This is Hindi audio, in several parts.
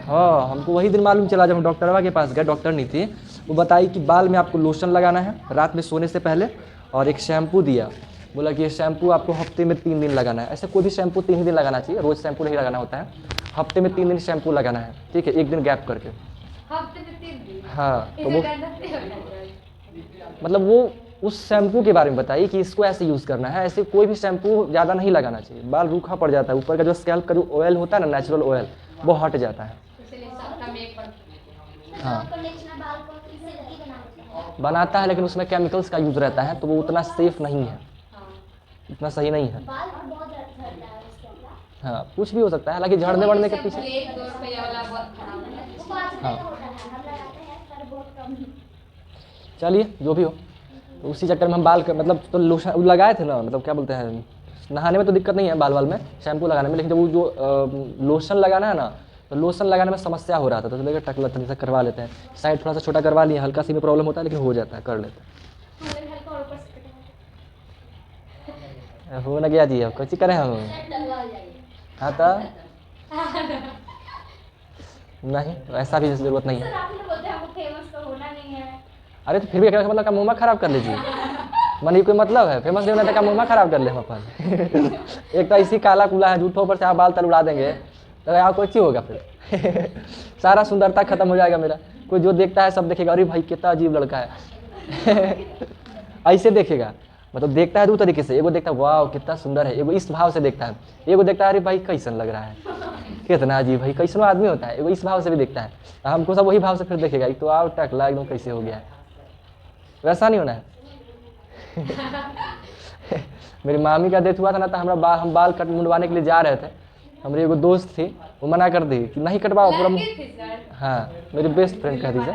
हाँ, हमको वही दिन मालूम चला जब हम डॉक्टरवा के पास गए, डॉक्टर नहीं थी, वो बताई कि बाल में आपको लोशन लगाना है रात में सोने से पहले, और एक शैम्पू दिया, बोला कि ये शैम्पू आपको हफ्ते में 3 दिन लगाना है। ऐसे कोई भी शैम्पू 3 दिन लगाना चाहिए, रोज़ शैम्पू नहीं लगाना होता है, हफ्ते में 3 दिन शैम्पू लगाना है, ठीक है, 1 दिन गैप करके। हफ्ते में 3 दिन? हाँ, तो वो मतलब वो उस शैम्पू के बारे में बताइए कि इसको ऐसे यूज़ करना है, ऐसे कोई भी शैम्पू ज़्यादा नहीं लगाना चाहिए, बाल रूखा पड़ जाता है, ऊपर का जो स्कैल्प का जो ऑयल होता है ना, नेचुरल ऑयल, वो हट जाता है। हाँ, बनाता है, लेकिन उसमें केमिकल्स का यूज़ रहता है, तो वो उतना सेफ नहीं है, उतना सही नहीं है। हाँ, कुछ भी हो सकता है, हालांकि झड़ने वड़ने के पीछे। हाँ, चलिए जो भी हो, तो उसी चक्कर में हम बाल मतलब तो लोशन लगाए थे ना, मतलब क्या बोलते हैं, नहाने में तो दिक्कत नहीं है बाल वाल में, शैम्पू लगाने में, लेकिन जब वो जो लोशन लगाना है ना, तो लोशन लगाने में समस्या हो रहा था, तो चलिए टकला तरीके से करवा लेते हैं, साइड थोड़ा सा छोटा करवा लिए, हल्का सी में प्रॉब्लम होता है लेकिन हो जाता है, कर लेते हैं। हो ना गया जी, अब कैसे करें हम। हाँ तो नहीं, ऐसा भी जरूरत नहीं है। अरे तो फिर भी क्या मतलब का मुँह खराब कर लीजिए, मन कोई मतलब है, फेमस नहीं होना का मुँह खराब कर ले हम अपन। एक तो इसी काला कूला है, झूठों पर से आप बाल तल उड़ा देंगे तो यहाँ कोई चीज होगा फिर। सारा सुंदरता खत्म हो जाएगा मेरा, कोई जो देखता है सब देखेगा अरे भाई कितना अजीब लड़का है। ऐसे देखेगा, मतलब देखता है दो तरीके से, एगो देखता है वाह कितना सुंदर है, एगो इस भाव से देखता है, एगो देखता है अरे भाई कैसन लग रहा है, कितना अजीब भाई कैसन आदमी होता है, एगो इस भाव से भी देखता है, हमको सब वही भाव से फिर देखेगा, तो आओ टकला एकदम कैसे हो गया है, वैसा नहीं होना है। मेरी मामी का डेथ हुआ था ना, तो हम बाल कट मुंडवाने के लिए जा रहे थे, हमारी एगो दोस्त थी, वो मना कर दी कि नहीं कटवाओ पूरा। हाँ, मेरी बेस्ट फ्रेंड कह दीजिए,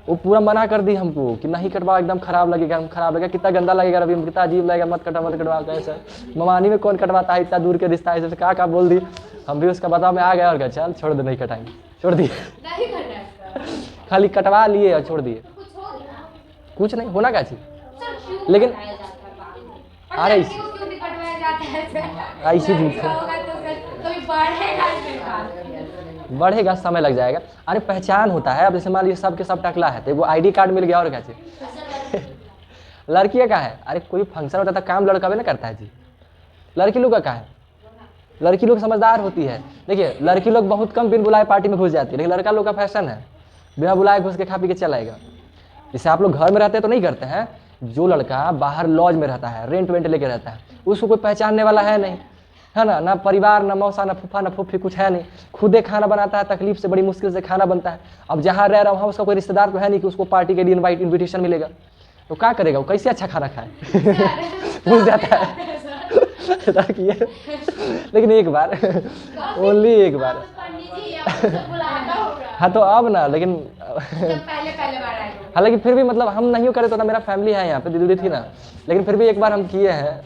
वो पूरा मना कर दी हमको कि नहीं कटवाओ, एकदम खराब लगेगा, कितना गंदा लगेगा रवि, कितना अजीब लगेगा, मत कटवा कैसे, ममानी में कौन कटवाता है, इतना दूर के रिश्ता है, जैसे क्या बोल दी, हम भी उसका बताओ में आ गया, और क्या चल छोड़ दे नहीं कटाएंगे, छोड़ दिए। खाली कटवा लिए और छोड़ दिए, कुछ नहीं होना क्या चीज, लेकिन अरे ऐसी झूठ बढ़ेगा, समय लग जाएगा, अरे पहचान होता है, अब जैसे मान लीजिए सबके सब टकला है, तो वो आईडी कार्ड मिल गया और क्या चाहिए। लड़की का है, अरे कोई फंक्शन होता था काम लड़का भी ना करता है जी, लड़की लोग का है, लड़की लोग समझदार होती है, देखिए लड़की लोग बहुत कम बिन बुलाए पार्टी में घुस जाती है, लेकिन लड़का लोग का फैशन है बिना बुलाए घुस के खा पी के चला आएगा। जैसे आप लोग घर में रहते हैं तो नहीं करते हैं, जो लड़का बाहर लॉज में रहता है, रेंट वेंट लेके रहता है, उसको कोई पहचानने वाला है नहीं, है ना, ना परिवार, ना मौसा, ना फूफा, ना फूफी, कुछ है नहीं, खुदे खाना बनाता है, तकलीफ से बड़ी मुश्किल से खाना बनता है। अब जहाँ रह रहा हूँ वहाँ उसका कोई रिश्तेदार तो है नहीं कि उसको पार्टी के लिए इन्विटेशन मिलेगा, तो क्या करेगा वो, कैसे अच्छा खाना खाए। भूल जाता है। लेकिन एक बार, ओनली एक बार। हाँ तो अब ना, लेकिन हालांकि फिर भी मतलब हम नहीं करे तो ना, मेरा फैमिली है यहाँ पे, दीदी थी ना, लेकिन फिर भी एक बार हम किए हैं।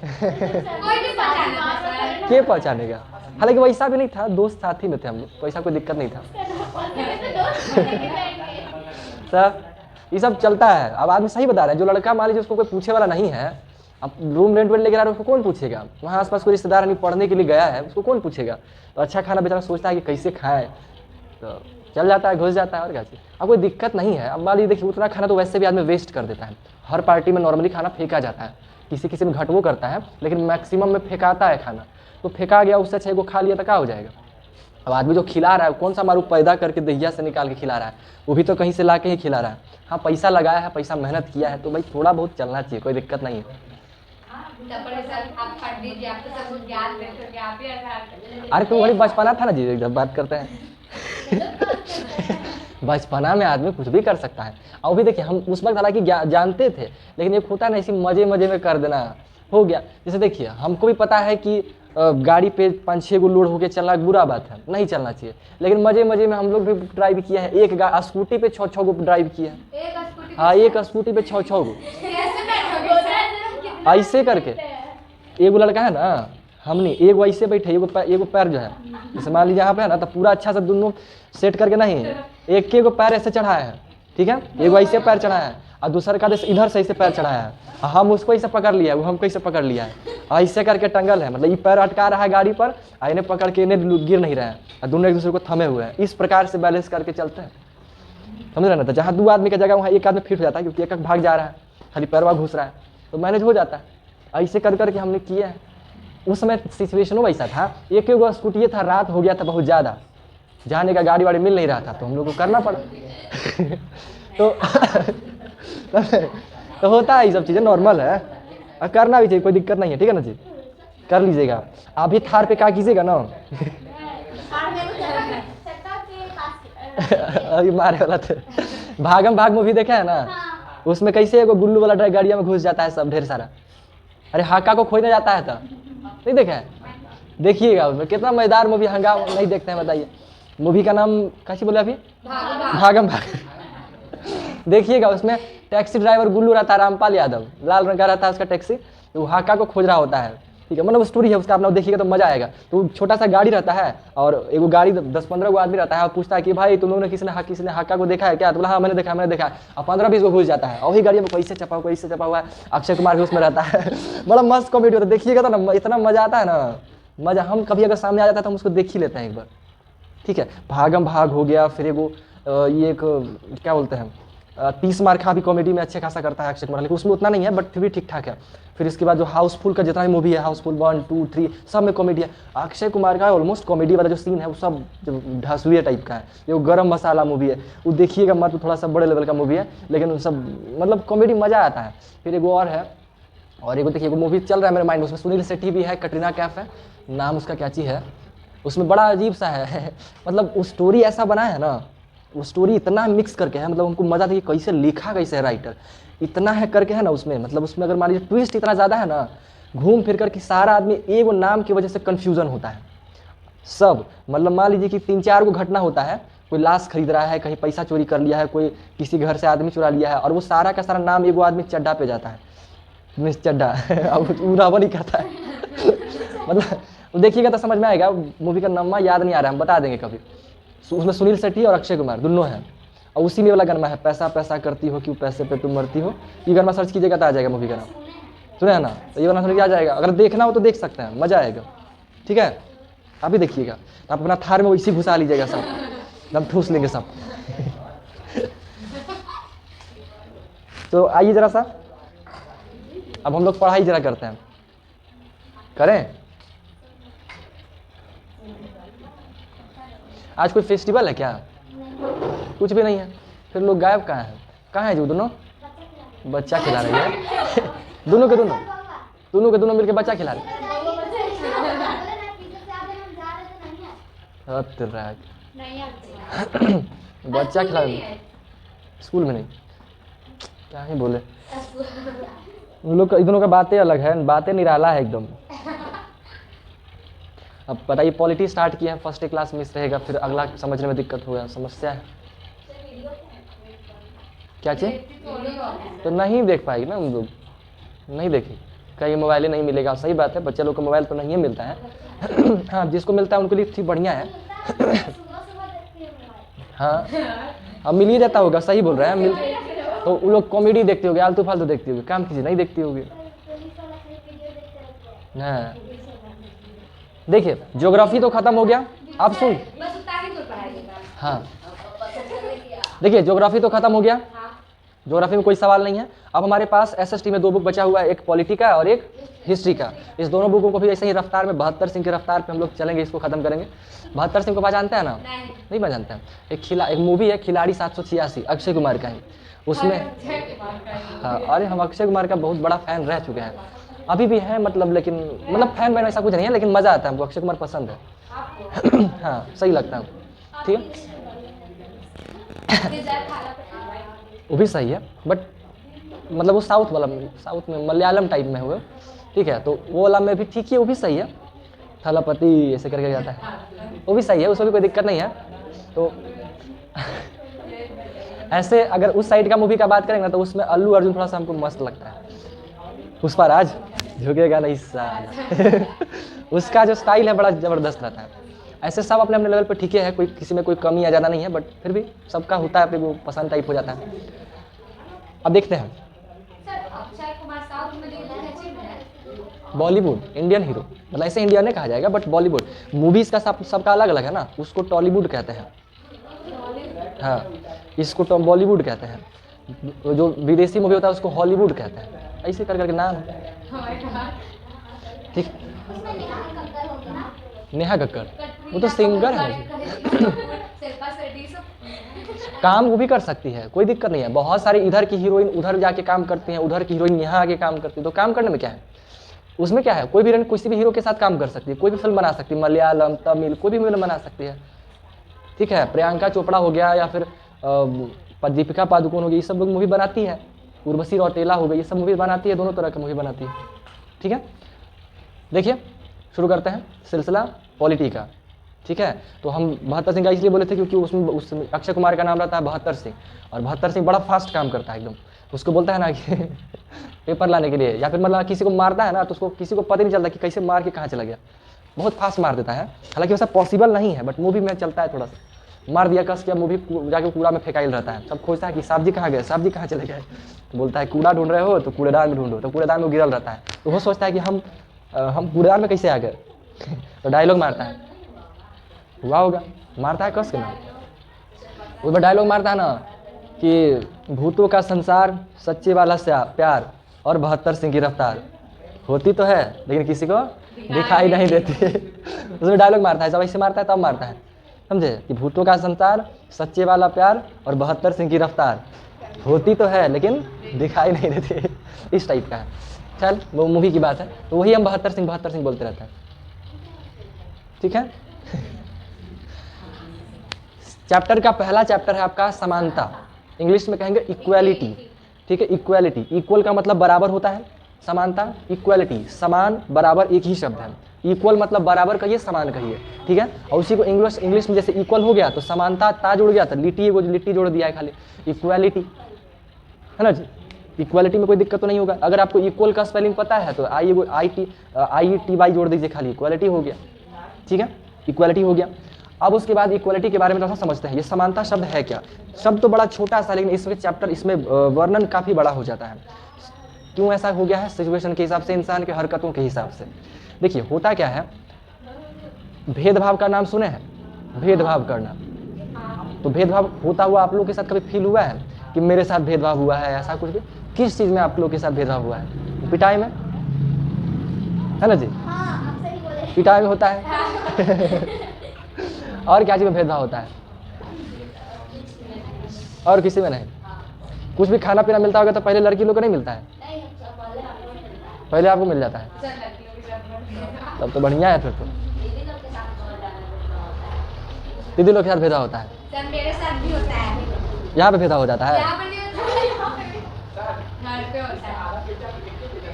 के पहचानेगा, हालांकि वैसा भी नहीं था, दोस्त साथी में थे हम लोग, वैसा कोई दिक्कत नहीं था। सब ये सब चलता है। अब आदमी सही बता रहा है, जो लड़का मान लीजिए उसको कोई पूछे वाला नहीं है, अब रूम रेंट वेंट लेके आ रहा है, उसको कौन पूछेगा, वहाँ आसपास कोई रिश्तेदार नहीं पढ़ने के लिए गया है, उसको कौन पूछेगा, तो अच्छा खाना बेचारा सोचता है कि कैसे खाए, तो चल जाता है, घुस जाता है, और क्या चीज़। अब कोई दिक्कत नहीं है। अब मान लीजिए देखिए उतना खाना तो वैसे भी आदमी वेस्ट कर देता है, हर पार्टी में नॉर्मली खाना फेंका जाता है, किसी किसी में घटवो करता है, लेकिन मैक्सिमम में फेंकाता है खाना, तो फेंका गया, उससे अच्छा को खा लिया तो क्या हो जाएगा। अब आदमी जो खिला रहा है कौन सा मारू पैदा करके दहिया से निकाल के खिला रहा है, वो भी तो कहीं से ला के ही खिला रहा है। हाँ पैसा लगाया है, पैसा मेहनत किया है, तो भाई थोड़ा बहुत चलना चाहिए, कोई दिक्कत नहीं है। अरे तो वही बचपना था ना जी, जब बात करते हैं। बचपना में आदमी कुछ भी कर सकता है। और भी देखिए हम उस वक्त हालांकि जानते थे, लेकिन एक होता है ना इसी मजे मजे में कर देना, हो गया। जैसे देखिए हमको भी पता है कि गाड़ी पे 5-6 गो लोड होके चलना बुरा बात है, नहीं चलना चाहिए, लेकिन मजे मजे में हम लोग भी ड्राइव किया है। एक स्कूटी पे 6-6 गो ड्राइव किया है। हाँ, एक स्कूटी पे 6-6 गो ऐसे करके। एगो लड़का है ना, हमने एगो ऐसे बैठे, एगो पैर जो है जैसे मान लीजिए यहाँ पे है ना, तो पूरा अच्छा से दोनों सेट करके नहीं, एक के गो पैर ऐसे चढ़ाया है, ठीक है, एगो ऐसे पैर चढ़ाया है, और दूसरा का इधर से ऐसे पैर चढ़ाया है, हम उसको ऐसे पकड़ लिया है, वो हमको ऐसे पकड़ लिया है, और ऐसे करके टंगल है, मतलब ये पैर अटका रहा है गाड़ी पर और इन्हें पकड़ के इन्हें गिर नहीं रहा है, और दोनों एक दूसरे को थमे हुए हैं। इस प्रकार से बैलेंस करके चलते हैं, समझ रहे ना। तो जहाँ 2 आदमी की जगह वहाँ एक आदमी फिट हो जाता है, क्योंकि एक भाग जा रहा है, खाली पैरवा घुस रहा है, तो मैनेज हो जाता है। ऐसे कर करके हमने किया है। उस समय सिचुएशन वैसा था, एक एक स्कूटी था, रात हो गया था बहुत ज़्यादा, जाने का गाड़ी वाड़ी मिल नहीं रहा था, तो हम लोग को करना पड़ा। तो होता है, ये सब चीज़ें नॉर्मल है और करना भी चाहिए, कोई दिक्कत नहीं है, ठीक है ना जी, कर लीजिएगा। आप भी थार पे क्या कीजिएगा ना। अभी मारे वाला थे, भागम भाग मूवी देखे है ना, उसमें कैसे एगो गुल्लू वाला ड्राइव गाड़िया में घुस जाता है सब ढेर सारा, अरे हाका को खोजने जाता है, था नहीं देखा है, देखिएगा उसमें कितना मजेदार मूवी। हंगामा नहीं देखते हैं बताइए, मूवी का नाम कैसी बोले अभी, भागम भाग। देखिएगा उसमें टैक्सी ड्राइवर गुल्लू रहता है, रामपाल यादव, लाल रंग का रहता है उसका टैक्सी, तो हाका को खोज रहा होता है, ठीक है, मतलब स्टोरी है उसका, आप लोग देखिएगा तो मजा आएगा। तो छोटा सा गाड़ी रहता है और एगो गाड़ी 10-15 गो आदमी रहता है, और पूछता है कि भाई तुम लोगों ने किसी ने हाका को देखा है क्या, तो बोला हाँ मैंने देखा है, और 15-20 गो घुस जाता है, और वही गाड़ी में कैसे चपा हुआ है, अक्षय कुमार भी उसमें रहता है। बड़ा मस्त कॉमेडी होता है, देखिएगा तो ना इतना मजा आता है ना, मजा। हम कभी अगर सामने आ जाता है तो हम उसको देख ही लेते हैं एक बार, ठीक है। भागम भाग हो गया, फिर एगो ये एक क्या बोलते हैं 30 मार खा भी कॉमेडी में अच्छे खासा करता है अक्षय कुमार, लेकिन उसमें उतना नहीं है, बट फिर भी ठीक ठाक है। फिर इसके बाद जो हाउसफुल का जितना भी मूवी है, हाउसफुल 1, 2, 3 सब में कॉमेडी है। अक्षय कुमार का ऑलमोस्ट कॉमेडी वाला जो सीन है वो सब ढासुए टाइप का है, ये वो गरम मसाला मूवी है, वो देखिएगा मत, थोड़ा सा बड़े लेवल का मूवी है, लेकिन सब मतलब कॉमेडी मज़ा आता है। फिर एगो और है, और एगो देखिए मूवी चल रहा है मेरे माइंड में, उसमें सुनील शेट्टी भी है, कटरीना कैफ है, नाम उसका क्या चीज़ है, उसमें बड़ा अजीब सा है। मतलब वो स्टोरी ऐसा बना है ना, वो स्टोरी इतना मिक्स करके है, मतलब हमको मजा था कि कैसे लिखा कैसे है राइटर, इतना है करके है ना उसमें, मतलब उसमें अगर मान लीजिए ट्विस्ट इतना ज़्यादा है ना, घूम फिर कर कि सारा आदमी एगो नाम की वजह से कन्फ्यूज़न होता है सब। मतलब मान लीजिए कि 3-4 गो घटना होता है, कोई लाश खरीद रहा है, कहीं पैसा चोरी कर लिया है, कोई किसी घर से आदमी चुरा लिया है, और वो सारा का सारा नाम एगो आदमी चड्ढा पे जाता है, मिस चड्ढा। अब उरावन ही कहता है। मतलब देखिएगा तो समझ में आएगा, मूवी का नाम याद नहीं आ रहा है, हम बता देंगे कभी। उसमें सुनील शेट्टी और अक्षय कुमार दोनों हैं, और उसी में वाला गाना है, पैसा पैसा करती हो क्यों पैसे पे तुम मरती हो, ये गाना सर्च कीजिएगा तो आ जाएगा मूवी का नाम, सुने है ना, तो ये गाना सुन के आ जाएगा, अगर देखना हो तो देख सकते हैं, मज़ा आएगा, ठीक है। आप भी देखिएगा, आप अपना थार में वैसे घुसा लीजिएगा, सब एकदम ठूस लेंगे सब। तो आइए जरा सा, अब हम लोग पढ़ाई जरा करते हैं, करें। आज कोई फेस्टिवल है क्या? कुछ भी नहीं है, फिर लोग गायब कहाँ है जो दोनों बच्चा खिला रही है। दोनों के दोनों मिलके बच्चा खिला रहे हैं। बच्चा खिला रहे स्कूल में नहीं, क्या ही बोले, उन लोग का दोनों का बातें अलग है, बातें निराला है एकदम। अब बताइए पॉलिटी स्टार्ट किया है, फर्स्ट क्लास मिस रहेगा, फिर अगला समझने में दिक्कत होगा, समस्या है। क्या चीज़ तो नहीं देख पाएगी ना, हम लोग नहीं देखें, कहीं मोबाइल ही नहीं मिलेगा, सही बात है, बच्चे लोग को मोबाइल तो नहीं मिलता है। हाँ जिसको मिलता है उनके लिए ठीक बढ़िया है। हाँ अब मिल ही जाता होगा, सही बोल रहे हैं, मिल तो वो लोग कॉमेडी देखते होगे, आलतू फालतू देखती होगी, काम कीजिए नहीं देखती होगी। हाँ देखिए ज्योग्राफी तो खत्म हो गया, आप सुन, हाँ देखिए ज्योग्राफी तो खत्म हो गया, ज्योग्राफी में कोई सवाल नहीं है। अब हमारे पास एसएसटी में 2 बुक बचा हुआ है, एक पॉलिटी का और एक हिस्ट्री का। इस दोनों बुकों को भी ऐसे ही रफ्तार में 72 सिंह की रफ्तार पे हम लोग चलेंगे, इसको खत्म करेंगे। 72 सिंह को पहचानते हैं ना? नहीं पहचानते हैं। एक मूवी है खिलाड़ी 786, अक्षय कुमार का ही, उसमें हाँ, अरे हम अक्षय कुमार का बहुत बड़ा फैन रह चुके हैं, अभी भी है, मतलब फैन वैन ऐसा कुछ नहीं है, लेकिन मज़ा आता है हमको, अक्षय कुमार पसंद है। हाँ सही लगता है, ठीक है वो भी सही है, बट मतलब वो साउथ में मलयालम टाइप में हुए, ठीक है, तो वो वाला में भी ठीक है, वो भी सही है, थलापति ऐसे करके जाता है, वो भी सही है, उसमें भी कोई दिक्कत नहीं है। तो ऐसे अगर उस साइड का मूवी का बात करेंगे ना, तो उसमें अल्लू अर्जुन थोड़ा सा हमको मस्त लगता है, पुष्पाराज झुकेगा नहीं साला। उसका जो स्टाइल है बड़ा ज़बरदस्त रहता है। ऐसे सब अपने अपने लेवल पे ठीक है, कोई किसी में कोई कमी या ज़्यादा नहीं है, बट फिर भी सबका होता है, फिर वो पसंद टाइप हो जाता है। अब देखते हैं सर अक्षय कुमार साउथ में जो सचिन है बॉलीवुड इंडियन हीरो, मतलब ऐसे इंडिया नहीं कहा जाएगा बट बॉलीवुड मूवीज़ का सबका अलग अलग है ना, उसको टॉलीवुड कहते हैं। हाँ, इसको तो बॉलीवुड कहते हैं, जो विदेशी मूवी होता है उसको हॉलीवुड कहते हैं, ऐसे कर करके नाम। ठीक, नेहा कक्कड़ वो तो सिंगर है। शिल्पा शेट्टी सब काम वो भी कर सकती है, कोई दिक्कत नहीं है। बहुत सारी इधर की हीरोइन उधर जाके काम करती हैं, उधर की हीरोइन यहाँ आके काम करती है, तो काम करने में क्या है, उसमें क्या है, कोई भी हीरोइन किसी भी हीरो के साथ काम कर सकती है, कोई भी फिल्म बना सकती है, मलयालम तमिल कोई भी फिल्म बना सकती है। ठीक है, प्रियंका चोपड़ा हो गया या फिर दीपिका पादुकोण हो गई, ये सब लोग मूवी बनाती है, उर्वशी रौतेला हो गई, ये सब मूवी बनाती है, दोनों तरह की मूवी बनाती है। ठीक है, देखिए शुरू करते हैं सिलसिला पॉलिटी का। ठीक है, तो हम 72 सिंह का इसलिए बोले थे क्योंकि उसमें अक्षय कुमार का नाम रहता है 72 सिंह, और 72 सिंह बड़ा फास्ट काम करता है एकदम। उसको बोलता है ना कि पेपर लाने के लिए, या फिर मतलब किसी को मारता है ना तो उसको किसी को पता नहीं चलता कि कैसे मार के कहाँ चला गया, बहुत फास्ट मार देता है। हालांकि वैसा पॉसिबल नहीं है बट मूवी में चलता है, थोड़ा सा मार दिया कस किया, मूवी जाके कूड़ा में फेंकाइल रहता है, सब खोजता है कि साहब जी कहाँ गए, साहब जी कहाँ चले गए, तो बोलता है कूड़ा ढूंढ रहे हो तो कूड़ेदान में ढूंढो, तो कूड़ेदान में गिरल रहता है, तो वो सोचता है कि हम कूड़ेदान में कैसे आ गए तो डायलॉग मारता है, हुआ होगा, मारता है कस के ना, उसमें डायलॉग मारता है ना कि भूतों का संसार, सच्चे वाला से प्यार और 72 सिंह की रफ्तार, होती तो है लेकिन किसी को दिखाई नहीं देती उसमें डायलॉग मारता है, जब ऐसे मारता है तब मारता है, समझे, कि भूतों का संसार, सच्चे वाला प्यार और 72 सिंह की रफ्तार, होती तो है लेकिन दिखाई नहीं देती, इस टाइप का है। चल वो मूवी की बात है, तो वही हम 72 सिंह बोलते रहते हैं। ठीक है, चैप्टर का पहला चैप्टर है आपका समानता, इंग्लिश में कहेंगे इक्वालिटी। ठीक है, इक्वालिटी, इक्वल का मतलब बराबर होता है, समानता इक्वालिटी, समान बराबर एक ही शब्द है, इक्वल मतलब बराबर कहिए, समान कहिए। ठीक है, और उसी को इंग्लिश में जैसे इक्वल हो गया तो समानता ता जुड़ गया, तो लिट्टी जोड़ दिया है खाली, इक्वालिटी है ना जी। इक्वालिटी में कोई दिक्कत तो नहीं होगा, अगर आपको इक्वल का स्पेलिंग पता है तो IETY जोड़ दीजिए, खाली इक्वालिटी हो गया। ठीक है, इक्वालिटी हो गया। अब उसके बाद इक्वालिटी के बारे में थोड़ा सा समझते हैं, ये समानता शब्द है क्या। शब्द तो बड़ा छोटा सा, लेकिन इसमें चैप्टर, इसमें वर्णन काफ़ी बड़ा हो जाता है। क्यों ऐसा हो गया है, सिचुएशन के हिसाब से, इंसान के हरकतों के हिसाब से। देखिए होता क्या है, भेदभाव का नाम सुने हैं, भेदभाव करना, तो भेदभाव होता हुआ आप लोगों के साथ कभी फील हुआ है कि मेरे साथ भेदभाव हुआ है, ऐसा कुछ भी? किस चीज़ में आप लोगों के साथ भेदभाव हुआ है? पिटाई में, है ना जी, पिटाई में होता है और क्या चीज़ में भेदभाव होता है? और किसी में नहीं। कुछ भी खाना पीना मिलता होगा तो पहले लड़की लोग को नहीं मिलता है, पहले आपको मिल जाता है, तब तो बढ़िया है। फिर तो दीदी लोग के साथ भेदभाव होता है, सर मेरे साथ भी होता है, यहाँ पे भेदभाव हो जाता है। यहाँ पर नहीं होता है, घर पे होता है।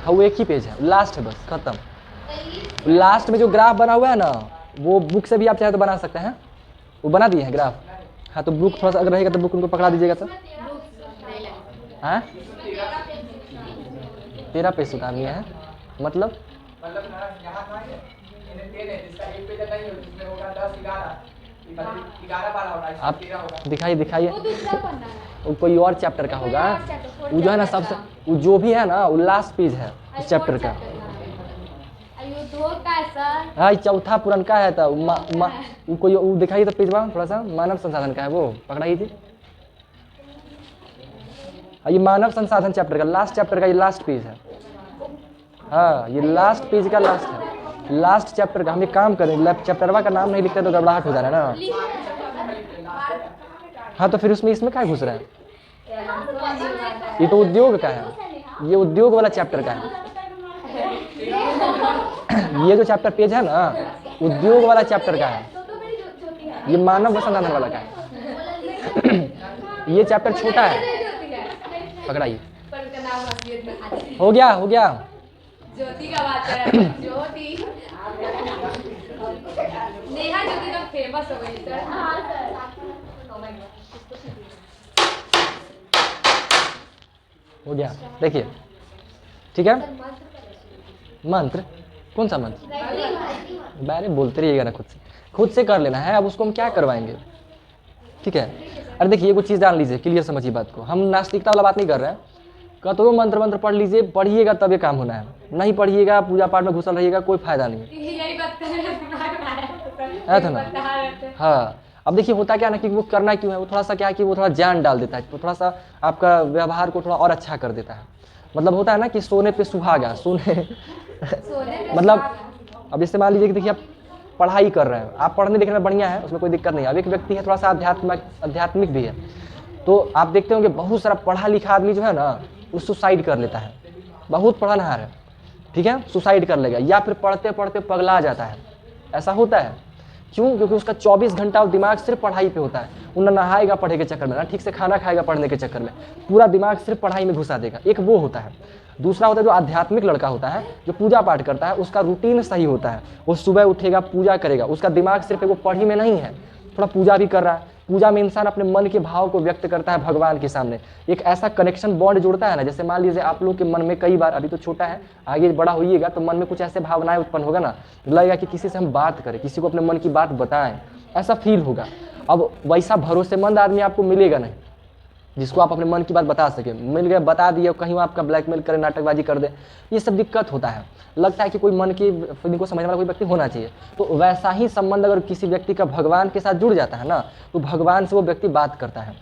हाँ, वो एक ही पेज है, लास्ट है, बस खत्म। लास्ट में जो ग्राफ बना हुआ है ना, वो बुक से भी आप चाहे तो बना सकते हैं, वो बना दिए हैं ग्राफ। हाँ, तो बुक थोड़ा सा अगर रहेगा तो बुक उनको पकड़ा दीजिएगा सर। हाँ, 13 पेज उतारनी है, मतलब आप दिखाइए वो दूसरा पन्ना है, वो कोई और चैप्टर का होगा, वो जो है ना सबसे, वो जो भी है ना वो लास्ट पेज है उस चैप्टर का। युद्धों का सर, हाँ, ये चौथा पुरनका है, तो वो कोई वो दिखाइए तो पेजवा थोड़ा सा, मानव संसाधन का है, वो पकड़ाइए जी। ये मानव संसाधन चैप्टर का लास्ट, चैप्टर का ये लास्ट पेज है। हाँ, ये लास्ट पेज का लास्ट है, लास्ट चैप्टर का। हम एक काम करें, चैप्टरवा का नाम नहीं लिखते तो गड़बड़ाहट हो जा रहा है ना। हाँ, तो फिर इसमें क्या घुस रहा है? ये तो उद्योग का है, ये उद्योग वाला चैप्टर का है। ये जो चैप्टर पेज है ना, उद्योग वाला चैप्टर का है, ये मानव संसाधन वाला का है। ये चैप्टर छोटा है, पकड़ाइए। हो गया ज्योति का बात कर रहा है, ज्योति नेहा ज्योति का फेमस हो गई सर। हाँ सर, हो गया, देखिए ठीक है। मंत्र, कौन सा मंत्र? बारे बोलते रहिएगा ना, खुद से कर लेना है। अब उसको हम क्या करवाएंगे? ठीक है, अरे देखिए कुछ चीज़ जान लीजिए, क्लियर समझिए बात को। हम नास्तिकता वाला बात नहीं कर रहे हैं, कतरो मंत्र मंत्र पढ़ लीजिए, पढ़िएगा तब ये काम होना है, नहीं पढ़िएगा पूजा पाठ में घुसल रहिएगा कोई फायदा नहीं है। यही बात है था ना। हाँ, अब देखिए होता क्या ना कि वो करना क्यों है, वो थोड़ा सा क्या है कि वो थोड़ा जान डाल देता है, तो थोड़ा सा आपका व्यवहार को थोड़ा और अच्छा कर देता है। मतलब होता है ना कि सोने पे सुहागा, सोने मतलब अब जैसे मान लीजिए कि देखिए आप पढ़ाई कर रहे हैं, आप पढ़ने लिखने में बढ़िया है, उसमें कोई दिक्कत नहीं है। अब एक व्यक्ति है थोड़ा सा आध्यात्मिक भी है, तो आप देखते होंगे बहुत सारा पढ़ा लिखा आदमी जो है ना वो सुसाइड कर लेता है। बहुत पढ़ा नहार है, ठीक है, सुसाइड कर लेगा, या फिर पढ़ते पढ़ते पगला जाता है। ऐसा होता है क्यों? क्योंकि उसका 24 घंटा दिमाग सिर्फ पढ़ाई पे होता है। वो ना नहाएगा पढ़े के चक्कर में, ना ठीक से खाना खाएगा पढ़ने के चक्कर में, पूरा दिमाग सिर्फ पढ़ाई में घुसा देगा। एक वो होता है। दूसरा होता है जो आध्यात्मिक लड़का होता है, जो पूजा पाठ करता है, उसका रूटीन सही होता है। वो सुबह उठेगा, पूजा करेगा, उसका दिमाग सिर्फ वो पढ़ी में नहीं है, थोड़ा पूजा भी कर रहा है। पूजा में इंसान अपने मन के भाव को व्यक्त करता है भगवान के सामने, एक ऐसा कनेक्शन बॉन्ड जुड़ता है ना। जैसे मान लीजिए आप लोग के मन में कई बार, अभी तो छोटा है, आगे बड़ा होइएगा तो मन में कुछ ऐसे भावनाएं उत्पन्न होगा ना, लगेगा कि किसी से हम बात करें, किसी को अपने मन की बात बताएं, ऐसा फील होगा। अब वैसा भरोसेमंद आदमी आपको मिलेगा नहीं जिसको आप अपने मन की बात बता सके। मिल गया, बता दिए, कहीं वो आपका ब्लैकमेल करे, नाटकबाजी कर दे, ये सब दिक्कत होता है। लगता है कि कोई मन की फीलिंग को समझने वाला कोई व्यक्ति होना चाहिए। तो वैसा ही संबंध अगर किसी व्यक्ति का भगवान के साथ जुड़ जाता है ना, तो भगवान से वो व्यक्ति बात करता है।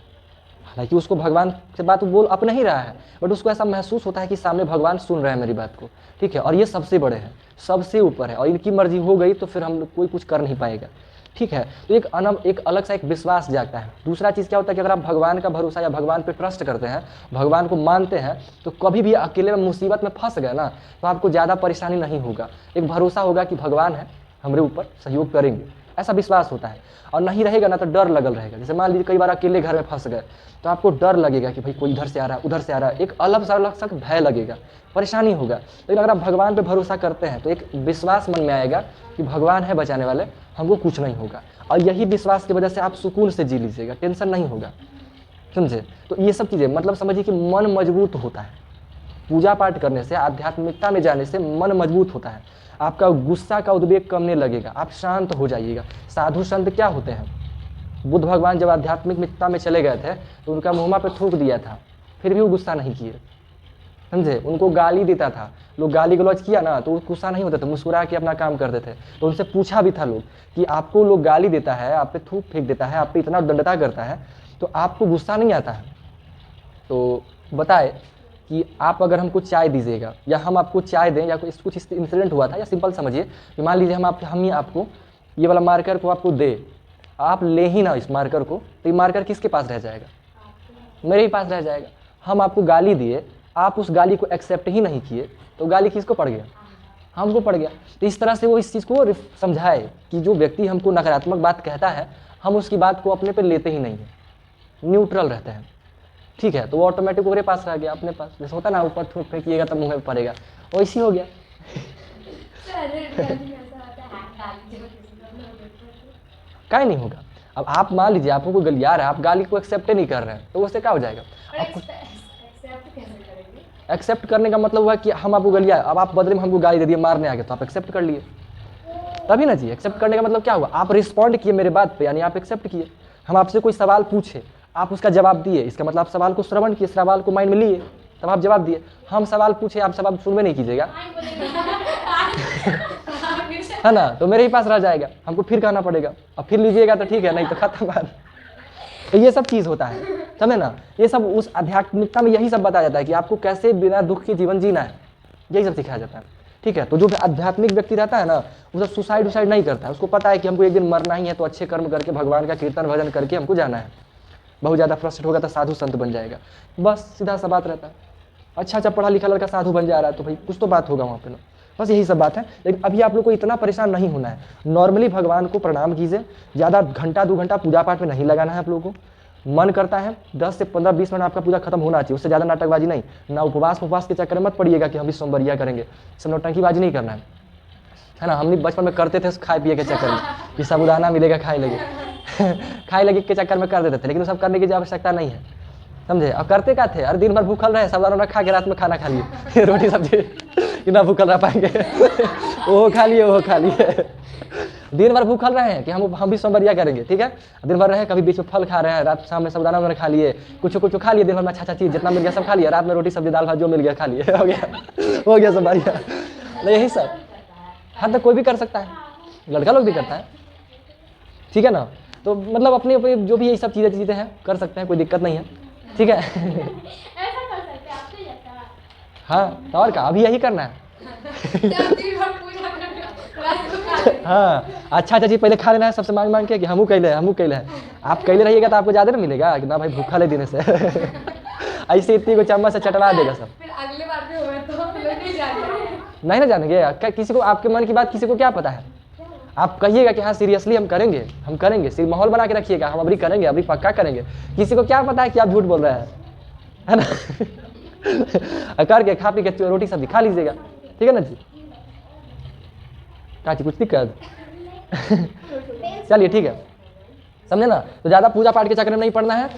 हालांकि उसको भगवान से बात बोल अपना ही रहा है, बट उसको ऐसा महसूस होता है कि सामने भगवान सुन रहे हैं मेरी बात को, ठीक है। और ये सबसे बड़े हैं, सबसे ऊपर है, और इनकी मर्जी हो गई तो फिर हम कोई कुछ कर नहीं पाएगा, ठीक है। तो एक अलग सा एक विश्वास जागता है। दूसरा चीज़ क्या होता है कि अगर आप भगवान का भरोसा या भगवान पे ट्रस्ट करते हैं, भगवान को मानते हैं, तो कभी भी अकेले में मुसीबत में फंस गए ना तो आपको ज़्यादा परेशानी नहीं होगा। एक भरोसा होगा कि भगवान है, हमारे ऊपर सहयोग करेंगे, ऐसा विश्वास होता है। और नहीं रहेगा ना तो डर लगल रहेगा। जैसे मान लीजिए कई बार अकेले घर में फंस गए तो आपको डर लगेगा कि भाई कोई इधर से आ रहा है, उधर से आ रहा है, एक अलग सा भय लगेगा, परेशानी होगा। लेकिन अगर आप भगवान पे भरोसा करते हैं तो एक विश्वास मन में आएगा कि भगवान है बचाने वाले, हमको कुछ नहीं होगा। और यही विश्वास की वजह से आप सुकून से जी लीजिएगा, टेंशन नहीं होगा, समझे। तो ये सब चीज़ें मतलब समझिए कि मन मजबूत होता है। पूजा पाठ करने से, आध्यात्मिकता में जाने से मन मजबूत होता है। आपका गुस्सा का उद्वेग कमने लगेगा, आप शांत हो जाइएगा। साधु संत क्या होते हैं? बुद्ध भगवान जब आध्यात्मिकता में चले गए थे तो उनका मुँह पे थूक दिया था, फिर भी वो गुस्सा नहीं किए, समझे। उनको गाली देता था, लोग गाली गलौज किया ना तो गुस्सा नहीं होता था, मुस्कुरा के अपना काम करते थे। तो उनसे पूछा भी था लोग कि आपको लोग गाली देता है, आप पे थूक फेंक देता है, आप पे इतना दंडता करता है, तो आपको गुस्सा नहीं आता है? तो बताए कि आप अगर हमको चाय दीजिएगा या हम आपको चाय दें, या कुछ इंसिडेंट हुआ था, या सिंपल समझिए कि मान लीजिए हम ही आपको ये वाला मार्कर को आपको दे, आप ले ही ना इस मार्कर को, तो ये मार्कर किसके पास रह जाएगा? मेरे ही पास रह जाएगा। हम आपको गाली दिए, आप उस गाली को एक्सेप्ट ही नहीं किए, तो गाली किसको पड़ गया? हमको पड़ गया। तो इस तरह से वो इस चीज़ को समझाए कि जो व्यक्ति हमको नकारात्मक बात कहता है, हम उसकी बात को अपने पे लेते ही नहीं है, न्यूट्रल रहते हैं, ठीक है। तो वो ऑटोमेटिक मेरे पास रह गया, अपने पास। जैसे होता है ना, ऊपर थूक फेंकिएगा तो मुँह में पड़ेगा, वैसे ही हो गया। काहे नहीं होगा? अब आप मान लीजिए आपको कोई गलियार है, आप गाली को एक्सेप्ट नहीं कर रहे हैं, तो उससे क्या हो जाएगा? एक्सेप्ट करने का मतलब हुआ कि हम आपको गलिया, अब आप बदले में हमको गाली दे दिए, मारने आ गए, तो आप एक्सेप्ट कर लिए, तभी ना जी। एक्सेप्ट करने का मतलब क्या हुआ? आप रिस्पॉन्ड किए मेरे बात पे, यानी आप एक्सेप्ट किए। हम आपसे कोई सवाल पूछे, आप उसका जवाब दिए, इसका मतलब आप सवाल को श्रवण किए, सवाल को माइंड में लिए, तब आप जवाब दिए। हम सवाल पूछे, आप सवाल सुनवे नहीं कीजिएगा, है ना, तो मेरे ही पास रह जाएगा, हमको फिर कहना पड़ेगा, अब फिर लीजिएगा तो ठीक है, नहीं तो खत्म बात। तो ये सब चीज़ होता है, समझे ना। ये सब उस आध्यात्मिकता में यही सब बताया जाता है कि आपको कैसे बिना दुख के जीवन जीना है, यही सब सिखाया जाता है, ठीक है। तो जो आध्यात्मिक व्यक्ति रहता है ना, वो सब सुसाइड नहीं करता है। उसको पता है कि हमको एक दिन मरना ही है, तो अच्छे कर्म करके भगवान का कीर्तन भजन करके हमको जाना है। बहुत ज़्यादा फ्रस्ट्रेट होगा तो साधु संत बन जाएगा, बस सीधा सा बात रहता है। अच्छा पढ़ा लिखा लड़का साधु बन जा रहा है तो भाई कुछ तो बात होगा वहाँ पे ना, बस यही सब बात है। लेकिन अभी आप लोग को इतना परेशान नहीं होना है। नॉर्मली भगवान को प्रणाम कीजिए, ज़्यादा घंटा 2 घंटा पूजा पाठ में नहीं लगाना है आप लोगों को। मन करता है 10 से 15-20 मिनट आपका पूजा खत्म होना चाहिए, उससे ज़्यादा नाटकबाजी नहीं। ना उपवास के चक्कर में मत पड़िएगा कि हम भी सोमवारिया करेंगे, सब नौटंकीबाजी नहीं करना है ना। हम भी बचपन में करते थे खाए पिए के चक्कर में कि साबुदाना मिलेगा खाए लगे खाए लगे के चक्कर में कर देते थे, लेकिन वो सब करने की आवश्यकता नहीं है, समझे। अब करते क्या थे, अरे दिन भर भूखल रहे, साबुदाना खा के रात में खाना खा लिए रोटी सब्जी, इतना भूखल रह पाएंगे वो खा लिए दिन भर भूखल रहे हैं कि हम भी सोमवारिया करेंगे, ठीक है। दिन भर रहे, कभी बीच में फल खा रहे हैं, रात शाम में साबुदाना वगैरह खा लिए, कुछ खा लिए, दिन भर में अच्छा चीज़ जितना मिल गया सब खा लिया, रात में रोटी सब्जी दाल भात जो मिल गया खा लिए, हो गया सोमवारिया। यही सब हद तक कोई भी कर सकता है, लड़का लोग भी करता है, ठीक है ना। तो मतलब अपनी अपनी जो भी ये सब चीज़ें हैं कर सकते हैं, कोई दिक्कत नहीं है, ठीक है। ऐसा कर सकते हैं आपसे जैसा। हाँ तो और क्या, अभी यही करना है। जब दिन भर पूजा करके रात को खा लेंगे। हाँ अच्छा चीज़ पहले खा लेना है सबसे मांग के कि हमू कैले हैं। आप कैले रहिएगा तो आपको ज़्यादा ना मिलेगा कि ना भाई भूखा ले देने से। ऐसे इतनी को चम्मच से चटवा देगा सब। फिर अगले बार भी हुए तो नहीं जाएंगे। नहीं ना जानेंगे, किसी को आपके मन की बात किसी को क्या पता है। आप कहिएगा कि हाँ सीरियसली हम करेंगे, सिर्फ माहौल बना के रखिएगा, हम अभी करेंगे, अभी पक्का करेंगे। किसी को क्या पता है कि आप झूठ बोल रहे हैं, है ना। करके खा पी के रोटी सब्जी खा लीजिएगा, ठीक है ना जी। काची कुछ दिक्कत। चलिए ठीक है, समझे ना। तो ज़्यादा पूजा पाठ के चक्कर में नहीं पड़ना है,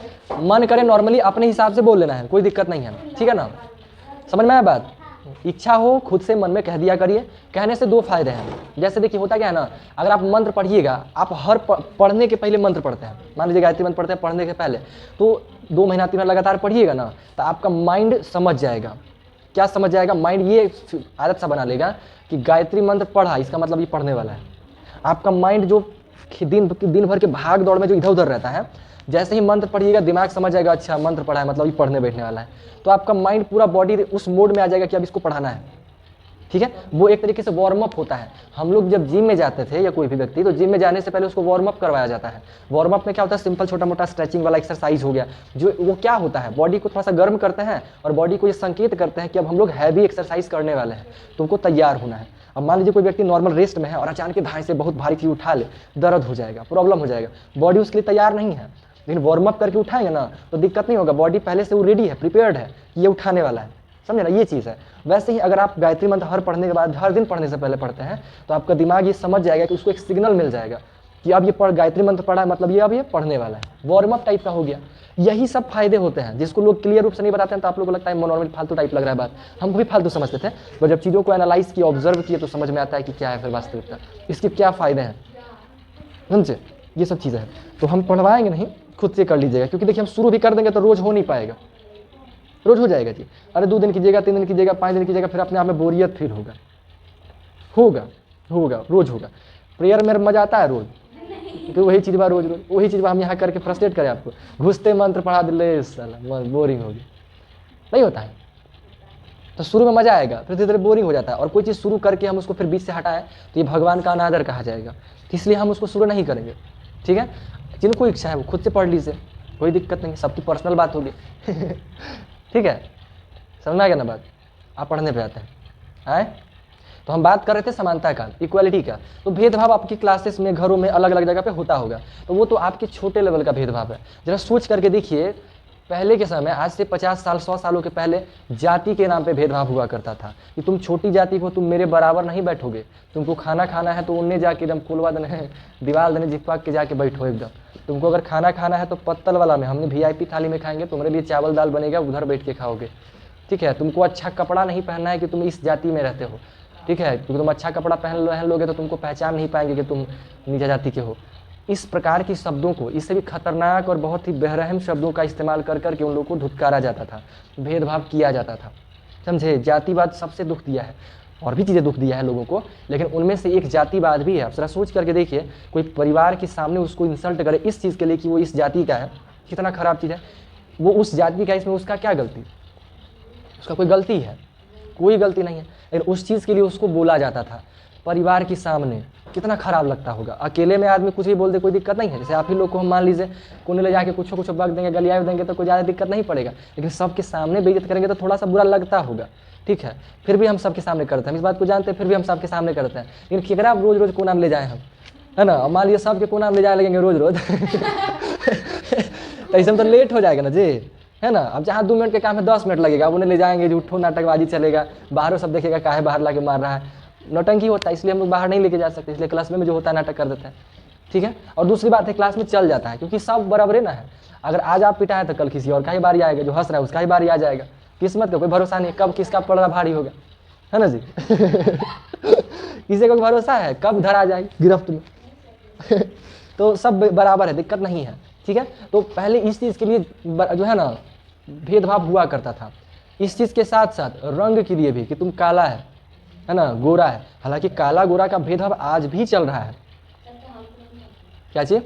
मन करे नॉर्मली अपने हिसाब से बोल लेना है, कोई दिक्कत नहीं है, ठीक है ना। समझ में आया बात। इच्छा हो खुद से मन में कह दिया करिए। कहने से दो फायदे हैं। जैसे देखिए होता क्या है ना, अगर आप मंत्र पढ़िएगा, आप हर पढ़ने के पहले मंत्र पढ़ते हैं, मान लीजिए गायत्री मंत्र पढ़ते हैं पढ़ने के पहले, तो 2 महीना 3 महीना लगातार पढ़िएगा ना, तो आपका माइंड समझ जाएगा। क्या समझ जाएगा? माइंड ये आदत सा बना लेगा कि गायत्री मंत्र पढ़ा, इसका मतलब ये पढ़ने वाला है। आपका माइंड जो दिन भर के भाग दौड़ में जो इधर उधर रहता है, जैसे ही मंत्र पढ़िएगा दिमाग समझ जाएगा अच्छा मंत्र पढ़ा है मतलब ये पढ़ने बैठने वाला है। तो आपका माइंड पूरा बॉडी उस मोड में आ जाएगा कि अब इसको पढ़ाना है, ठीक है। वो एक तरीके से वार्म अप होता है। हम लोग जब जिम में जाते थे या कोई भी व्यक्ति, तो जिम में जाने से पहले उसको वार्म अप करवाया जाता है। वार्म अप में क्या होता है, सिंपल छोटा मोटा स्ट्रेचिंग वाला एक्सरसाइज हो गया, जो वो क्या होता है, बॉडी को थोड़ा सा गर्म करते हैं और बॉडी को ये संकेत करते हैं कि अब हम लोग हैवी एक्सरसाइज करने वाले हैं, तुमको तैयार होना है। अब मान लीजिए कोई व्यक्ति नॉर्मल रेस्ट में है और अचानक धाए से बहुत भारी चीज उठा ले, दर्द हो जाएगा, प्रॉब्लम हो जाएगा, बॉडी उसके लिए तैयार नहीं है। लेकिन वार्म अप करके उठाएंगे ना तो दिक्कत नहीं होगा, बॉडी पहले से वो रेडी है, प्रिपेयर्ड है कि ये उठाने वाला है, समझे ना, ये चीज़ है। वैसे ही अगर आप गायत्री मंत्र हर पढ़ने के बाद हर दिन पढ़ने से पहले पढ़ते हैं तो आपका दिमाग ये समझ जाएगा कि उसको एक सिग्नल मिल जाएगा कि अब ये गायत्री मंत्र पढ़ा है मतलब ये अब ये पढ़ने वाला है, वार्म अप टाइप का हो गया। यही सब फायदे होते हैं जिसको लोग क्लियर रूप से नहीं बताते हैं, तो आप लोगों को लगता है नॉर्मल फालतू टाइप लग रहा है बात, हमको भी फालतू समझते थे, पर जब चीज़ों को एनालाइज किया, ऑब्जर्व किए तो समझ में आता है कि क्या है फिर वास्तविकता, इसके क्या फ़ायदे हैं, समझे, ये सब चीज़ें हैं। तो हम पढ़वाएंगे नहीं, खुद से कर लीजिएगा, क्योंकि देखिए हम शुरू भी कर देंगे तो रोज़ हो नहीं पाएगा, रोज़ हो जाएगा जी। अरे 2 दिन कीजिएगा, 3 दिन कीजिएगा, 5 दिन कीजिएगा, फिर अपने आप में बोरियत फील होगा, रोज़ होगा। प्रेयर में मज़ा आता है रोज़, तो वही चीज़ बा रोज़ वही चीज़ बा हम यहाँ करके फ्रस्ट्रेट करें आपको, घुसते मंत्र पढ़ा दिले साला बोरिंग हो गया, नहीं होता है। तो शुरू में मज़ा आएगा, फिर धीरे धीरे बोरिंग हो जाता है। और कोई चीज़ शुरू करके हम उसको फिर बीच से हटाएं तो ये भगवान का अनादर कहा जाएगा, तो इसलिए हम उसको शुरू नहीं करेंगे, ठीक है। जिनको इच्छा है वो खुद से पढ़ लीजिए, कोई दिक्कत नहीं, सबकी पर्सनल बात होगी। ठीक है, समझ में आ गया ना बात। आप पढ़ने पे आते हैं आए। तो हम बात कर रहे थे समानता का, इक्वालिटी का। तो भेदभाव आपकी क्लासेस में, घरों में, अलग अलग जगह पे होता होगा, तो वो तो आपके छोटे लेवल का भेदभाव है। जरा सोच करके देखिए, पहले के समय, आज से 50 साल 100 सालों के पहले जाति के नाम पे भेदभाव हुआ करता था कि तुम छोटी जाति को, तुम मेरे बराबर नहीं बैठोगे, तुमको खाना खाना है तो उन्हें जाके एकदम खुलवा देने, दीवार देने जिपा के जाके बैठो एकदम। तुमको अगर खाना खाना है तो पत्तल वाला में, हमने VIP थाली में खाएंगे, तुम्हारे लिए चावल दाल बनेगा, उधर बैठ के खाओगे, ठीक है। तुमको अच्छा कपड़ा नहीं पहनना है कि तुम इस जाति में रहते हो, ठीक है, क्योंकि तुम अच्छा कपड़ा पहन लोगे तो तुमको पहचान नहीं पाएंगे कि तुम नीचा जाति के हो। इस प्रकार की शब्दों को, इससे भी खतरनाक और बहुत ही बेरहम शब्दों का इस्तेमाल कर करके उन लोगों को धुतकारा जाता था, भेदभाव किया जाता था, समझे। जातिवाद सबसे दुख दिया है, और भी चीज़ें दुख दिया है लोगों को, लेकिन उनमें से एक जातिवाद भी है। आप जरा सोच करके देखिए, कोई परिवार के सामने उसको इंसल्ट करे इस चीज़ के लिए कि वो इस जाति का है, कितना खराब चीज़ है। वो उस जाति का, इसमें उसका क्या गलती, उसका कोई गलती है? कोई गलती नहीं है, लेकिन उस चीज़ के लिए उसको बोला जाता था परिवार के सामने, कितना खराब लगता होगा। अकेले में आदमी कुछ भी बोल दे कोई दिक्कत नहीं है, जैसे आप ही लोग को हम मान लीजिए कोने ले जाके कुछ बग देंगे, गलिया देंगे तो कोई ज़्यादा दिक्कत नहीं पड़ेगा, लेकिन सबके सामने बेइज्जत करेंगे तो थोड़ा सा बुरा लगता होगा, ठीक है। फिर भी हम सबके सामने करते हैं, इस बात को जानते हैं, फिर भी हम सबके सामने करते हैं। लेकिन केकरा आप रोज़ रोज़ को नाम ले जाए हम, है ना, मान लीजिए सबके को नाम ले जाए लगेंगे रोज़ रोज़ तो इसमें तो लेट हो जाएगा ना जी, है ना। अब जहाँ 2 मिनट के काम में 10 मिनट लगेगा, अब उन्हें ले जाएंगे, झूठो नाटकबाजी चलेगा, बाहरों सब देखेगा काहे बाहर ला के मार रहा है, नौटंकी होता है, इसलिए हम लोग बाहर नहीं लेके जा सकते, इसलिए क्लास में जो होता है नाटक कर देते हैं, ठीक है। और दूसरी बात है, क्लास में चल जाता है, क्योंकि सब बराबर ना है। अगर आज आप पिटा है तो कल किसी और का ही बारी आएगा, जो हंस रहा है उसका ही बारी आ जाएगा। किस्मत का कोई भरोसा नहीं, कब किसका पलड़ा भारी होगा, है ना जी। किसी को भरोसा है कब धरा जाएगी गिरफ्त में, तो सब बराबर है, दिक्कत नहीं है, ठीक है। तो पहले इस चीज़ के लिए जो है ना भेदभाव हुआ करता था। इस चीज़ के साथ साथ रंग के लिए भी कि तुम काला है ना, गोरा है। हालांकि काला गोरा का भेदभाव आज भी चल रहा है। क्या चीज़?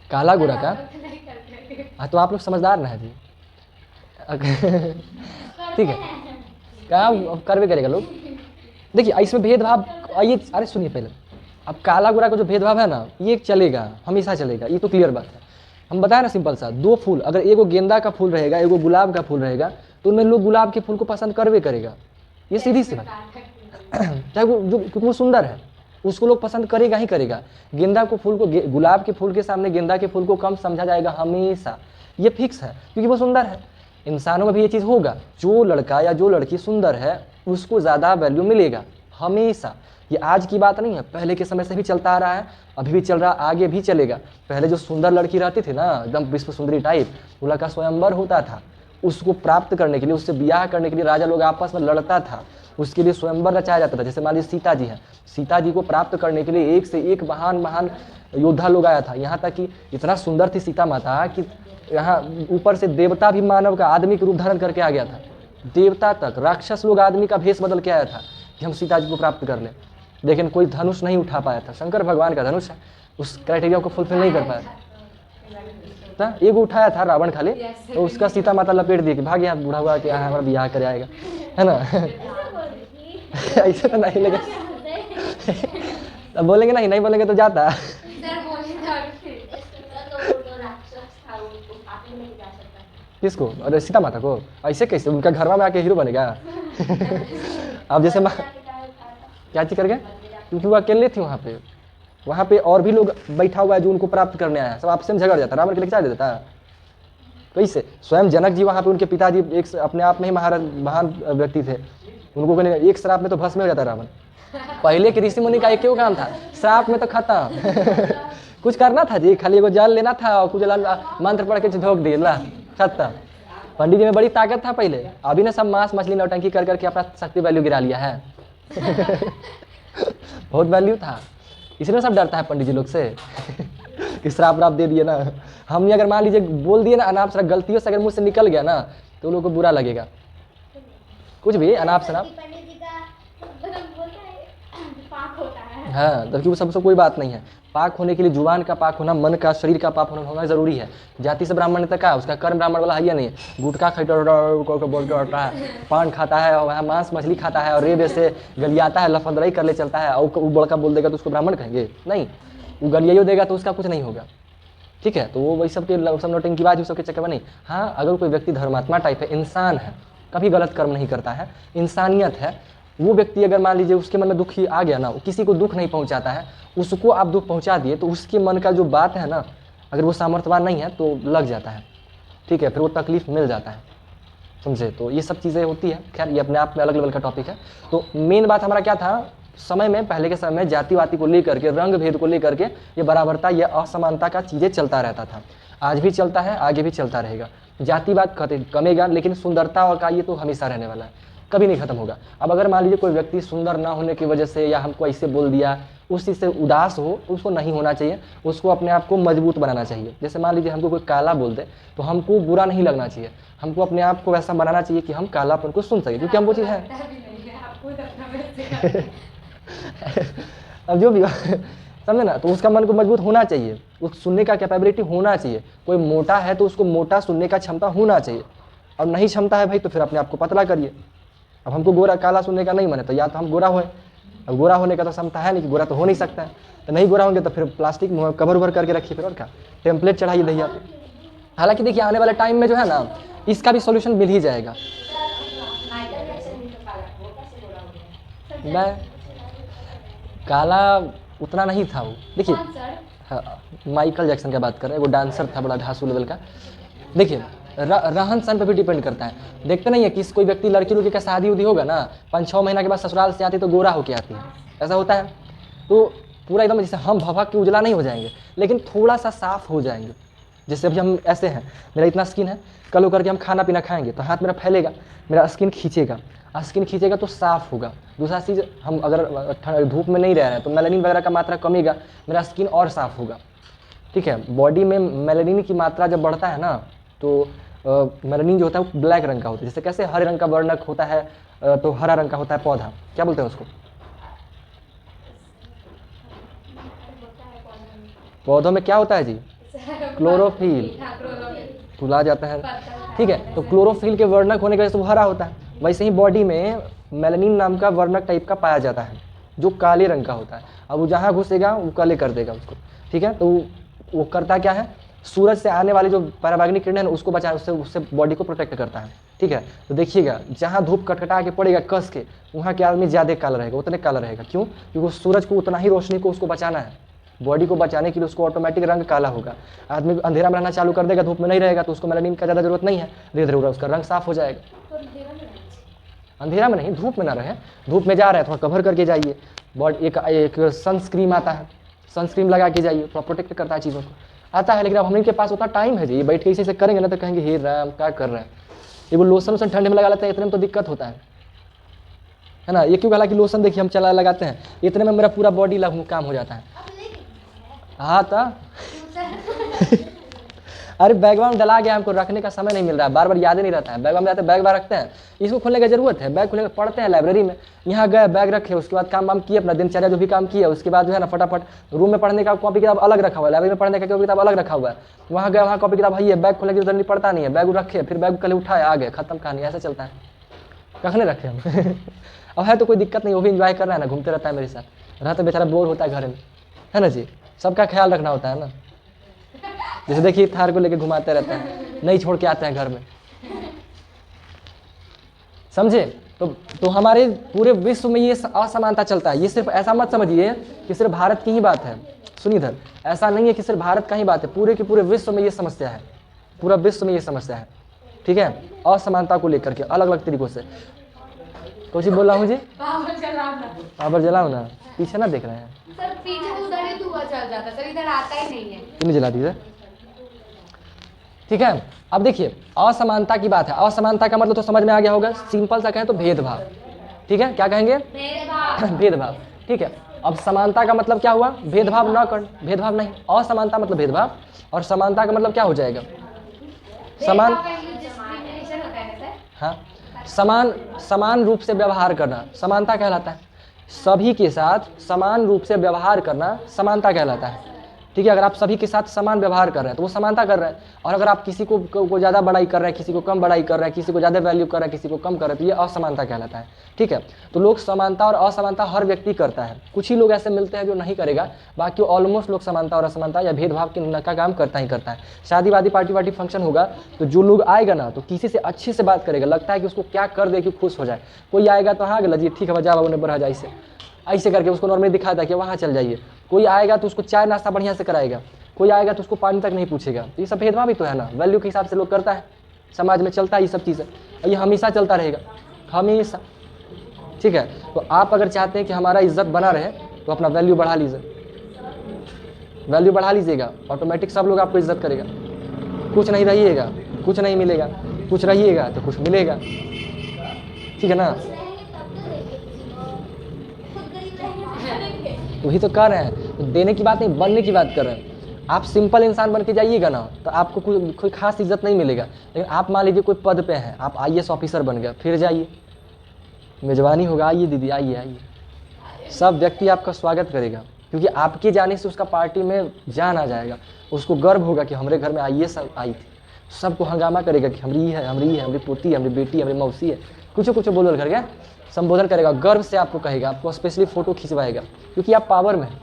काला गोरा का? नहीं करते। हाँ, तो आप लोग समझदार ना है जी। ठीक है, काम कर भी करेगा लोग। देखिए इसमें भेदभाव, आइए अरे सुनिए पहले, अब काला गोरा का जो भेदभाव है ना ये चलेगा, हमेशा चलेगा, ये तो क्लियर बात है। हम बताए ना सिंपल सा, दो फूल अगर एगो गेंदा का फूल रहेगा एगो गुलाब का फूल रहेगा तो उनमें लोग गुलाब के फूल को पसंद करवे करेगा, ये सीधी सी बात। चाहे वो जो क्योंकि वो सुंदर है उसको लोग पसंद करेगा ही करेगा। गेंदा को फूल को गुलाब के फूल के सामने गेंदा के फूल को कम समझा जाएगा हमेशा, ये फिक्स है क्योंकि वो सुंदर है। इंसानों में भी ये चीज़ होगा, जो लड़का या जो लड़की सुंदर है उसको ज़्यादा वैल्यू मिलेगा हमेशा। ये आज की बात नहीं है, पहले के समय से भी चलता आ रहा है, अभी भी चल रहा, आगे भी चलेगा। पहले जो सुंदर लड़की रहती थी ना एकदम विश्व सुंदरी टाइप, उनका का स्वयंवर होता था, उसको प्राप्त करने के लिए, उससे ब्याह करने के लिए राजा लोग आपस में लड़ता था, उसके लिए स्वयंवर रचाया जाता था। जैसे मान लीजिए सीता जी हैं, सीता जी को प्राप्त करने के लिए एक से एक महान महान योद्धा लोग आया था। यहाँ तक कि इतना सुंदर थी सीता माता कि यहाँ ऊपर से देवता भी मानव का आदमी के रूप धारण करके आ गया था, देवता तक, राक्षस लोग आदमी का भेष बदल के आया था कि हम सीता जी को प्राप्त कर लें। लेकिन कोई धनुष नहीं उठा पाया था, शंकर भगवान का धनुष है, उस क्राइटेरिया को फुलफिल नहीं कर पाया था। एक उठाया था रावण खाली, तो उसका सीता माता लपेट दी कि भाग यहाँ बूढ़ा हुआ कि यहाँ हमारा ब्याह कर आएगा, है ना। ऐसे तो नहीं, लेकिन अब बोलेंगे नहीं बोलेंगे तो जाता। किसको? अरे सीता माता को? ऐसे कैसे? उनका घर में आके हीरो बनेगा? अब जैसे क्या चीज कर गए? क्योंकि वो अकेले थी वहाँ पे और भी लोग बैठा हुआ है जो उनको प्राप्त करने आया है, सब आपसे में झगड़ जाता, रावण के लिए चला देता। कैसे? स्वयं जनक जी वहाँ पे, उनके पिताजी एक अपने आप में ही महान व्यक्ति थे, उनको कहने एक श्राप में तो भस्म हो जाता रावण। पहले के ऋषि मुनि का एक क्यों काम था, श्राप में तो खत्म। कुछ करना था जी, खाली एगो जल लेना था और कुछ मंत्र पढ़ के झोंक दिए, ला खत्म। पंडित जी में बड़ी ताकत था पहले, अभी ना सब मांस मछली नौटंकी कर करके अपना शक्ति वैल्यू गिरा लिया है। बहुत वैल्यू था, इसलिए सब डरता है पंडित जी लोग से कि श्राप राप दे दिए ना। हमने अगर मान लीजिए बोल दिए ना अनाप शनाप, गलतियों से अगर मुझसे निकल गया ना तो लोगों को बुरा लगेगा, कुछ भी अनाप शनाप। हाँ, जबकि वो सबसे कोई बात नहीं है। पाक होने के लिए जुबान का पाक होना, मन का, शरीर का पाक होना जरूरी है। जाति से ब्राह्मण तक का उसका कर्म ब्राह्मण वाला है या नहीं, गुटखा बोलता है, पान खाता है और वहाँ मांस मछली खाता है और रेब से गलियाता है, लफंदराई कर ले चलता है, और वो बड़का बोल देगा तो उसको ब्राह्मण कहेंगे? नहीं, वो गलियाइयो देगा तो उसका कुछ नहीं होगा, ठीक है। तो वो वही सब नौटंकीबाज उस सब के चक्कर में नहीं। हाँ, अगर कोई व्यक्ति धर्मात्मा टाइप है, इंसान है, कभी गलत कर्म नहीं करता है, इंसानियत है, वो व्यक्ति अगर मान लीजिए उसके मन में दुख ही आ गया ना, किसी को दुख नहीं पहुंचाता है, उसको आप दुख पहुंचा दिए तो उसके मन का जो बात है ना, अगर वो सामर्थ्यवान नहीं है तो लग जाता है, ठीक है, फिर वो तकलीफ मिल जाता है, समझे। तो ये सब चीज़ें होती है। खैर ये अपने आप में अलग लेवल का टॉपिक है। तो मेन बात हमारा क्या था, समय में, पहले के समय में जाति वाति को लेकर के, रंग भेद को लेकर के ये बराबरता, ये असमानता का चीज़ें चलता रहता था, आज भी चलता है, आगे भी चलता रहेगा। जातिवाद कमेगा लेकिन सुंदरता और का ये तो हमेशा रहने वाला है, कभी नहीं खत्म होगा। अब अगर मान लीजिए कोई व्यक्ति सुंदर ना होने की वजह से या हमको ऐसे बोल दिया, उस चीज़ से उदास हो, उसको नहीं होना चाहिए, उसको अपने आप को मजबूत बनाना चाहिए। जैसे मान लीजिए हमको कोई काला बोल दे तो हमको बुरा नहीं लगना चाहिए, हमको अपने आप को वैसा बनाना चाहिए कि हम कालापन को सुन सकें, क्योंकि हम वो चीज़ है। अब जो भी समझे ना, तो उसका मन को मजबूत होना चाहिए, उस सुनने का कैपेबिलिटी होना चाहिए। कोई मोटा है तो उसको मोटा सुनने का क्षमता होना चाहिए, और नहीं क्षमता है भाई तो फिर अपने आप को पतला करिए। अब हमको गोरा काला सुनने का नहीं मन है तो या तो हम गोरा होए, अब गोरा होने का तो क्षमता है नहीं कि गोरा तो हो नहीं सकता है, तो नहीं गोरा होंगे तो फिर प्लास्टिक में कवर उभर करके रखिए, फिर और क्या, टेम्पलेट चढ़ाइए दहिया पे। हालांकि देखिए आने वाले टाइम में जो है ना इसका भी सॉल्यूशन मिल ही जाएगा। मैं काला उतना नहीं था वो, देखिए हाँ, माइकल जैक्सन की बात कर रहे हैं, वो डांसर था बड़ा ढांसू लेवल का। देखिए रहन सहन पर भी डिपेंड करता है। देखते नहीं है कि कोई व्यक्ति लड़की लड़की का शादी उदी होगा ना, 5-6 महीना के बाद ससुराल से आती तो गोरा होके आती है, ऐसा होता है। तो पूरा एकदम जैसे हम भभक के उजला नहीं हो जाएंगे, लेकिन थोड़ा सा साफ हो जाएंगे, जैसे अभी हम ऐसे हैं, मेरा इतना स्किन है, कल होकर के हम खाना पीना खाएंगे तो हाथ मेरा फैलेगा, मेरा स्किन खींचेगा, स्किन खींचेगा तो साफ़ होगा। दूसरा चीज़, हम अगर धूप में नहीं रह रहे हैं तो मेलानिन वगैरह का मात्रा कमेगा, मेरा स्किन और साफ़ होगा। ठीक है, बॉडी में मेलानिन की मात्रा जब बढ़ता है ना तो मेलानिन जो होता है वो ब्लैक रंग का होता है। जैसे कैसे हरे रंग का वर्णक होता है तो हरा रंग का होता है पौधा, क्या बोलते हैं उसको? पौधों में क्या होता है जी? क्लोरोफिल। हाँ, क्लोरोफिल। फुला जाता है, ठीक है। तो क्लोरोफिल के वर्णक होने की वजह से वो हरा होता है। वैसे ही बॉडी में मेलानिन नाम का वर्णक टाइप का पाया जाता है जो काले रंग का होता है। अब वो जहाँ घुसेगा वो काले कर देगा उसको, ठीक है। तो वो करता क्या है, सूरज से आने वाली जो पराबैंगनी किरणें हैं उसको बचा, उससे बॉडी को प्रोटेक्ट करता है, ठीक है। तो देखिएगा जहाँ धूप कटकटा के पड़ेगा कस के, वहाँ के आदमी ज़्यादा काला रहेगा, उतने काला रहेगा। क्यों? क्योंकि सूरज को उतना ही रोशनी को उसको बचाना है, बॉडी को बचाने के लिए उसको ऑटोमेटिक रंग काला होगा। आदमी अंधेरा में रहना चालू कर देगा, धूप में नहीं रहेगा तो उसको मेलानिन का ज़्यादा जरूरत नहीं है, धीरे धीरे उसका रंग साफ हो जाएगा। अंधेरा में नहीं, धूप में ना रहे, धूप में जा रहे हैं थोड़ा कवर करके जाइए। बॉडी एक सनस्क्रीन आता है, सनस्क्रीन लगा के जाइए, थोड़ा प्रोटेक्ट करता है चीज़ों को, आता है। लेकिन अब हम इनके पास उतना टाइम है जी, बैठ के इसे करेंगे ना तो कहेंगे हे राम क्या कर रहे हैं। ये वो लोशन वोशन ठंडे में लगा लेते हैं, इतने में तो दिक्कत होता है ना। ये क्यों? हालांकि लोशन देखिए हम चला लगाते हैं, इतने में मेरा पूरा बॉडी काम हो जाता है। हाँ तो अरे बैगवा में डला गया, हमको रखने का समय नहीं मिल रहा है, बार बार याद ही नहीं रहता है। बैगवा में जाते हैं, बैग बार रखते हैं, इसको खोलने की जरूरत है। बैग खोले पढ़ते हैं लाइब्रेरी में, यहाँ गए बैग रखे, उसके बाद काम वाम किए, अपना दिनचर्या जो भी काम किया, उसके बाद जो है ना फटाफट रूम में पढ़ने का कॉपी किताब अलग रखा हुआ है, लाइब्रेरी में पढ़ने का कॉपी किताब अलग रखा हुआ है। वहाँ गए, वहाँ कॉपी किताब है, बैग खोलने की जरूरत नहीं पड़ता नहीं है, बैग रखे, फिर बैग कल उठाए आ गए, खत्म कहानी। ऐसा चलता है, कखने रखे हम अब है तो कोई दिक्कत नहीं, वो भी इंजॉय कर रहा है ना, घूमते रहता है मेरे साथ, रहता बेचारा बोर होता है घर में, है ना जी। सबका ख्याल रखना होता है ना। जैसे देखिए थार को लेके घुमाते रहते हैं, नहीं छोड़ के आते हैं घर में, समझे। तो हमारे पूरे विश्व में ये असमानता चलता है। ये सिर्फ ऐसा मत समझिए कि सिर्फ भारत की ही बात है, सुनिए इधर, ऐसा नहीं है कि सिर्फ भारत का ही बात है, पूरे के पूरे विश्व में ये समस्या है, पूरा विश्व में ये समस्या है, ठीक है। असमानता को लेकर के अलग अलग तरीकों से। कुछ बोल रहा हूँ जी, पावर जलाओ ना, पीछे ना देख रहे हैं सर, पीछे उधर ही धुआं चल जाता है सर, इधर आता ही नहीं है। नहीं जला दीजिए, ठीक है। अब देखिए असमानता की बात है, असमानता का मतलब तो समझ में आ गया होगा, सिंपल सा कहें तो भेदभाव, ठीक है। क्या कहेंगे? भेदभाव, ठीक है। अब समानता का मतलब क्या हुआ? भेदभाव ना कर, भेदभाव नहीं, असमानता मतलब भेदभाव, और समानता का मतलब क्या हो जाएगा? समान, हाँ, समान रूप से व्यवहार करना समानता कहलाता है। सभी के साथ समान रूप से व्यवहार करना समानता कहलाता है, ठीक है। अगर आप सभी के साथ समान व्यवहार कर रहे हैं तो वो समानता कर रहे हैं, और अगर आप किसी को ज़्यादा बड़ाई कर रहे हैं, किसी को कम बड़ाई कर रहे हैं, किसी को ज़्यादा वैल्यू कर रहे हैं, किसी को कम कर रहे हैं, तो ये असमानता कहलाता है, ठीक है। तो लोग समानता और असमानता हर व्यक्ति करता है, कुछ ही लोग ऐसे मिलते हैं जो नहीं करेगा, बाकी ऑलमोस्ट लोग समानता और असमानता या भेदभाव का काम करता ही करता है। शादी वादी पार्टी वार्टी फंक्शन होगा तो जो लोग आएगा ना तो किसी से अच्छे से बात करेगा, लगता है कि उसको क्या कर दे कि खुश हो जाए। कोई आएगा तो हाँ गला जी ठीक है जा बाबू बढ़ा जाए, ऐसे करके उसको नॉर्मली दिखाता है कि वहाँ चल जाइए। कोई आएगा तो उसको चाय नाश्ता बढ़िया से कराएगा, कोई आएगा तो उसको पानी तक नहीं पूछेगा। तो ये सब भेदभाव ही तो है ना, वैल्यू के हिसाब से लोग करता है, समाज में चलता है ये सब चीज़ें, ये हमेशा चलता रहेगा, हमेशा, ठीक है। तो आप अगर चाहते हैं कि हमारा इज्जत बना रहे तो अपना वैल्यू बढ़ा लीजिए, वैल्यू बढ़ा लीजिएगा, ऑटोमेटिक सब लोग आपको इज्जत करेगा। कुछ नहीं रहिएगा कुछ नहीं मिलेगा, कुछ रहिएगा तो कुछ मिलेगा, ठीक है ना। वही तो कर रहे हैं, तो देने की बात नहीं बनने की बात कर रहे हैं। आप सिंपल इंसान बन के जाइएगा ना तो आपको कोई खास इज्जत नहीं मिलेगा। लेकिन आप मान लीजिए कोई पद पे हैं, आप IAS ऑफिसर बन गए, फिर जाइए मेजबानी होगा, आइए दीदी आइए आइए, सब व्यक्ति आपका स्वागत करेगा, क्योंकि आपके जाने से उसका पार्टी में जान आ जाएगा, उसको गर्व होगा कि हमारे घर में IAS आई थी। सबको हंगामा करेगा कि हमारी है हमारी पोती है, हमारी बेटी, हमारी मौसी है, कुछ बोल करके संबोधन करेगा, गर्व से आपको कहेगा, आपको स्पेशली फ़ोटो खिंचवाएगा, क्योंकि आप पावर में हैं।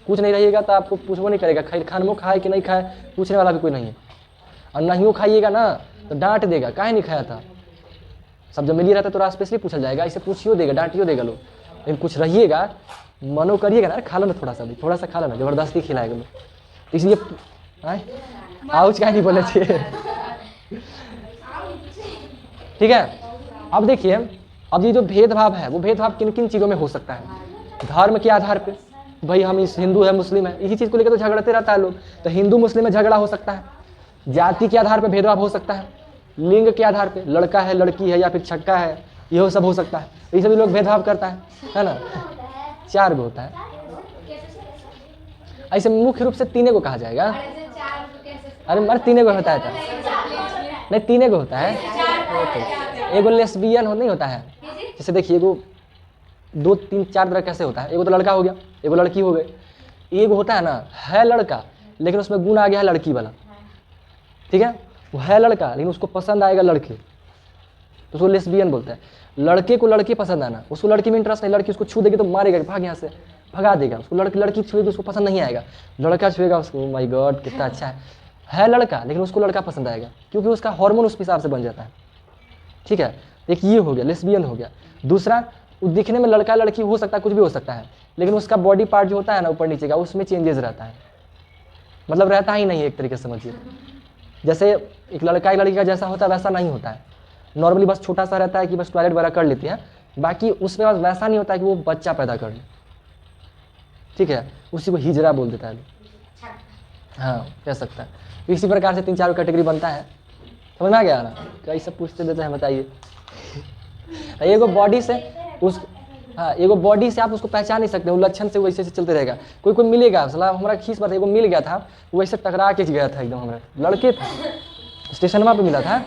कुछ नहीं रहिएगा तो आपको पूछबो नहीं करेगा, खानमो खाए कि नहीं खाए, पूछने वाला भी कोई नहीं है। और नहीं खाइएगा ना तो डांट देगा, काहे नहीं खाया था। सब जब मिली रहता तो स्पेशली पूछा जाएगा, इसे पूछियो देगा, डांटियो देगा लोग। लेकिन कुछ रहिएगा, मनो करिएगा ना, खा लो ना थोड़ा सा भी, थोड़ा सा खा लो ना, ज़बरदस्ती खिलाएगा लोग। इसलिए आउच काहे नहीं बोले चाहिए, ठीक है। अब देखिए, अब ये जो भेदभाव है वो भेदभाव किन किन चीज़ों में हो सकता है? धर्म के आधार पे, भाई हम इस हिंदू है मुस्लिम है, इसी चीज़ को लेकर तो झगड़ते रहता है लोग। तो हिंदू मुस्लिम में झगड़ा हो सकता है, जाति के आधार पर भेदभाव हो सकता है, लिंग के आधार पे, लड़का है लड़की है या फिर छक्का है, यह सब हो सकता है। ये सभी लोग भेदभाव करता है ना। 4 गो होता है, ऐसे मुख्य रूप से 3 को कहा जाएगा। अरे मर 3 को होता है, नहीं 3 को होता है। एगो लेस्बियन नहीं होता है, जैसे देखिए एगो 2 3 4 तरह कैसे होता है। एगो तो लड़का हो गया, एगो लड़की हो गई। एगो होता है ना है लड़का लेकिन उसमें गुण आ गया है लड़की वाला, ठीक है, वो है लड़का लेकिन उसको पसंद आएगा लड़के, तो उसको लेस्बियन बोलते हैं। लड़के को लड़की पसंद आना, उसको लड़की में इंटरेस्ट नहीं, लड़की उसको छू देगी तो मारेगा, भाग यहाँ से, भगा देगा उसको। लड़की छुएगी उसको पसंद नहीं आएगा, लड़का छुएगा उसको, माय गॉड कितना अच्छा है लड़का लेकिन उसको लड़का पसंद आएगा क्योंकि उसका हार्मोन उस हिसाब से बन जाता है, ठीक है। एक ये हो गया, लेस्बियन हो गया। दूसरा, वो दिखने में लड़का लड़की हो सकता है, कुछ भी हो सकता है, लेकिन उसका बॉडी पार्ट जो होता है ना ऊपर नीचे का, उसमें चेंजेस रहता है, मतलब रहता ही नहीं है एक तरीके से समझिए। जैसे एक लड़का एक लड़की का जैसा होता है वैसा नहीं होता है, नॉर्मली बस छोटा सा रहता है कि बस टॉयलेट वगैरह कर लेती है, बाकी उसके बाद वैसा नहीं होता है कि वो बच्चा पैदा कर ले, ठीक है। उसी को हिजरा बोल देता है, हाँ कह सकता है। इसी प्रकार से 3-4 कैटेगरी बनता है, समझ में आ गया ना। कई सब पूछते देते हैं, बताइए। एगो बॉडी से उस, हाँ एगो बॉडी से आप उसको पहचान नहीं सकते, वो लक्षण से वैसे से चलते रहेगा। कोई मिलेगा, सलाह हमारा खींच पर एगो मिल गया था, वैसे टकरा के गया था एकदम, हमारा लड़के था, स्टेशन पे मिला था,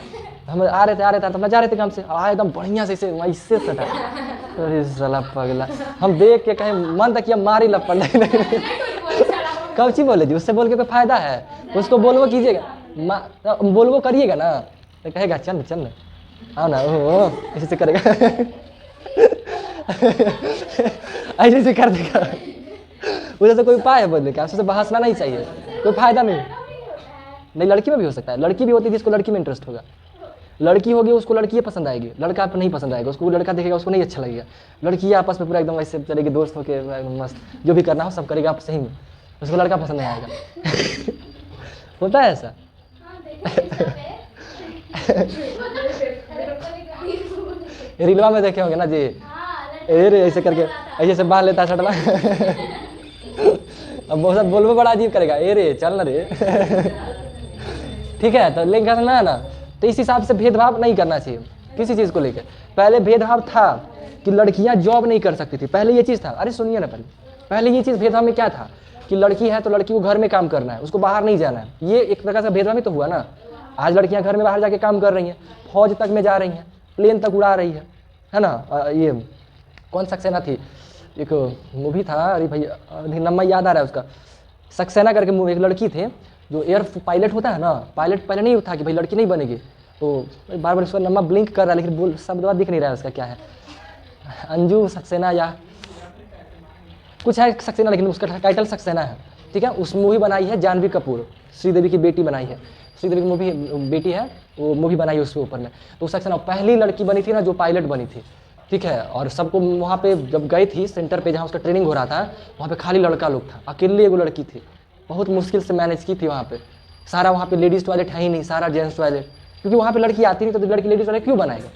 हम आ रहे थे तो हम जा रहे थे काम से, आए एकदम बढ़िया से वैसे सटा, अरे साला पगला, हम देख के कहीं मन तक मारी लपड़ नहीं। कब ची बोले जी, उससे बोल के कोई फायदा है, उसको बोलवो कीजिएगा, बोलवो करिएगा ना, तो कहेगा चल चल आओ ना, ओ ऐसे से करेगा, ऐसे से कर देगा। उधर से कोई उपाय है बोलने का, उससे बहसना नहीं चाहिए, कोई फायदा नहीं। लड़की में भी हो सकता है, लड़की भी होती है जिसको लड़की में इंटरेस्ट होगा, लड़की होगी उसको लड़की पसंद आएगी, लड़का पर नहीं पसंद आएगा, उसको लड़का देखेगा उसको नहीं अच्छा लगेगा। लड़की आपस में पूरा एकदम ऐसे चलेगी, दोस्त होके मस्त, जो भी करना हो सब करेगा आप सही में, उसको लड़का पसंद नहीं आएगा। होता है ऐसा। रीलवा में देखे होंगे ना जी, ऐसे करके ऐसे से बांध लेता है शटला। अब वो सब बोलबो बड़ा अजीब करेगा, ए रे चल ना रे। ठीक है, तो लेकिन समझना है ना, तो इस हिसाब से भेदभाव नहीं करना चाहिए किसी चीज़ को लेकर। पहले भेदभाव था कि लड़कियां जॉब नहीं कर सकती थी, पहले ये चीज़ था। अरे सुनिए ना, पहले ये चीज़ भेदभाव में क्या था कि लड़की है तो लड़की को घर में काम करना है, उसको बाहर नहीं जाना है। ये एक प्रकार से भेदभाव ही तो हुआ ना। आज लड़कियां घर में बाहर जाके काम कर रही हैं, फौज तक में जा रही हैं, प्लेन तक उड़ा रही है ना। ये कौन सक्सेना थी, एक मूवी था, अरे भैया नम्मा याद आ रहा है उसका, सक्सेना करके मूवी, एक लड़की थे जो एयर पायलट होता है ना, पायलट पहले नहीं था कि भाई लड़की नहीं बनेगी, तो बार बार उसका नम्मा ब्लिंक कर रहा है लेकिन बोल शब्द दिख नहीं रहा है उसका क्या है, अंजू सक्सेना या कुछ है सक्सेना, लेकिन उसका टाइटल सक्सेना है। ठीक है, उस मूवी बनाई है जानवी कपूर, श्रीदेवी की बेटी बनाई है, श्रीदेवी की मूवी बेटी है, वो मूवी बनाई है उसके ऊपर में। तो सक्सेना पहली लड़की बनी थी ना जो पायलट बनी थी। ठीक है, और सबको वहाँ पे जब गई थी सेंटर पे जहाँ उसका ट्रेनिंग हो रहा था, वहाँ पे खाली लड़का लोग था, अकेले एगो लड़की थी, बहुत मुश्किल से मैनेज की थी वहाँ पे। सारा वहाँ पे लेडीज़ टॉयलेट है ही नहीं, सारा जेंट्स टॉयलेट, क्योंकि वहाँ पे लड़की आती नहीं तो लड़की लेडीज़ टॉयलेट क्यों बनाएगा,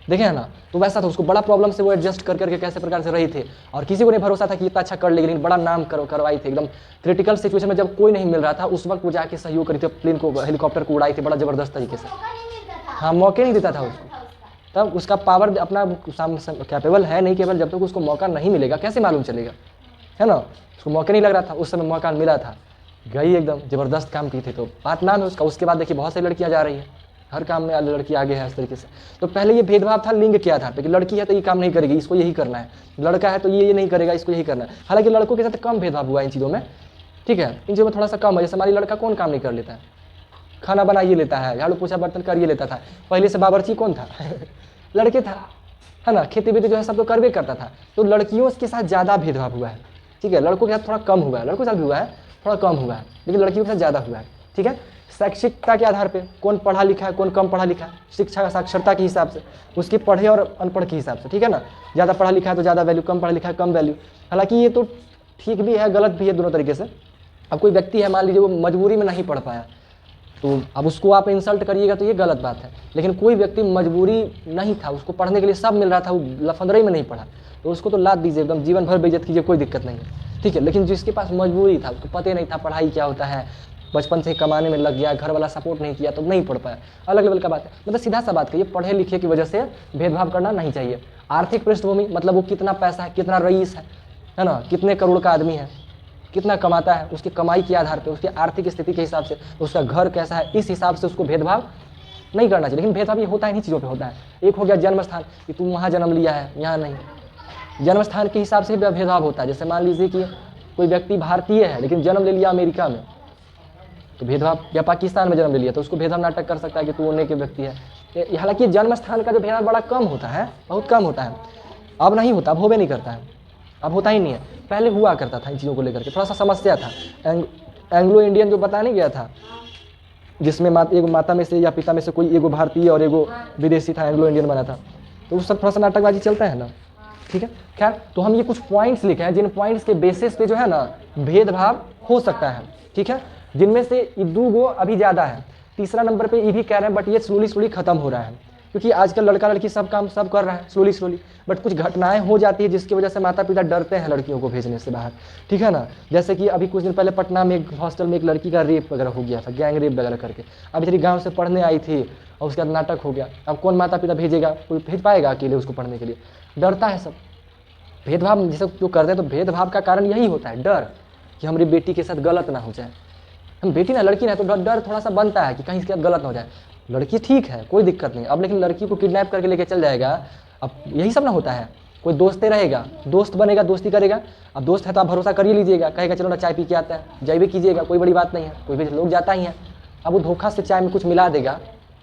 देखे है ना। तो वैसा था, उसको बड़ा प्रॉब्लम से वो एडजस्ट कर करके कैसे प्रकार से रही थी, और किसी को नहीं भरोसा था कि इतना अच्छा कर लेगी, लेकिन बड़ा नाम करवाई थी। एकदम क्रिटिकल सिचुएशन में जब कोई नहीं मिल रहा था उस वक्त वो जाके सहयोग करी थी, प्लेन को हेलीकॉप्टर को उड़ाई थी बड़ा ज़बरदस्त तरीके से। हाँ, मौके नहीं देता था उसको, तब उसका पावर अपना कैपेबल है नहीं, केवल जब तक उसको मौका नहीं मिलेगा कैसे मालूम चलेगा, है ना। उसको मौका नहीं लग रहा था, उस समय मौका मिला था, गई एकदम ज़बरदस्त काम की थी, तो बात नाम है उसका। उसके बाद देखिए बहुत सारी लड़कियाँ जा रही हैं, हर काम में लड़की आगे है इस तरीके से। तो पहले ये भेदभाव था लिंग के आधार पे कि लड़की है तो ये काम नहीं करेगी, इसको यही करना है, लड़का है तो ये नहीं करेगा, इसको यही करना है। हालांकि लड़कों के साथ कम भेदभाव हुआ इन चीज़ों में, ठीक है, इन चीज़ों में थोड़ा सा कम है। जैसे हमारी लड़का कौन काम नहीं कर लेता है, खाना बना ये लेता है, झाड़ू पोछा बर्तन कर ये लेता था। पहले से बावर्ची कौन था, लड़के था, है ना। खेती बेती जो है सब तो करवे करता था। तो लड़कियों के साथ ज़्यादा भेदभाव हुआ है, ठीक है, लड़कों के साथ थोड़ा कम हुआ है, लड़कों के साथ भी हुआ है, थोड़ा कम हुआ है, लेकिन लड़कियों के साथ ज़्यादा हुआ है। ठीक है, शैक्षिकता के आधार पे कौन पढ़ा लिखा है, कौन कम पढ़ा लिखा है, शिक्षा साक्षरता के हिसाब से, उसके पढ़े और अनपढ़ के हिसाब से, ठीक है ना। ज़्यादा पढ़ा लिखा है तो ज़्यादा वैल्यू, कम पढ़ा लिखा है कम वैल्यू। हालांकि ये तो ठीक भी है गलत भी है दोनों तरीके से। अब कोई व्यक्ति है मान लीजिए वो मजबूरी में नहीं पढ़ पाया, तो अब उसको आप इंसल्ट करिएगा तो ये गलत बात है। लेकिन कोई व्यक्ति मजबूरी नहीं था, उसको पढ़ने के लिए सब मिल रहा था, वो लफंदरई में नहीं पढ़ा, तो उसको तो लाद दीजिए, एकदम जीवन भर बेइज्जत कीजिए, कोई दिक्कत नहीं है, ठीक है। लेकिन जिसके पास मजबूरी था, उसको पता नहीं था पढ़ाई क्या होता है, बचपन से ही कमाने में लग गया, घर वाला सपोर्ट नहीं किया तो नहीं पढ़ पाया, अलग लेवल का बात है। मतलब सीधा सा बात कहिए, पढ़े लिखे की वजह से भेदभाव करना नहीं चाहिए। आर्थिक पृष्ठभूमि मतलब वो कितना पैसा है, कितना रईस है ना, कितने करोड़ का आदमी है, कितना कमाता है, उसकी कमाई के आधार पर, उसकी आर्थिक स्थिति के हिसाब से, उसका घर कैसा है, इस हिसाब से उसको भेदभाव नहीं करना चाहिए। लेकिन भेदभाव ये होता है, इन्हीं चीज़ों पे होता है। एक हो गया जन्म स्थान, कि तुम वहाँ जन्म लिया है, यहाँ नहीं, जन्म स्थान के हिसाब से भी भेदभाव होता है। जैसे मान लीजिए कि कोई व्यक्ति भारतीय है लेकिन जन्म ले लिया अमेरिका में, तो भेदभाव, या पाकिस्तान में जन्म ले लिया तो उसको भेदभाव नाटक कर सकता है कि तू होने के व्यक्ति है। हालांकि जन्म स्थान का जो भेदभाव बड़ा कम होता है, बहुत कम होता है, अब नहीं होता, अब होबे नहीं करता है, अब होता ही नहीं है। पहले हुआ करता था इन चीज़ों को लेकर के, थोड़ा सा समस्या था। एंग्लो इंडियन जो बताने गया था, जिसमें एगो माता में से या पिता में से कोई एगो भारतीय और एगो विदेशी था, एंग्लो इंडियन बना था, तो उस सब थोड़ा सा नाटकबाजी चलता है ना, ठीक है। खैर, तो हम ये कुछ पॉइंट्स लिखे हैं जिन पॉइंट्स के बेसिस पे जो है ना भेदभाव हो सकता है, ठीक है, जिनमें से 2 अभी ज़्यादा है। तीसरा नंबर पे ये भी कह रहे हैं, बट ये स्लोली खत्म हो रहा है, क्योंकि आजकल लड़का लड़की सब काम सब कर रहा है स्लोली, बट कुछ घटनाएं हो जाती है जिसकी वजह से माता पिता डरते हैं लड़कियों को भेजने से बाहर, ठीक है ना। जैसे कि अभी कुछ दिन पहले पटना में एक हॉस्टल में एक लड़की का रेप वगैरह हो गया था, गैंग रेप वगैरह करके। अब तेरी गाँव से पढ़ने आई थी और उसके बाद नाटक हो गया। अब कौन माता पिता भेजेगा, कोई भेज पाएगा अकेले उसको पढ़ने के लिए, डरता है सब। भेदभाव जैसे जो करते हैं, तो भेदभाव का कारण यही होता है, डर, कि हमारी बेटी के साथ गलत ना हो जाए। हम बेटी ना लड़की ना, तो डर थोड़ा सा बनता है कि कहीं इसके साथ गलत ना हो जाए। लड़की ठीक है, कोई दिक्कत नहीं, अब लेकिन लड़की को किडनैप करके लेके चल जाएगा, अब यही सब ना होता है। कोई दोस्ते रहेगा, दोस्त बनेगा, दोस्ती करेगा, अब दोस्त है तो आप भरोसा कर ही लीजिएगा, कहेगा चलो ना चाय पी के आता है, जाइए कीजिएगा, कोई बड़ी बात नहीं है, कोई भी लोग जाता ही है। अब वो धोखा से चाय में कुछ मिला देगा,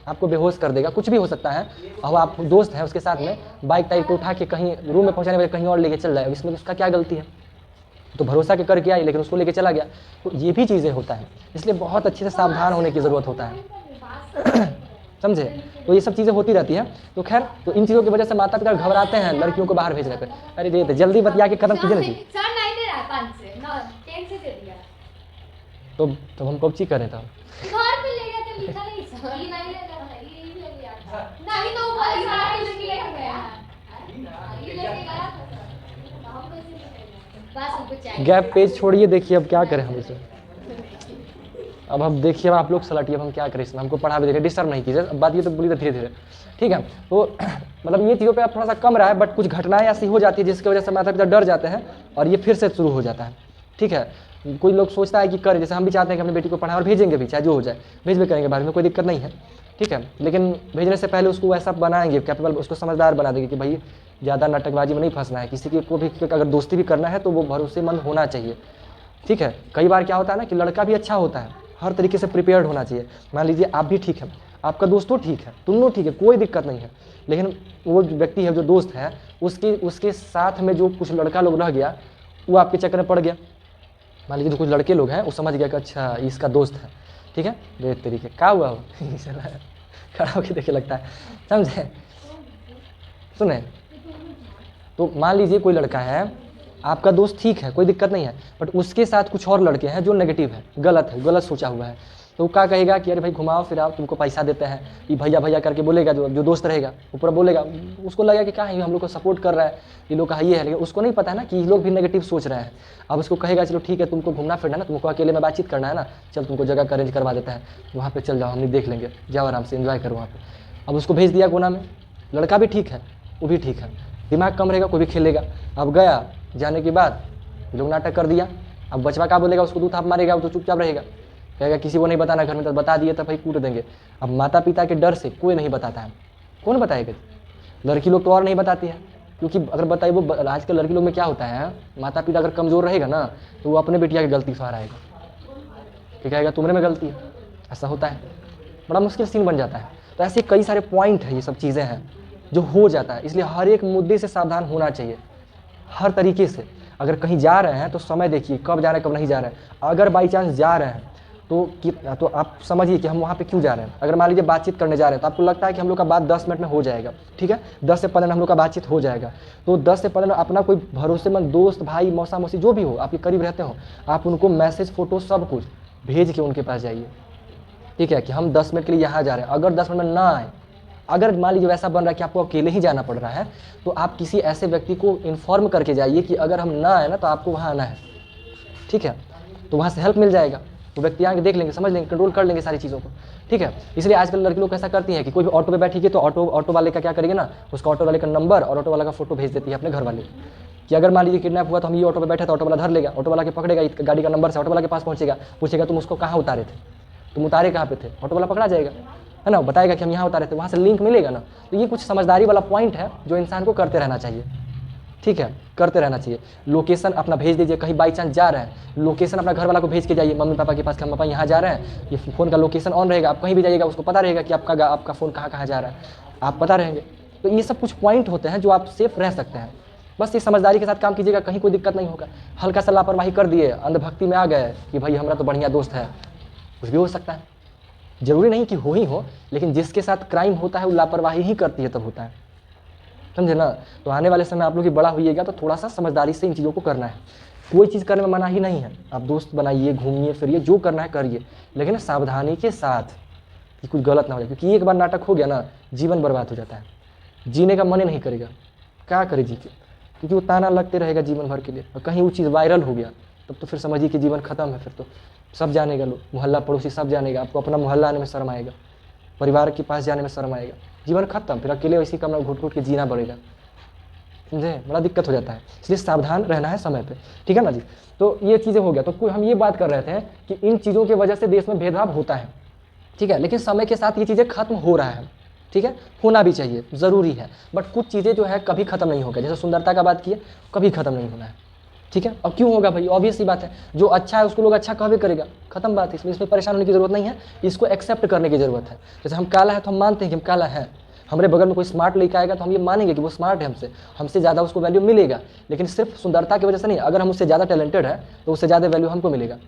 आपको बेहोश कर देगा, कुछ भी हो सकता है। अब आप दोस्त हैं उसके साथ में, बाइक टाइप को उठा के कहीं रूम में पहुंचाने वाले कहीं और लेके चल जाए, इसमें उसका क्या गलती है, तो भरोसा के करके आई लेकिन उसको लेके चला गया। तो ये भी चीज़ें होता है, इसलिए बहुत अच्छे से सावधान होने की ज़रूरत होता है, समझे। तो ये सब चीज़ें होती रहती हैं। तो खैर, तो इन चीज़ों की वजह से माता पिता घबराते हैं लड़कियों को बाहर भेजने पे। अरे ये जल्दी बतिया के खत्म कीजिए ना जी। सर नहीं दे रहा है 5 से 9 10 से दे दिया, तो हम कब ची करें तब। घर पे ले गया तो लिखा नहीं सर, ये नहीं ले रहा है, ये ले गया नहीं, तो वो सारा इसके लिए गया, ये लेके गया था सर, हम कैसे निकलेंगे, बस हमको चाहिए। गैप पेज छोड़िए, देखिए अब क्या करें हम इसे। अब हम देखिए, अब आप लोग सलाटिए, अब हम क्या करें इसमें, हमको पढ़ा भी देखिए, डिस्टर्ब नहीं कीजिए। अब बात ये तो बोली तो धीरे धीरे, ठीक है। तो मतलब ये चीज़ों पे आप थोड़ा सा कम रहा है, बट कुछ घटनाएं ऐसी हो जाती है जिसकी वजह से माता पिता डर जाते हैं और ये फिर से शुरू हो जाता है, ठीक है। कोई लोग सोचता है कि करें, जैसे हम भी चाहते हैं कि अपनी बेटी को पढ़ाएं और भेजेंगे भी, चाहे जो हो जाए, भेज भी करेंगे, बारे में कोई दिक्कत नहीं है, ठीक है। लेकिन भेजने से पहले उसको ऐसा बनाएंगे कैपेबल, उसको समझदार बना देंगे कि भाई ज़्यादा नाटकबाजी में नहीं फंसना है, किसी की को भी अगर दोस्ती भी करना है तो वो भरोसेमंद होना चाहिए, ठीक है। कई बार क्या होता है ना कि लड़का भी अच्छा होता है, हर तरीके से प्रिपेयर्ड होना चाहिए। मान लीजिए आप भी ठीक है, आपका दोस्तों ठीक है, दोनों ठीक है, कोई दिक्कत नहीं है, लेकिन वो व्यक्ति है जो दोस्त है, उसके साथ में जो कुछ लड़का लोग रह गया, वो आपके चक्कर में पड़ गया। मान लीजिए जो कुछ लड़के लोग हैं, वो समझ गया कि अच्छा इसका दोस्त है, ठीक है, तो एक तरीके क्या हुआ हो खड़ा होकर देखे लगता है, समझे। सुने, तो मान लीजिए कोई लड़का है, आपका दोस्त ठीक है, कोई दिक्कत नहीं है, बट उसके साथ कुछ और लड़के हैं जो नेगेटिव है, गलत है, गलत सोचा हुआ है, तो वो क्या कहेगा कि अरे भाई घुमाओ फिराओ, तुमको पैसा देते हैं, ये भैया भैया करके बोलेगा, जो दोस्त रहेगा ऊपर बोलेगा, उसको लगेगा कि क्या है हम लोग को सपोर्ट कर रहा है, ये लोग का ये है, लेकिन उसको नहीं पता है ना कि ये लोग भी नेगेटिव सोच रहे हैं। अब उसको कहेगा चलो ठीक है, तुमको घूमना फिरना है ना, तुमको अकेले में बातचीत करना है ना, चल तुमको जगह का अरेंज करवा देता है, वहाँ पर चल जाओ, हम नहीं देख लेंगे, जाओ आराम से एंजॉय करो वहाँ पर। अब उसको भेज दिया कोना में, लड़का भी ठीक है, वो भी ठीक है, दिमाग कम रहेगा, कोई भी खेलेगा। अब गया, जाने के बाद लोग नाटक कर दिया, अब बचवा क्या बोलेगा, उसको दू थाप मारेगा, वो तो चुपचाप रहेगा, कहेगा किसी को नहीं बताना घर में, तो बता दिए तो भाई कूट देंगे। अब माता पिता के डर से कोई नहीं बताता है, कौन बताएगा। लड़की लोग तो और नहीं बताती है, क्योंकि अगर बताए वो, आजकल लड़की लोग में क्या होता है, माता पिता अगर कमज़ोर रहेगा ना तो वो अपने बेटिया की गलती सहाराएगा, कि कहेगा तुम्हारे में गलती है, ऐसा होता है, बड़ा मुश्किल सीन बन जाता है। तो ऐसे कई सारे पॉइंट है, ये सब चीज़ें हैं जो हो जाता है, इसलिए हर एक मुद्दे से सावधान होना चाहिए, हर तरीके से। अगर कहीं जा रहे हैं तो समय देखिए कब जा रहे हैं, कब नहीं जा रहे हैं। अगर बाई चांस जा रहे हैं तो आप समझिए कि हम वहाँ पे क्यों जा रहे हैं। अगर मान लीजिए बातचीत करने जा रहे हैं तो आपको लगता है कि हम लोग का बात 10 मिनट में हो जाएगा, ठीक है, 10 से 15 हम लोग का बातचीत हो जाएगा, तो 10 से 15 अपना कोई भरोसेमंद दोस्त, भाई, मौसा मौसी जो भी हो, आपके करीब रहते हो, आप उनको मैसेज, फोटो सब कुछ भेज के उनके पास जाइए, ठीक है, कि हम 10 मिनट के लिए यहाँ जा रहे हैं। अगर 10 मिनट में ना आए, अगर मान लीजिए वैसा बन रहा है कि आपको अकेले ही जाना पड़ रहा है, तो आप किसी ऐसे व्यक्ति को इन्फॉर्म करके जाइए कि अगर हम ना आए ना तो आपको वहाँ आना है, ठीक है, तो वहाँ से हेल्प मिल जाएगा। वो व्यक्ति आके देख लेंगे, समझ लेंगे, कंट्रोल कर लेंगे सारी चीज़ों को, ठीक है। इसलिए आजकल लड़के लोग ऐसा करती हैं कि कोई भी ऑटो पे बैठेगी तो ऑटो वाले का क्या करेंगे ना, उसका ऑटो वाले का नंबर और ऑटो वाला का फोटो भेज देती है अपने घर वाले कि अगर मान लीजिए किडनैप हुआ तो हम ये ऑटो पे बैठे तो ऑटो वाला धर लेगा, ऑटो वाला के पकड़ेगा, गाड़ी का नंबर से ऑटो वाला के पास पहुंचेगा, पूछेगा तुम उसको कहाँ उतारे थे, तुम उतारे कहाँ पे थे, ऑटो वाला पकड़ा जाएगा, है ना, बताएगा कि हम यहाँ उतारे थे, वहाँ से लिंक मिलेगा ना। तो ये कुछ समझदारी वाला पॉइंट है जो इंसान को करते रहना चाहिए, ठीक है, करते रहना चाहिए। लोकेशन अपना भेज दीजिए, कहीं बाई चांस जा रहे हैं, लोकेशन अपना घर वाला को भेज के जाइए, मम्मी पापा के पास, हम पापा यहाँ जा रहे हैं, ये फ़ोन का लोकेशन ऑन रहेगा, आप कहीं भी जाइएगा उसको पता रहेगा कि आपका फ़ोन कहाँ कहाँ जा रहा है, आप पता रहेंगे। तो ये सब कुछ पॉइंट होते हैं जो आप सेफ रह सकते हैं, बस ये समझदारी के साथ काम कीजिएगा, कहीं कोई दिक्कत नहीं होगा। हल्का सा लापरवाही कर दिए, अंधभक्ति में आ गए कि भाई हमारा तो बढ़िया दोस्त है, कुछ भी हो सकता है, जरूरी नहीं कि हो ही हो, लेकिन जिसके साथ क्राइम होता है वो लापरवाही ही करती है तब होता है, समझे ना। तो आने वाले समय आप लोग की बड़ा होइएगा तो थोड़ा सा समझदारी से इन चीज़ों को करना है। कोई चीज़ करने में मना ही नहीं है, आप दोस्त बनाइए, घूमिए फिरिए, जो करना है करिए, लेकिन सावधानी के साथ कि कुछ गलत ना हो जाए, क्योंकि एक बार नाटक हो गया ना जीवन बर्बाद हो जाता है, जीने का मन ही नहीं करेगा, क्या करे जी के, क्योंकि वो ताना लगते रहेगा जीवन भर के लिए। और कहीं वो चीज़ वायरल हो गया तब तो फिर समझिए कि जीवन खत्म है, फिर तो सब जानेगा, लोग मोहल्ला पड़ोसी सब जानेगा, आपको अपना मोहल्ला आने में शर्म आएगा, परिवार के पास जाने में शर्म आएगा, जीवन खत्म, फिर अकेले इसी कमरा घुट घुट के जीना पड़ेगा, समझे, बड़ा दिक्कत हो जाता है। इसलिए सावधान रहना है समय पे, ठीक है ना जी। तो ये चीज़ें हो गया, तो हम ये बात कर रहे थे कि इन चीज़ों की वजह से देश में भेदभाव होता है, ठीक है, लेकिन समय के साथ ये चीज़ें खत्म हो रहा है, ठीक है, होना भी चाहिए, ज़रूरी है, बट कुछ चीज़ें जो है कभी ख़त्म नहीं होगा, जैसे सुंदरता का बात किए, कभी ख़त्म नहीं होना है, ठीक है। अब क्यों होगा भाई, ऑब्वियस सी बात है, जो अच्छा है उसको लोग अच्छा कभी करेगा, खत्म बात है, इसमें परेशान होने की ज़रूरत नहीं है, इसको एक्सेप्ट करने की ज़रूरत है। जैसे हम काला है तो हम मानते हैं कि हम काला है, हमारे बगल में कोई स्मार्ट लड़का आएगा तो हम ये मानेंगे कि वो स्मार्ट है, हमसे ज़्यादा उसको वैल्यू मिलेगा, लेकिन सिर्फ सुंदरता की वजह से नहीं, अगर हम उससे ज़्यादा टैलेंटेड है तो उससे ज़्यादा वैल्यू हमको मिलेगा,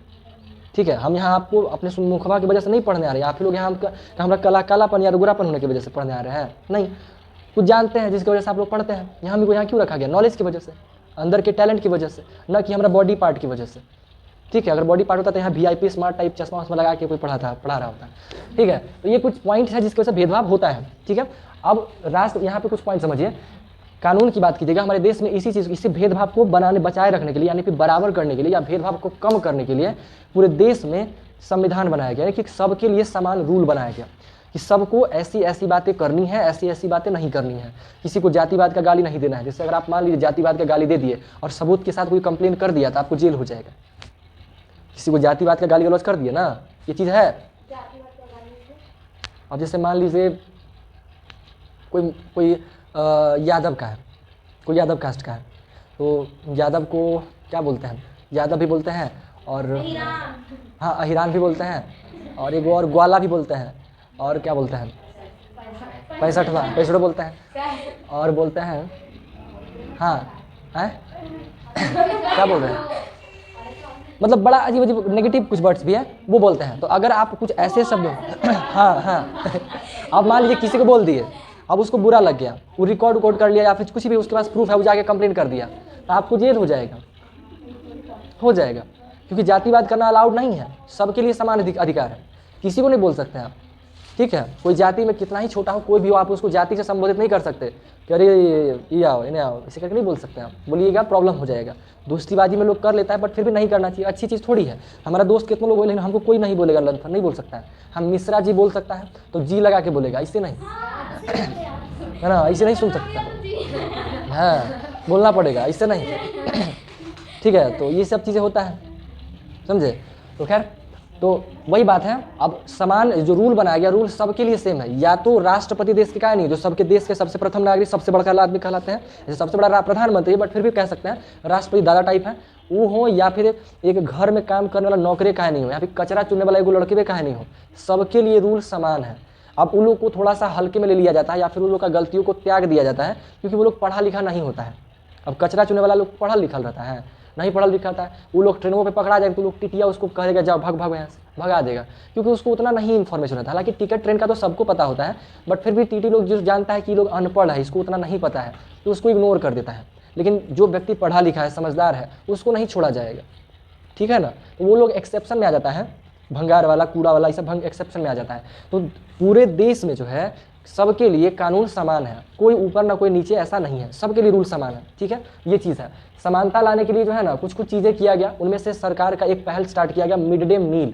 ठीक है। हम यहाँ आपको अपने मुखबा की वजह से नहीं पढ़ने आ रहे हैं, आप लोग यहाँ हमारा कालापन या रुगरापन होने की वजह से पढ़ने आ रहे हैं, नहीं, कुछ जानते हैं जिसकी वजह से आप लोग पढ़ते हैं। यहाँ भी को यहाँ क्यों रखा गया, नॉलेज की वजह से, अंदर के टैलेंट की वजह से, न कि हमारा बॉडी पार्ट की वजह से, ठीक है। अगर बॉडी पार्ट होता तो यहाँ VIP स्मार्ट टाइप चश्मा वश्मा लगा के कोई पढ़ा रहा होता, ठीक है। तो ये कुछ पॉइंट है जिसकी वजह से भेदभाव होता है, ठीक है। अब राष्ट्र यहाँ पे कुछ पॉइंट समझिए, कानून की बात कीजिएगा, हमारे देश में इसी भेदभाव को बचाए रखने के लिए, यानी कि बराबर करने के लिए या भेदभाव को कम करने के लिए पूरे देश में संविधान बनाया गया है कि सबके लिए समान रूल बनाया गया, कि सबको ऐसी ऐसी बातें करनी है, ऐसी ऐसी बातें नहीं करनी है, किसी को जातिवाद का गाली नहीं देना है। जैसे अगर आप मान लीजिए जातिवाद का गाली दे दिए और सबूत के साथ कोई कंप्लेन कर दिया तो आपको जेल हो जाएगा। किसी को जातिवाद का गाली गलौज कर दिया ना, ये चीज़ है। अब जैसे मान लीजिए कोई यादव का है, कोई यादव कास्ट का है, तो यादव को क्या बोलते हैं, यादव भी बोलते हैं और हाँ अहिरान भी बोलते हैं, और एक और ग्वाला भी बोलते हैं, और क्या बोलते हैं, पैंसठवा बोलते हैं, और बोलते हैं हाँ है क्या बोल रहे हैं, मतलब बड़ा अजीब अजीब नेगेटिव कुछ वर्ड्स भी है वो बोलते हैं। तो अगर आप कुछ ऐसे शब्द हाँ आप मान लीजिए किसी को बोल दिए, अब उसको बुरा लग गया, वो रिकॉर्ड कर लिया या फिर कुछ भी उसके पास प्रूफ है, वो जाके कंप्लेन कर दिया, तो आपको जेल हो जाएगा, क्योंकि जातिवाद करना अलाउड नहीं है, सबके लिए समान अधिकार है, किसी को नहीं बोल सकते आप, ठीक है। कोई जाति में कितना ही छोटा हो कोई भी हो, आप उसको जाति से संबोधित नहीं कर सकते कि अरे ये आओ इन्हें आओ, इसे करके नहीं बोल सकते आप, बोलिएगा प्रॉब्लम हो जाएगा। दोस्तीबाजी में लोग कर लेता है बट फिर भी नहीं करना चाहिए, अच्छी चीज़ थोड़ी है। हमारा दोस्त कितने लोग बोले, लेकिन हमको कोई नहीं बोलेगा, लंथन नहीं बोल सकता है। हम मिश्रा जी बोल सकता है तो जी लगा के बोलेगा, इससे नहीं है ना, ऐसे नहीं सुन सकता, हाँ बोलना पड़ेगा, इससे नहीं ठीक है। तो ये सब चीज़ें होता है, समझे। तो खैर तो वही बात है, अब समान जो रूल बनाया गया, रूल सबके लिए सेम है। या तो राष्ट्रपति देश के का नहीं, जो सबके देश के सबसे प्रथम नागरिक, सबसे बड़ा आदमी कहलाते हैं, जैसे सबसे बड़ा प्रधानमंत्री, बट फिर भी कह सकते हैं राष्ट्रपति दादा टाइप है वो हो, या फिर एक घर में काम करने वाला नौकरी का नहीं हो, या फिर कचरा चुनने वाला एगो लड़के भी का नहीं हो, सबके लिए रूल समान है। अब उन लोग को थोड़ा सा हल्के में ले लिया जाता है, या फिर उन लोग का गलतियों को त्याग दिया जाता है, क्योंकि वो लोग पढ़ा लिखा नहीं होता है। अब कचरा चुनने वाला लोग पढ़ा लिखा रहता है, नहीं पढ़ा लिखा था, वो लोग ट्रेनों पे पकड़ा जाए तो लोग टिटिया उसको कहेगा जाओ भाग यहाँ से, भगा देगा, क्योंकि उसको उतना नहीं इन्फॉर्मेशन रहता है। हालांकि टिकट ट्रेन का तो सबको पता होता है, बट फिर भी टीटी लोग जो जानता है कि लोग अनपढ़ है, इसको उतना नहीं पता है, तो उसको इग्नोर कर देता है। लेकिन जो व्यक्ति पढ़ा लिखा है, समझदार है, उसको नहीं छोड़ा जाएगा, ठीक है ना। तो वो लोग एक्सेप्शन में आ जाता है, भंगार वाला, कूड़ा वाला, ये सब एक्सेप्शन में आ जाता है। तो पूरे देश में जो है सबके लिए कानून समान है, कोई ऊपर ना कोई नीचे, ऐसा नहीं है, सबके लिए रूल समान है, ठीक है। ये चीज़ है, समानता लाने के लिए जो है ना कुछ चीज़ें किया गया, उनमें से सरकार का एक पहल स्टार्ट किया गया मिड डे मील,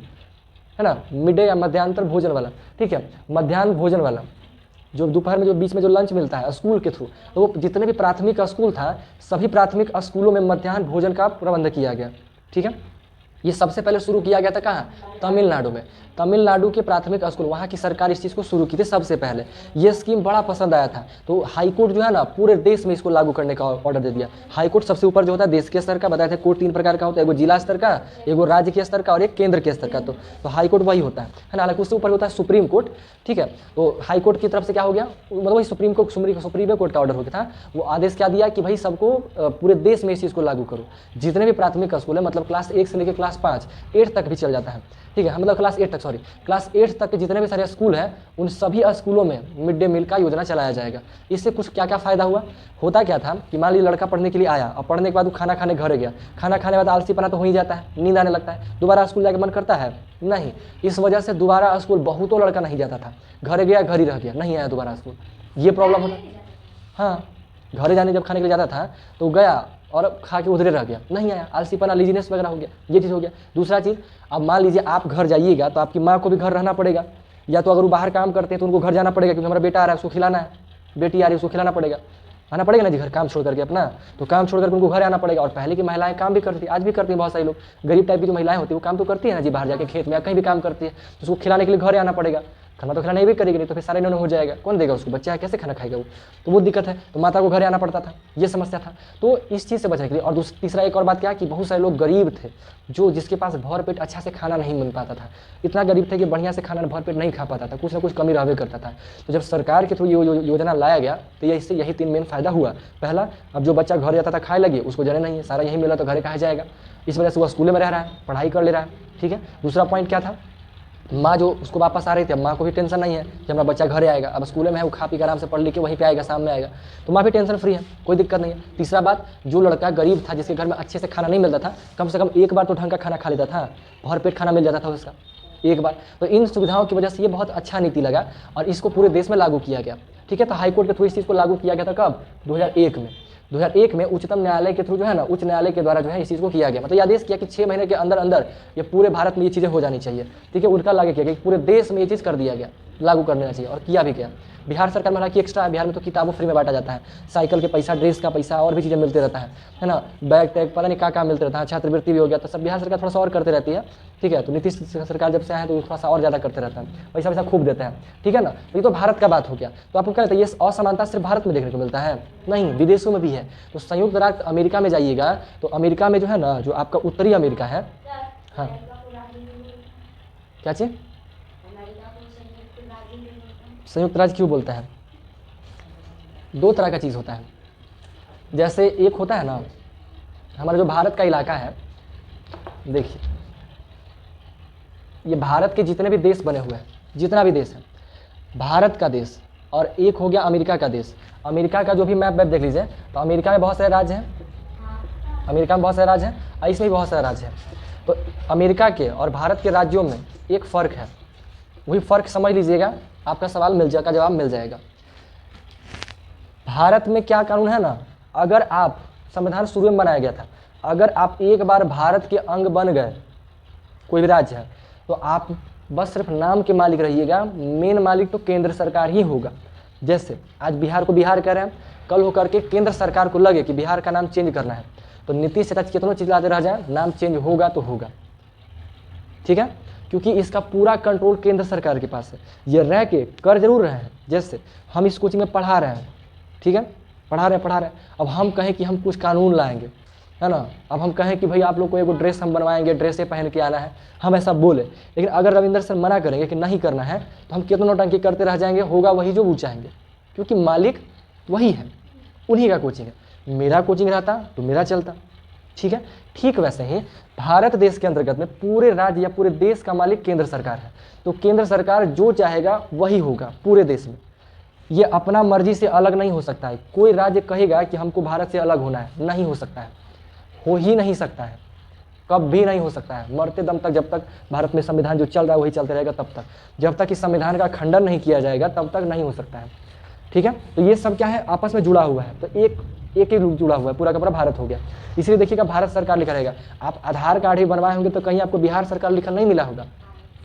है ना, मिड डे या मध्यांतर भोजन वाला, ठीक है, मध्याह्न भोजन वाला, जो दोपहर में जो बीच में जो लंच मिलता है स्कूल के थ्रू, तो वो जितने भी प्राथमिक स्कूल था सभी प्राथमिक स्कूलों में मध्याह्न भोजन का प्रबंध किया गया, ठीक है। ये सबसे पहले शुरू किया गया था कहाँ, तमिलनाडु में। तमिलनाडु के प्राथमिक स्कूल, वहाँ की सरकार इस चीज़ को शुरू की थी सबसे पहले। ये स्कीम बड़ा पसंद आया था, तो हाई कोर्ट जो है ना पूरे देश में इसको लागू करने का ऑर्डर दे दिया। हाई कोर्ट सबसे ऊपर जो होता है देश के स्तर का, बताया था कोर्ट 3 प्रकार का होता है, एगो जिला स्तर का, एगो राज्य के स्तर का और एक केंद्र के स्तर का। तो हाई कोर्ट वही होता है ना, हालांकि उससे ऊपर होता है सुप्रीम कोर्ट, ठीक है। तो हाई कोर्ट की तरफ से क्या हो गया, मतलब वही सुप्रीम कोर्ट का ऑर्डर हो गया था। वो आदेश क्या दिया कि भाई सबको पूरे देश में इस चीज़ को लागू करो। जितने भी प्राथमिक स्कूल है, मतलब क्लास 1 से लेकर क्लास 5 8 तक भी चल जाता है, ठीक है, मतलब क्लास 8 तक के जितने भी सारे स्कूल हैं उन सभी स्कूलों में मिड डे मील का योजना चलाया जाएगा। इससे कुछ क्या क्या फ़ायदा हुआ, होता क्या था कि मान लीजिए लड़का पढ़ने के लिए आया और पढ़ने के बाद वो खाना खाने घर गया, खाना खाने के बाद आलसीपना तो हो ही जाता है, नींद आने लगता है, दोबारा स्कूल जाके मन करता है नहीं। इस वजह से दोबारा स्कूल बहुतों लड़का नहीं जाता था, घर गया घर ही रह गया, नहीं आया दोबारा स्कूल, ये प्रॉब्लम होता। हाँ, घर जाने जब खाने के लिए जाता था तो गया और खा के उधरे रह गया, नहीं आया, आलसीपना लीजीनेस वगैरह हो गया, ये चीज़ हो गया। दूसरा चीज़, अब मान लीजिए आप घर जाइएगा तो आपकी माँ को भी घर रहना पड़ेगा, या तो अगर वो बाहर काम करते हैं तो उनको घर जाना पड़ेगा, क्योंकि हमारा बेटा आ रहा है उसको खिलाना है, बेटी आ रही है उसको खिलाना पड़ेगा, आना पड़ेगा ना जी घर, काम छोड़ करके अपना, तो काम छोड़ करके उनको घर आना पड़ेगा। और पहले की महिलाएं काम भी करती थी, आज भी करती हैं बहुत सारे लोग, गरीब टाइप की जो महिलाएं होती है वो काम तो करती है ना जी, बाहर जाके खेत में या कहीं भी काम करती है, तो उसको खिलाने के लिए घर आना पड़ेगा। खाना तो खिलाना ही भी करेगी, नहीं तो फिर सारे इन्होंने हो जाएगा, कौन देगा उसको, बच्चा है कैसे खाना खाएगा वो, तो वो दिक्कत है, तो माता को घर आना पड़ता था, ये समस्या था। तो इस चीज़ से बचने के लिए, और तीसरा एक और बात क्या कि बहुत सारे लोग गरीब थे, जो जिसके पास भर पेट अच्छा से खाना नहीं मिल पाता था, इतना गरीब थे कि बढ़िया से खाना भर पेट नहीं खा पाता था, कुछ ना कुछ कमी रहबे करता था। तो जब सरकार के थ्रू ये योजना लाया गया तो इससे यही 3 मेन फायदा हुआ। पहला, अब जो बच्चा घर जाता था खाए लगे, उसको जने नहीं है, सारा यही मिला तो घर कहाँ जाएगा, इस वजह से वो स्कूल में रह रहा है, पढ़ाई कर ले रहा है, ठीक है। दूसरा पॉइंट क्या था, माँ जो उसको वापस आ रही थी, अब माँ को भी टेंशन नहीं है कि हमारा बच्चा घर आएगा, अब स्कूल में है, वो खा पी कर आराम से पढ़ लिख के वहीं पे आएगा, शाम में आएगा, तो माँ भी टेंशन फ्री है, कोई दिक्कत नहीं है। तीसरा बात, जो लड़का गरीब था जिसके घर में अच्छे से खाना नहीं मिलता था, कम से कम एक बार तो ढंग का खाना खा लेता था, भर पेट खाना मिल जाता था उसका एक बार। तो इन सुविधाओं की वजह से ये बहुत अच्छा नीति लगा और इसको पूरे देश में लागू किया गया, ठीक है। तो हाईकोर्ट के थ्रू इस चीज़ को लागू किया गया था कब, 2001 में उच्चतम न्यायालय के थ्रू जो है ना, उच्च न्यायालय के द्वारा जो है इस चीज़ को किया गया, मतलब ये आदेश किया कि 6 महीने के अंदर अंदर ये पूरे भारत में ये चीज़ें हो जानी चाहिए, ठीक है। उनका लागू किया गया, पूरे देश में ये चीज़ कर दिया गया, लागू कर देना चाहिए, और किया भी गया। बिहार सरकार में हालांकि एक्स्ट्रा है, बिहार में तो किताबों फ्री में बांटा जाता है, साइकिल के पैसा, ड्रेस का पैसा और भी चीज़ें मिलते रहता है ना, बैग टैग पता नहीं क्या मिलते रहता है, छात्रवृत्ति भी हो गया, तो सब बिहार सरकार थोड़ा सा और करते रहती है, ठीक है। तो नीतीश सरकार जब से आए तो थोड़ा सा और ज़्यादा करते रहता है, पैसा खूब देता है, ठीक है ना। तो ये तो भारत का बात हो गया। तो आपको क्या लगता है ये असमानता सिर्फ भारत में देखने को मिलता है? नहीं, विदेशों में भी है। तो संयुक्त राज्य अमेरिका में जाइएगा तो अमेरिका में जो है ना, जो आपका उत्तरी अमेरिका है, हाँ क्या चीज़, संयुक्त राज्य क्यों बोलता है? 2 तरह का चीज़ होता है। जैसे एक होता है ना, हमारा जो भारत का इलाका है, देखिए ये भारत के जितने भी देश बने हुए हैं, जितना भी देश है, भारत का देश, और एक हो गया अमेरिका का देश। अमेरिका का जो भी मैप देख लीजिए तो अमेरिका में बहुत सारे राज्य हैं, अमेरिका में बहुत सारे राज्य हैं और इसमें भी बहुत सारे राज्य हैं। तो अमेरिका के और भारत के राज्यों में एक फ़र्क है, वही फ़र्क समझ लीजिएगा, आपका सवाल मिल जाएगा, जवाब मिल जाएगा। भारत में क्या कानून है ना, अगर आप, संविधान शुरू में बनाया गया था, अगर आप एक बार भारत के अंग बन गए, कोई भी राज्य है, तो आप बस सिर्फ नाम के मालिक रहिएगा, मेन मालिक तो केंद्र सरकार ही होगा। जैसे आज बिहार को बिहार कह रहे हैं, कल हो करके केंद्र सरकार को लगे कि बिहार का नाम चेंज करना है, तो नीतीश चाचा कितनों चिल्लाते रह जाए, नाम चेंज होगा तो होगा, ठीक है, क्योंकि इसका पूरा कंट्रोल केंद्र सरकार के पास है। ये रह के कर जरूर रहे हैं, जैसे हम इस कोचिंग में पढ़ा रहे हैं, ठीक है, पढ़ा रहे हैं, अब हम कहें कि हम कुछ कानून लाएंगे, है ना, अब हम कहें कि भाई आप लोग को एगो ड्रेस हम बनवाएंगे, ड्रेसे पहन के आना है, हम ऐसा बोले, लेकिन अगर रविंद्र सर मना करेंगे कि नहीं करना है, तो हम कितनों नौटंकी करते रह जाएंगे, होगा वही जो वो चाहेंगे, क्योंकि मालिक वही है, उन्हीं का कोचिंग है। मेरा कोचिंग रहता तो मेरा चलता, ठीक है। ठीक वैसे ही भारत देश के अंतर्गत में पूरे राज्य या पूरे देश का मालिक केंद्र सरकार है, तो केंद्र सरकार जो चाहेगा वही होगा पूरे देश में। ये अपना मर्जी से अलग नहीं हो सकता है। कोई राज्य कहेगा कि हमको भारत से अलग होना है, नहीं हो सकता है, हो ही नहीं सकता है, कब भी नहीं हो सकता है। मरते दम तक, जब तक भारत में संविधान जो चल रहा है वही चलते रहेगा, तब तक, जब तक इस संविधान का खंडन नहीं किया जाएगा तब तक नहीं हो सकता है, ठीक है। तो ये सब क्या है, आपस में जुड़ा हुआ है, तो एक ही जुड़ा हुआ है, पूरा का पूरा भारत हो गया। इसलिए देखिएगा भारत सरकार लिखा रहेगा। आप आधार कार्ड ही बनवाए होंगे तो कहीं आपको बिहार सरकार लिखा नहीं मिला होगा,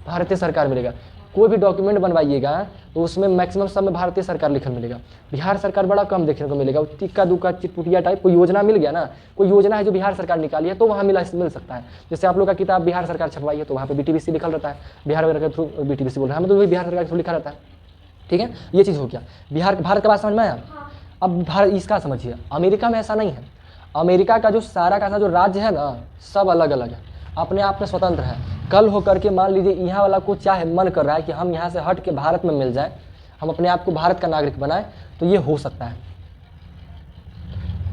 भारतीय सरकार मिलेगा। कोई भी डॉक्यूमेंट बनवाइएगा तो उसमें मैक्सिमम सब में भारतीय सरकार लिखल मिलेगा। बिहार सरकार बड़ा कम देखने को मिलेगा। टिक्का दुक्का चिटपुटिया टाइप कोई योजना मिल गया ना, कोई योजना है जो बिहार सरकार निकाली है तो वहाँ मिल सकता है। जैसे आप लोग का किताब बिहार सरकार छपवाई है तो वहाँ पे BTBC लिखल रहता है, बिहार वगैरह के थ्रू BTBC बोल रहा है, मतलब वही बिहार सरकार के थ्रू लिखा रहता है। ठीक है, ये चीज़ हो गया। भारत का बात समझ में आया। अब भारत इसका समझिए, अमेरिका में ऐसा नहीं है। अमेरिका का जो सारा का जो राज्य है ना, सब अलग अलग है, अपने आप में स्वतंत्र है। कल होकर के मान लीजिए यहाँ वाला को चाहे मन कर रहा है कि हम यहाँ से हट के भारत में मिल जाए, हम अपने आप को भारत का नागरिक बनाए, तो ये हो सकता है,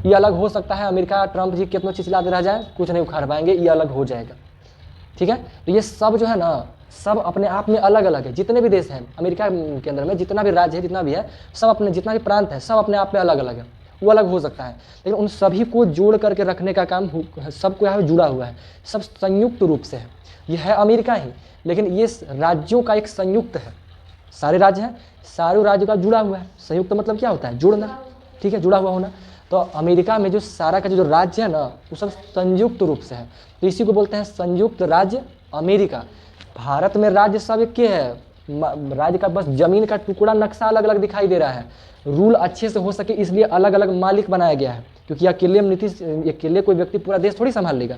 ये अलग हो सकता है। अमेरिका ट्रंप जी कितना चिल्लाते रह जाए, कुछ नहीं उखाड़ पाएंगे, ये अलग हो जाएगा। ठीक है, तो ये सब जो है ना, सब अपने आप में अलग अलग है। जितने भी देश हैं अमेरिका के अंदर में, जितना भी राज्य है, जितना भी है, सब अपने, जितना भी प्रांत है, सब अपने आप में अलग अलग है। वो अलग हो सकता है, लेकिन उन सभी को जोड़ करके रखने का काम सबको यहाँ जुड़ा हुआ है, सब संयुक्त रूप से है। ये है अमेरिका ही, लेकिन ये राज्यों का एक संयुक्त है। सारे राज्य हैं, सारे राज्य का जुड़ा हुआ है। संयुक्त मतलब क्या होता है? जुड़ना। ठीक है, जुड़ा हुआ होना। तो अमेरिका में जो सारा का जो राज्य है ना, वो सब संयुक्त रूप से है, तो इसी को बोलते हैं संयुक्त राज्य अमेरिका। भारत में राज्य सब एक है, राज्य का बस जमीन का टुकड़ा नक्शा अलग अलग दिखाई दे रहा है। रूल अच्छे से हो सके इसलिए अलग अलग मालिक बनाया गया है, क्योंकि अकेले कोई व्यक्ति पूरा देश थोड़ी संभाल लेगा,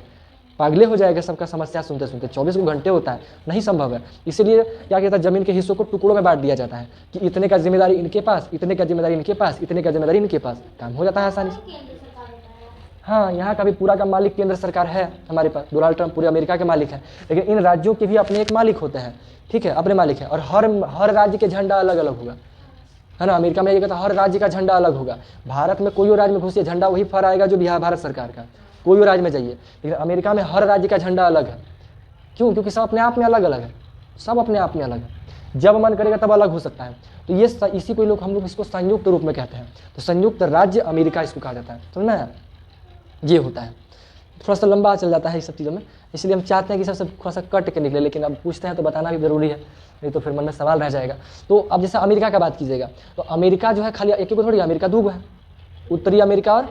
पागले हो जाएगा सबका समस्या सुनते सुनते। 24 घंटे होता है, नहीं संभव है। इसीलिए क्या कहता है, जमीन के हिस्सों को टुकड़ों में बांट दिया जाता है कि इतने का जिम्मेदारी इनके पास, इतने का जिम्मेदारी इनके पास, इतने का जिम्मेदारी इनके पास, काम हो जाता है आसानी से। हाँ, यहाँ का भी पूरा का मालिक केंद्र सरकार है हमारे पास। डोनाल्ड ट्रंप पूरे अमेरिका के मालिक हैं, लेकिन इन राज्यों के भी अपने एक मालिक होते हैं। ठीक है, अपने मालिक हैं, और हर राज्य के झंडा अलग अलग होगा, है ना। अमेरिका में ये कहता है हर राज्य का झंडा अलग होगा। भारत में कोई और राज्य में घुसिए, झंडा वही फहराएगा जो भारत सरकार का, कोई और राज्य में जाइए, लेकिन अमेरिका में हर राज्य का झंडा अलग है। क्यों? क्योंकि सब अपने आप में अलग अलग है, सब अपने आप में अलग है। जब मन करेगा तब अलग हो सकता है। तो ये इसी को हम लोग इसको संयुक्त रूप में कहते हैं। तो संयुक्त राज्य अमेरिका इसको कहा जाता है, समझना है। ये होता है, थोड़ा सा लंबा चल जाता है इस सब चीज़ों में, इसलिए हम चाहते हैं कि सबसे थोड़ा सा कट के निकले, लेकिन अब पूछते हैं तो बताना भी ज़रूरी है, नहीं तो फिर मन में सवाल रह जाएगा। तो अब जैसे अमेरिका का बात कीजिएगा, तो अमेरिका जो है खाली एक ही को थोड़ी, अमेरिका दो है, उत्तरी अमेरिका और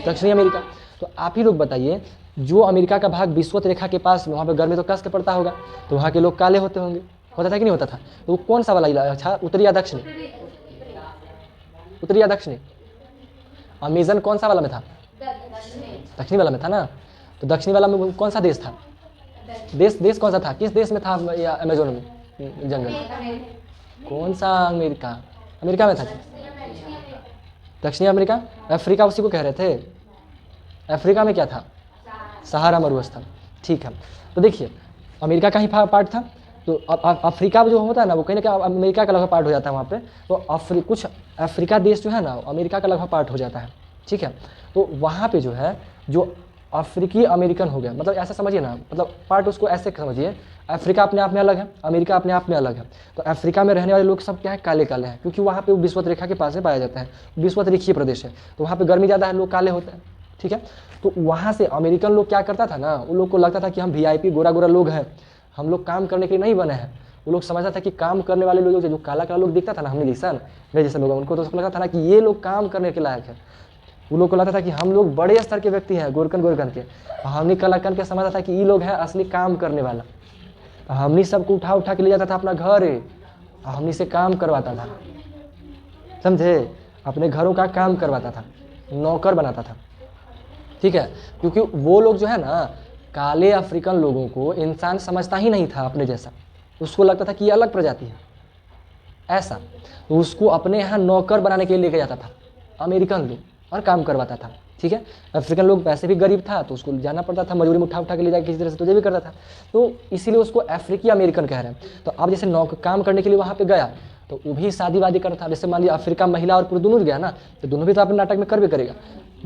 दक्षिणी अमेरिका। तो आप ही लोग बताइए, जो अमेरिका का भाग विषुवत रेखा के पास में, वहाँ पर गर्मी तो कस के पड़ता होगा, तो वहाँ के लोग काले होते होंगे, होता था कि नहीं होता था? तो वो कौन सा वाला इलाका? अच्छा, उत्तरी या दक्षिणी? उत्तरी या दक्षिणी? अमेजन कौन सा वाला में था? दक्षिणी वाला में था ना। तो दक्षिणी वाला में कौन सा देश था? देश कौन सा था? किस देश में था अमेजोन में जंगल? कौन सा? अमेरिका में था। दक्षिणी अमेरिका, अफ्रीका उसी को कह रहे थे। अफ्रीका में क्या था? सहारा मरुस्थल। ठीक है, तो देखिए अमेरिका का ही पार्ट था। तो अफ्रीका जो होता है ना, वो कहीं ना कहीं अमेरिका का लगभग पार्ट हो जाता है वहाँ पे। तो कुछ अफ्रीका देश जो है ना, अमेरिका का लगभग पार्ट हो जाता है। ठीक है, तो वहाँ पे जो है, जो अफ्रीकी अमेरिकन हो गया, मतलब ऐसा समझिए ना, मतलब पार्ट उसको ऐसे समझिए, अफ्रीका अपने आप में अलग है, अमेरिका अपने आप में अलग है। तो अफ्रीका में रहने वाले लोग सब क्या है? काले काले हैं, क्योंकि वहाँ पे वो विषुवत रेखा के पास में पाया जाता है, विषुवत रेखीय प्रदेश है, तो वहाँ पे गर्मी ज़्यादा है, लोग काले होते हैं। ठीक है, तो वहाँ से अमेरिकन लोग क्या करता था ना, उन लोग को लगता था कि हम VIP गोरा गोरा लोग हैं, हम लोग काम करने के लिए नहीं बने हैं। वो लोग समझता था कि काम करने वाले लोग, जो काला काला लोग दिखता था ना, हमने जैसा मेरे जैसे लोग, उनको तो लगता था ना कि ये लोग काम करने के लायक है। वो लोग को लगता था कि हम लोग बड़े स्तर के व्यक्ति हैं, गोरकन के। हमने कलाकन के समझता था कि ये लोग हैं असली काम करने वाला। हमने सबको उठा के ले जाता था अपना घर, हमने से काम करवाता था, समझे? अपने घरों का काम करवाता था, नौकर बनाता था। ठीक है, क्योंकि वो लोग जो है ना, काले अफ्रीकन लोगों को इंसान समझता ही नहीं था अपने जैसा, उसको लगता था कि ये अलग प्रजाति है ऐसा। तो उसको अपने यहाँ नौकर बनाने के लिए लेके जाता था अमेरिकन लोग, और काम करवाता था। ठीक है, अफ्रीकन लोग वैसे भी गरीब था, तो उसको जाना पड़ता था, मजदूरी में उठा के ले जाकर किसी तरह से तुझे भी करता था, तो इसीलिए उसको अफ्रीकी अमेरिकन कह रहे हैं। तो अब जैसे काम करने के लिए वहाँ पे गया, तो वो भी शादी वादी करता था। जैसे मान लिया अफ्रीका महिला और पुरुष दोनों गया ना, तो दोनों भी तो अपने नाटक में कर भी करेगा,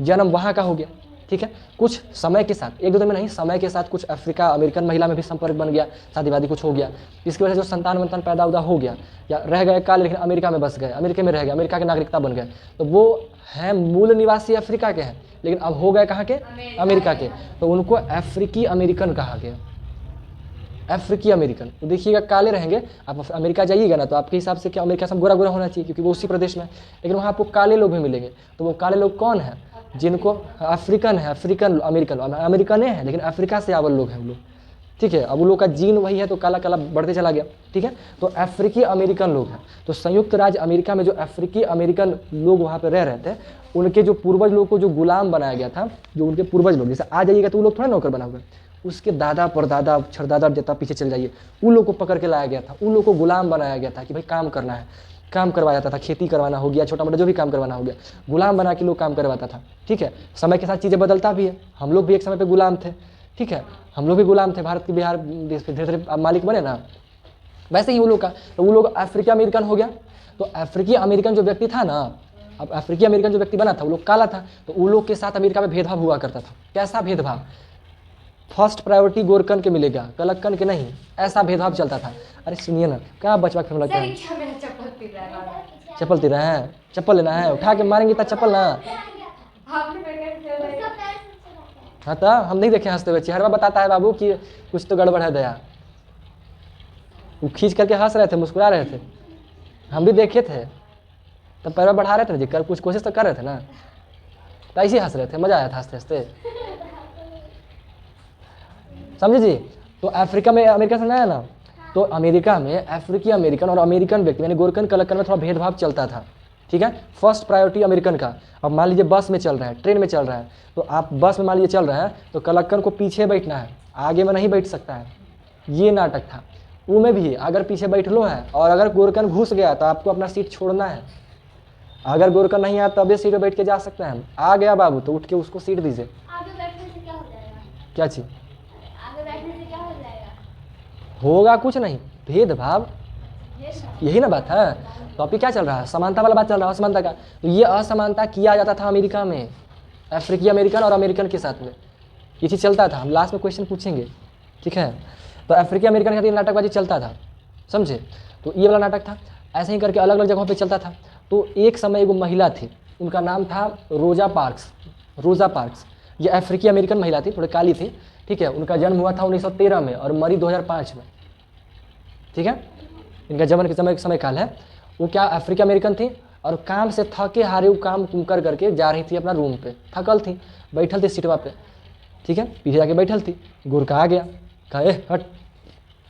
जन्म वहाँ का हो गया। ठीक है, कुछ समय के साथ, एक दो दिन में नहीं, समय के साथ कुछ अफ्रीका अमेरिकन महिला में भी संपर्क बन गया, शादी वादी कुछ हो गया, इसकी वजह से जो संतान पैदा उदा हो गया, या रह गए काल, लेकिन अमेरिका में बस गए, अमेरिका में रह गए, अमेरिका की नागरिकता बन गए, तो वो हैं मूल निवासी अफ्रीका के हैं, लेकिन अब हो गए कहाँ के? अमेरिका के। तो उनको अफ्रीकी अमेरिकन कहा गया, अफ्रीकी अमेरिकन। तो देखिएगा काले रहेंगे, आप अमेरिका जाइएगा ना, तो आपके हिसाब से क्या अमेरिका सब गोरा गोरा होना चाहिए, क्योंकि वो उसी प्रदेश में है, लेकिन वहाँ आपको काले लोग भी मिलेंगे। तो वो काले लोग कौन है? जिनको अफ्रीकन है, अफ्रीकन अमेरिकन, अमेरिकने हैं, लेकिन अफ्रीका से आवल लोग हैं वो लोग। ठीक है। अब वो लोग का जीन वही है तो काला काला बढ़ते चला गया, ठीक है। तो अफ्रीकी अमेरिकन लोग हैं, तो संयुक्त राज्य अमेरिका में जो अफ्रीकी अमेरिकन लोग वहाँ पे रह रहे थे, उनके जो पूर्वज लोग को जो गुलाम बनाया गया था, जो उनके पूर्वज लोग, जैसे आ जाइएगा तो वो लोग थोड़ा नौकर बना हुआ, उसके दादा परदादा छरदादा जितना पीछे चले जाइए, उन लोग को पकड़ के लाया गया था, उन लोग को गुलाम बनाया गया था कि भाई काम करना है, काम करवाया जाता था, खेती करवाना हो गया, छोटा मोटा जो भी काम करवाना हो गया, गुलाम बना के लोग काम करवाता था, ठीक है। समय के साथ चीज़ें बदलता भी है, हम लोग भी एक समय पे गुलाम थे, ठीक है, हम लोग भी गुलाम थे, भारत के बिहार देश पे धीरे धीरे मालिक बने ना, वैसे ही वो लोग का, तो वो लोग अफ्रीकी अमेरिकन हो गया। तो अफ्रीकी अमेरिकन जो व्यक्ति था ना, अब अफ्रीकी अमेरिकन जो व्यक्ति बना था वो लोग काला था, तो उन लोग के साथ अमेरिका में भेदभाव हुआ करता था। कैसा भेदभाव? फर्स्ट प्रायोरिटी गोरकन के मिलेगा, कलक्कन के नहीं, ऐसा भेदभाव चलता था। अरे सुनिए ना, क्या बचवा फिल्म लगता है, चप्पल तीर रहे हैं, चप्पल लेना है, उठा के मारेंगे तो चप्पल ना। हाँ तो हम नहीं देखे हंसते हुए, चेहरा बताता है बाबू कि कुछ तो गड़बड़ है दया। वो खींच करके हंस रहे थे, मुस्कुरा रहे थे, हम भी देखे थे, तब पैर बढ़ा रहे थे जी, कर कुछ कोशिश तो कर रहे थे ना, तो ऐसे ही हंस रहे थे, मजा आया था हंसते हंसते, समझे जी। तो अफ्रीका में अमेरिका से नया ना, तो अमेरिका में अफ्रीकी अमेरिकन और अमेरिकन व्यक्ति यानी गोरकन कलक्कन में थोड़ा भेदभाव चलता था, ठीक है। फर्स्ट प्रायोरिटी अमेरिकन का। अब मान लीजिए बस में चल रहा है, ट्रेन में चल रहा है, तो आप बस में मान लीजिए चल रहे हैं, तो कलक्कन को पीछे बैठना है, आगे में नहीं बैठ सकता है, ये नाटक था। वो में भी अगर पीछे बैठ लो है और अगर गोरकन घुस गया तो आपको अपना सीट छोड़ना है, अगर गोरकन नहीं आया तब सीट पर बैठ के जा सकते हैं। आ गया बाबू तो उठ के उसको सीट दीजिए। आगे बैठने से क्या हो जाएगा? क्या चीज आगे बैठने से क्या हो जाएगा? होगा? कुछ नहीं, भेदभाव, यही ना बात है। तो अभी क्या चल रहा है, समानता वाला बात चल रहा है, असमानता का। तो ये असमानता किया जाता था अमेरिका में, अफ्रीकी अमेरिकन और अमेरिकन के साथ में ये चीज़ चलता था। हम लास्ट में क्वेश्चन पूछेंगे, ठीक है। तो अफ्रीकी अमेरिकन के साथ ये नाटकबाजी चलता था, समझे। तो ये वाला नाटक था, ऐसे ही करके अलग अलग जगहों पे चलता था। तो एक समय एगो महिला थी, उनका नाम था रोजा पार्क्स, रोजा पार्क्स। ये अफ्रीकी अमेरिकन महिला थी, थोड़ी काली थी, ठीक है। उनका जन्म हुआ था 1913 में और मरी 2005 में, ठीक है। इनका जन्म के समय काल है। वो क्या अफ्रीकी अमेरिकन थी और काम से थके हारे वो काम कर करके जा रही थी अपना रूम पे, थकल थी, बैठल थी सीटवा पे, ठीक है, पीछे जाके बैठल थी। गोरका आ गया, कहा ए हट,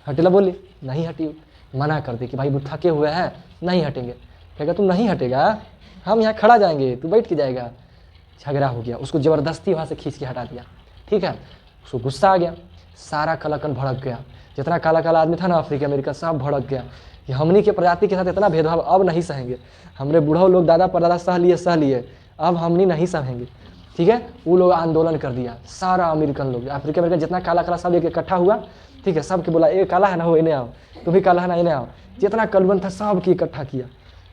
हटेला बोली, नहीं हटी, मना कर दी कि भाई वो थके हुए हैं नहीं हटेंगे। कहेगा तुम नहीं हटेगा, हम यहाँ खड़ा जाएंगे, तू बैठ के जाएगा। झगड़ा हो गया, उसको ज़बरदस्ती वहाँ से खींच के हटा दिया, ठीक है। उसको गुस्सा आ गया, सारा कलाकन भड़क गया, जितना काला काला आदमी था ना अफ्रीकी अमेरिका सब भड़क गया कि हमनी के प्रजाति के साथ इतना भेदभाव अब नहीं सहेंगे। हमरे बूढ़ा लोग दादा परदादा सह लिए, अब हमनी नहीं सहेंगे, ठीक है। वो लोग आंदोलन कर दिया, सारा अमेरिकन लोग, अफ्रीकी अमेरिकन जितना काला काला सब एक इकट्ठा हुआ, ठीक है। सबके बोला ए काला है ना, हो इन्हें आओ, तू भी काला है ना, इन्हें आओ। जितना कलबन था सबके इकट्ठा किया,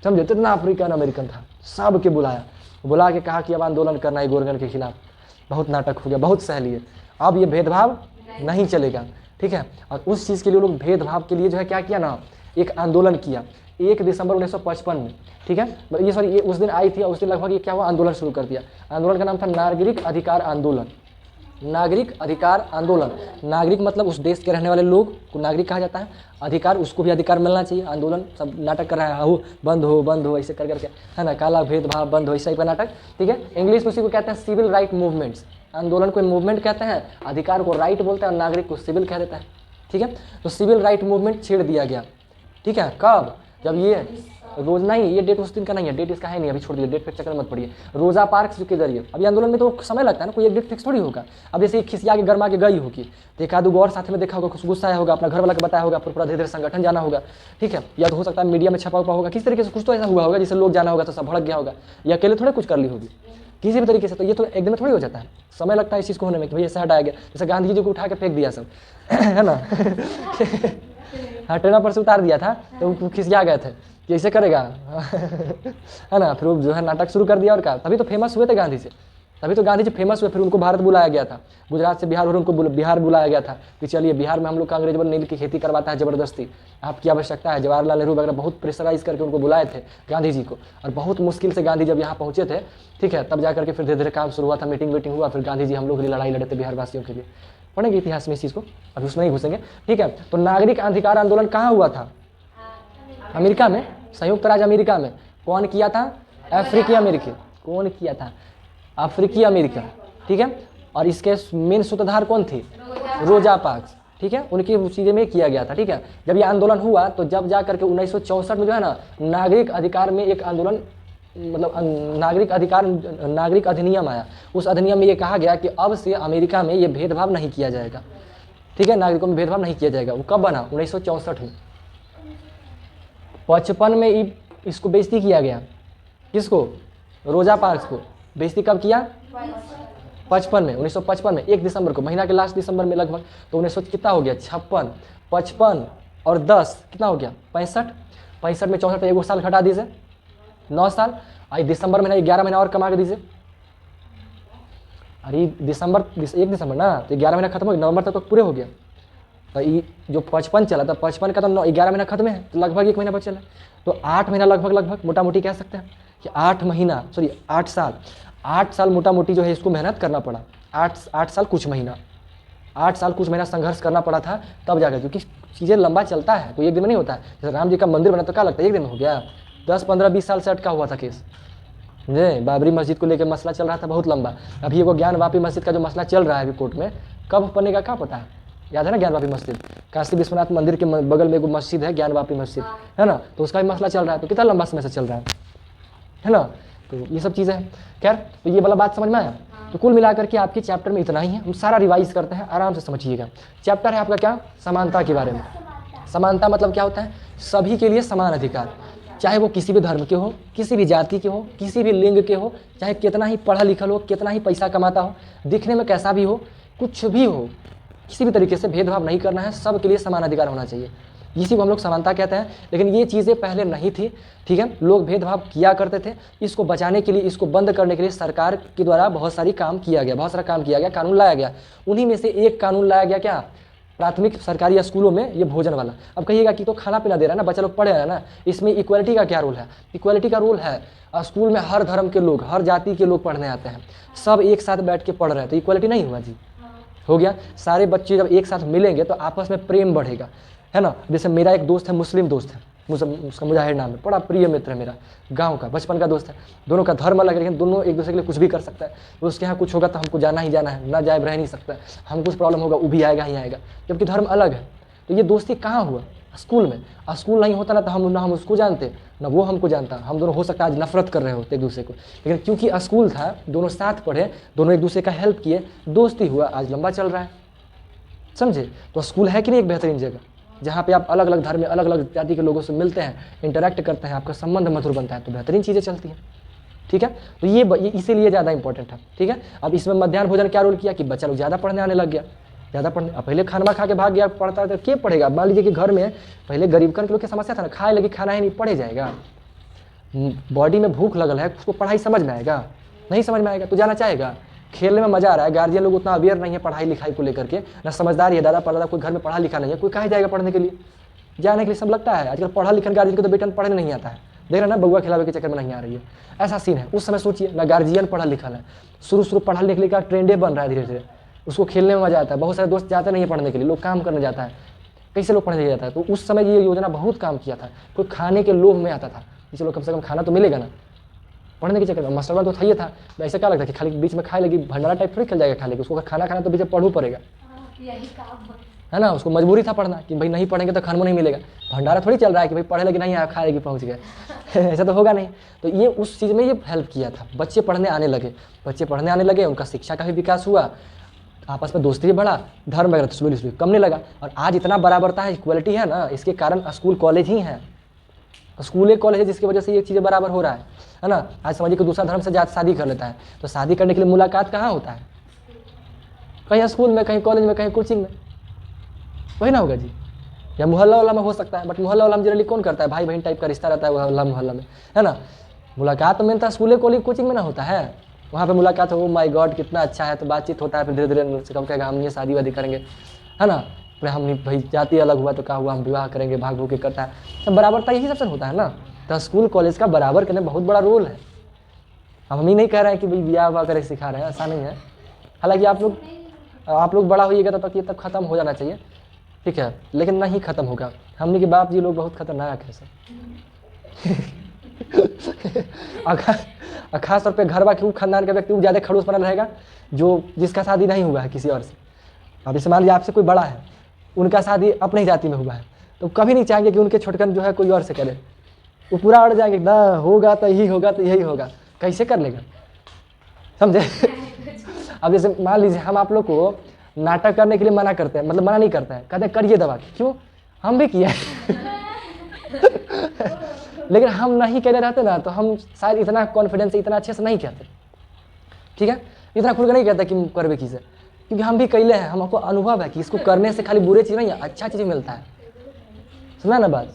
समझे। जितना अफ्रीकन अमेरिकन था सबके बुलाया, बुला के कहा कि अब आंदोलन करना है गोरकन के खिलाफ। बहुत नाटक हो गया, बहुत सह लिए, अब ये भेदभाव नहीं चलेगा, ठीक है। और उस चीज़ के लिए लोग भेदभाव के लिए जो है क्या किया ना, एक आंदोलन किया 1 दिसंबर 1955 में, ठीक है। ये सॉरी ये उस दिन आई थी, उस दिन लगभग ये क्या हुआ, आंदोलन शुरू कर दिया। आंदोलन का नाम था नागरिक अधिकार आंदोलन। नागरिक अधिकार आंदोलन, नागरिक मतलब उस देश के रहने वाले लोग को नागरिक कहा जाता है, अधिकार उसको भी अधिकार मिलना चाहिए। आंदोलन सब नाटक कर रहा है, हो बंद हो ऐसे कर करके, है ना, काला भेदभाव बंद हो, इस टाइप का नाटक, ठीक है। इंग्लिश में उसी को कहते हैं सिविल राइट मूवमेंट्स। आंदोलन को मूवमेंट कहते हैं, अधिकार को राइट बोलते हैं और नागरिक को सिविल कह देता है, ठीक है। तो सिविल राइट मूवमेंट छेड़ दिया गया, ठीक है। कब? जब ये रोज नहीं, ये डेट उस दिन का नहीं है, डेट इसका है नहीं, अभी छोड़ दिया, डेट पे चक्कर मत पड़िए। रोजा पार्क्स के जरिए, अभी आंदोलन में तो समय लगता है ना, कोई एक डेट फिक्स थोड़ी होगा। अब जैसे खिसिया के गरमा के गई होगी तो एक आधु और साथ में देखा होगा, कुछ गुस्सा आया होगा, अपना घर वाला को बताया होगा, पूरा धीरे धीरे संगठन जाना होगा, ठीक है। या तो हो सकता है मीडिया में छपा हुआ होगा, किस तरीके से कुछ तो ऐसा हुआ होगा जिससे लोग जाना होगा तो सब भड़क गया होगा, या अकेले थोड़े कुछ कर ली होगी किसी भी तरीके से। तो ये तो एक दिन में थोड़ी हो जाता है, समय लगता है इस चीज़ को होने में कि भाई ऐसा हटाया गया। जैसे गांधी जी को उठा के फेंक दिया सब, है ना हाँ, ट्रेन पर से उतार दिया था तो वो खिसिया गए थे कि ऐसे करेगा है ना। फिर वो जो है नाटक शुरू कर दिया और कहा, तभी तो फेमस हुए थे गांधी जी, तभी तो गांधी जी फेमस हुए। फिर उनको भारत बुलाया गया था, गुजरात से बिहार और उनको बिहार बुलाया गया था कि चलिए बिहार में हम लोग का अंग्रेज नील की खेती करवाता है ज़बरदस्ती, आपकी आवश्यकता है। जवाहरलाल नेहरू वगैरह बहुत प्रेशराइज करके उनको बुलाए थे गांधी जी को, और बहुत मुश्किल से गांधी जब यहाँ पहुँचे थे, ठीक है, तब जाकर के फिर धीरे धीरे काम शुरू हुआ था, मीटिंग हुआ, फिर गांधी जी हम लोग के लिए लड़ाई लड़े थे बिहार वासियों के लिए। पढ़ेंगे इतिहास में इस चीज़ को, अभी उसमें नहीं घुसेंगे, ठीक है। तो नागरिक अधिकार आंदोलन कहाँ हुआ था? अमेरिका में, संयुक्त राज्य अमेरिका में। कौन किया था? अफ्रीकी अमेरिकी। कौन किया था? अफ्रीकी अमेरिकन, ठीक है। और इसके मेन सूत्रधार कौन थी? रोजा पार्क्स, ठीक है, उनकी चीज़ें में किया गया था। ठीक है, जब ये आंदोलन हुआ तो जब जा करके 1964 में जो है ना नागरिक अधिकार में एक आंदोलन, मतलब नागरिक अधिनियम आया। उस अधिनियम में ये कहा गया कि अब से अमेरिका में ये भेदभाव नहीं किया जाएगा। ठीक है, नागरिकों में भेदभाव नहीं किया जाएगा। वो कब बना? 1964 में। 55 में इसको बेइज्जती किया गया। किसको? रोजा पार्क्स को बेइज्जती कब किया? 55 में, 1955 में 1 दिसंबर को, महीना के लास्ट दिसंबर में लगभग। तो 1900 कितना हो गया? 56, 55 और 10 कितना हो गया? 65। 65 में 64 पे 1 साल घटा दीजिए, 9 साल। आई दिसंबर महीना 11 महीना और कमा के दीजिए। अरे दिसंबर 1 दिसंबर ना, तो 11 महीना खत्म हो गया, नवंबर तक तो पूरे हो गया। तो ये जो 55 चला था, 55 का तो 11 महीना खत्म है, तो लगभग 1 महीना बचा है। तो 8 महीना लगभग मोटा मोटी कह सकते हैं कि 8 साल मोटा मोटी जो है इसको मेहनत करना पड़ा। 8 साल कुछ महीना, 8 साल कुछ महीना संघर्ष करना पड़ा था तब जाकर, क्योंकि चीज़ें लंबा चलता है, तो एक दिन में नहीं होता है। जैसे राम जी का मंदिर बना तो क्या लगता है 1 दिन में हो गया? 10, 15, 20 साल से अटका हुआ था केस। जी, बाबरी मस्जिद को लेकर मसला चल रहा था बहुत लंबा। अभी वो ज्ञानवापी मस्जिद का जो मसला चल रहा है अभी कोर्ट में, कब बनेगा क्या पता है? याद है ना ज्ञानवापी मस्जिद? काशी विश्वनाथ मंदिर के बगल में एक मस्जिद है ज्ञानवापी मस्जिद, है ना? तो उसका भी मसला चल रहा है। तो कितना लंबा समय से चल रहा है ना? तो ये सब चीज़ें हैं। खैर, तो ये वाला बात समझ में आया? तो कुल मिलाकर के आपके चैप्टर में इतना ही है। हम सारा रिवाइज करते हैं, आराम से समझिएगा। चैप्टर है आपका क्या? समानता के बारे में। समानता मतलब क्या होता है? सभी के लिए समान अधिकार, चाहे वो किसी भी धर्म के हो, किसी भी जाति के हो, किसी भी लिंग के हो, चाहे कितना ही पढ़ा लिखा हो, कितना ही पैसा कमाता हो, दिखने में कैसा भी हो, कुछ भी हो, किसी भी तरीके से भेदभाव नहीं करना है। सब के लिए समान अधिकार होना चाहिए। इसी को हम लोग समानता कहते हैं। लेकिन ये चीज़ें पहले नहीं थी। ठीक है, लोग भेदभाव किया करते थे। इसको बचाने के लिए, इसको बंद करने के लिए सरकार के द्वारा बहुत सारा काम किया गया, कानून लाया गया। उन्हीं में से एक कानून लाया गया, क्या? प्राथमिक सरकारी स्कूलों में ये भोजन वाला। अब कहिएगा कि तो खाना पीना दे रहा है ना, बच्चा लोग पढ़े रहे ना, इसमें इक्वलिटी का क्या रोल है? इक्वलिटी का रोल है, स्कूल में हर धर्म के लोग, हर जाति के लोग पढ़ने आते हैं, सब एक साथ बैठ के पढ़ रहे हैं, तो इक्वलिटी नहीं हुआ जी? हो गया। सारे बच्चे जब एक साथ मिलेंगे तो आपस में प्रेम बढ़ेगा, है ना? जैसे मेरा एक दोस्त है, मुस्लिम दोस्त है, उसका मुजाहिर नाम है, बड़ा प्रिय मित्र है मेरा, गांव का, बचपन का दोस्त है। दोनों का धर्म अलग है, लेकिन दोनों एक दूसरे के लिए कुछ भी कर सकता है। तो उसके यहाँ कुछ होगा तो हमको जाना ही जाना है, ना जाए रह नहीं सकता है। हम कुछ प्रॉब्लम होगा वो भी आएगा ही आएगा, जबकि धर्म अलग है। तो ये दोस्ती कहाँ हुआ? स्कूल में। स्कूल नहीं होता ना तो हम उसको जानते, ना वो हमको जानता। हम दोनों हो सकता है आज नफरत कर रहे होते एक दूसरे को, लेकिन क्योंकि स्कूल था, दोनों साथ पढ़े, दोनों एक दूसरे का हेल्प किए, दोस्ती हुआ, आज लंबा चल रहा है। समझे? तो स्कूल है कि नहीं एक बेहतरीन जगह, जहाँ पे आप अलग अलग धर्म में, अलग अलग जाति के लोगों से मिलते हैं, इंटरेक्ट करते हैं, आपका संबंध मधुर बनता है, तो बेहतरीन चीज़ें चलती हैं। ठीक है, तो ये इसीलिए ज़्यादा इंपॉर्टेंट है। ठीक है, अब इसमें मध्याह्न भोजन क्या रोल किया कि बच्चा लोग ज़्यादा पढ़ने आने लग गया, ज़्यादा पढ़ने। अब पहले खाना खा के भाग गया, पढ़ता है तो क्या पढ़ेगा? मान लीजिए कि घर में पहले गरीबकन के लोग की समस्या था ना, खाए लगी, खाना ही नहीं, पढ़े जाएगा। बॉडी में भूख लगल है, उसको पढ़ाई समझ में आएगा? नहीं समझ में आएगा, तो जाना चाहेगा? खेलने में मजा आ रहा है, गार्जियन लोग उतना अवेयर नहीं है पढ़ाई लिखाई को लेकर के, ना समझदार है, दादा परदादा कोई घर में पढ़ा लिखा नहीं है, कोई कहाँ जाएगा पढ़ने के लिए? जाने के लिए सब लगता है। आजकल पढ़ा लिखा गार्जियन को तो बेटा पढ़ने नहीं आता है, देख रहे ना, बउआ खिलावे के चक्कर में नहीं आ रही है, ऐसा सीन है। उस समय सोचिए ना, गार्जियन पढ़ा लिखा है, शुरू पढ़ा लिखने का ट्रेंडे बन रहा है धीरे धीरे, उसको खेलने में मजा आता है। बहुत सारे दोस्त जाते नहीं है पढ़ने के लिए, लोग काम करने जाता है, कैसे लोग पढ़ने जाता है। तो उस समय ये योजना बहुत काम किया था। कोई खाने के लोभ में आता था कि चलो कम से कम खाना तो मिलेगा ना, पढ़ने के चक्कर में। मास्टर तो था ही था, ऐसा क्या लगता है कि खाली बीच में खाए लगी, भंडारा टाइप थोड़ी खेल जाएगा खा लेगी, उसको खाना खाना तो बीच में पढ़ू पड़ेगा, है ना? उसको मजबूरी था पढ़ना कि भाई नहीं पढ़ेंगे तो खाना नहीं मिलेगा। भंडारा थोड़ी चल रहा है कि भाई पढ़े लगी नहीं आया, खा लेगी पहुँच गए ऐसा तो होगा नहीं। तो ये उस चीज़ में ये हेल्प किया था, बच्चे पढ़ने आने लगे, उनका शिक्षा का भी विकास हुआ, आपस में दोस्ती भी बढ़ा, धर्म वगैरह स्लोली कम नहीं लगा। और आज इतना बराबरता है, इक्वलिटी है ना, इसके कारण स्कूल कॉलेज ही हैं, स्कूल एक कॉलेज है जिसकी वजह से ये चीज़ें बराबर हो रहा है ना। आज समझिए कि दूसरा धर्म से जात शादी कर लेता है, तो शादी करने के लिए मुलाकात कहाँ होता है? कहीं स्कूल में, कहीं कॉलेज में, कहीं कोचिंग में, वही ना होगा जी। या मोहल्ला में हो सकता है, बट मोहल्ला में जनरली कौन करता है? भाई बहन टाइप का रिश्ता रहता है मोहल्ला में, है ना। मुलाकात तो मिलता है स्कूल कॉलेज कोचिंग में ना होता है, वहाँ पे मुलाकात हो, माय गॉड कितना अच्छा है, तो बातचीत होता है, फिर धीरे धीरे कम कहेगा हम ये शादी वादी करेंगे, है ना। फिर हम भाई जाति अलग हुआ तो क्या हुआ, हम विवाह करेंगे, भाग भूग के करता है, सब बराबरता यही सबसे होता है ना। तो स्कूल कॉलेज का बराबर करने में बहुत बड़ा रोल है। हम ही नहीं कह रहे हैं कि भाई ब्याह हुआ करे सिखा रहे हैं, ऐसा नहीं है। हालांकि आप लोग बड़ा होइएगा तब तक ये तब खत्म हो जाना चाहिए, ठीक है, लेकिन नहीं खत्म होगा। हमने के बाप जी लोग बहुत खतरनाक है सर खास तौर पे घरवा के खानदान का व्यक्ति ज़्यादा खड़ूस बना रहेगा, जो जिसका शादी नहीं हुआ है किसी और से। अब जैसे मान लीजिए आपसे कोई बड़ा है, उनका शादी अपनी जाति में हुआ है, तो कभी नहीं चाहेंगे कि उनके छोटकन जो है कोई और से करे। वो पूरा अड़ जाएंगे, ना होगा तो यही होगा, तो यही होगा। कैसे कर लेगा, समझे? अब जैसे मान लीजिए हम आप लोग को नाटक करने के लिए मना करते हैं, मतलब मना नहीं करते हैं, कहते हैं करिए दबा के, क्यों? हम भी किए लेकिन हम नहीं कहने रहते ना, तो हम शायद इतना कॉन्फिडेंस इतना अच्छे से नहीं कहते, ठीक है, इतना खुल कर नहीं कहते कि करवे की से, क्योंकि हम भी कैले हैं, हमको अनुभव है कि इसको करने से खाली बुरे चीज़ नहीं है, अच्छा चीज़ मिलता है। सुना ना बात?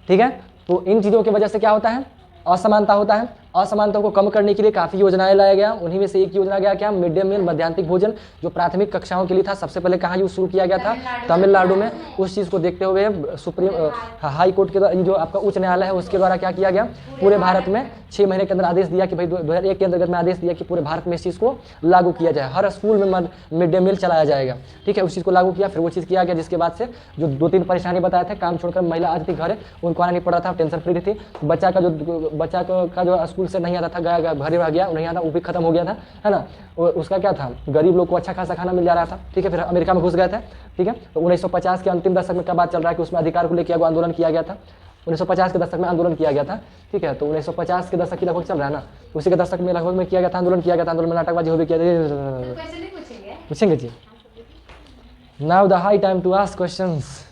ठीक है, तो इन चीज़ों की वजह से क्या होता है? असमानता होता है। असमानता को कम करने के लिए काफ़ी योजनाएं लाया गया। उन्हीं में से एक योजना गया क्या? मिड डे मील, मध्याह्निक भोजन, जो प्राथमिक कक्षाओं के लिए था। सबसे पहले कहाँ यूज शुरू किया गया था? तमिलनाडु में। उस चीज़ को देखते हुए सुप्रीम हाई कोर्ट के जो आपका उच्च न्यायालय है उसके द्वारा क्या किया गया? पूरे भारत में 6 महीने के अंदर आदेश दिया कि भाई 2001 के अंतर्गत में आदेश दिया कि पूरे भारत में इस चीज़ को लागू किया जाए। हर स्कूल में मिड डे मील चलाया जाएगा, ठीक है। उस चीज़ को लागू किया, फिर वो चीज़ किया गया, जिसके बाद से जो 2-3 परेशानी बताए थे, काम छोड़कर महिला आज थी घर है, उनको आना नहीं पड़ रहा था, टेंशन फ्री थी। बच्चा का जो स्कूल से नहीं आता था, गया घर रह गया, नहीं आता, वो भी खत्म हो गया था, है ना। उसका क्या था? गरीब लोग को अच्छा खासा खाना मिल जा रहा था, ठीक है। फिर अमेरिका में घुस गए थे, ठीक है। तो 1950 के अंतिम दशक में क्या बात चल रहा है कि उसमें अधिकार को लेकर आंदोलन किया गया था। 1950 के दशक में आंदोलन किया गया था, ठीक है। तो 1950 के दशक की लगभग चल रहा है ना, उसी के दशक में लगभग में किया गया था, आंदोलन किया गया था। आंदोलन में नाटकबाजी हो भी किया। पूछेंगे जी। Now the high time to ask questions.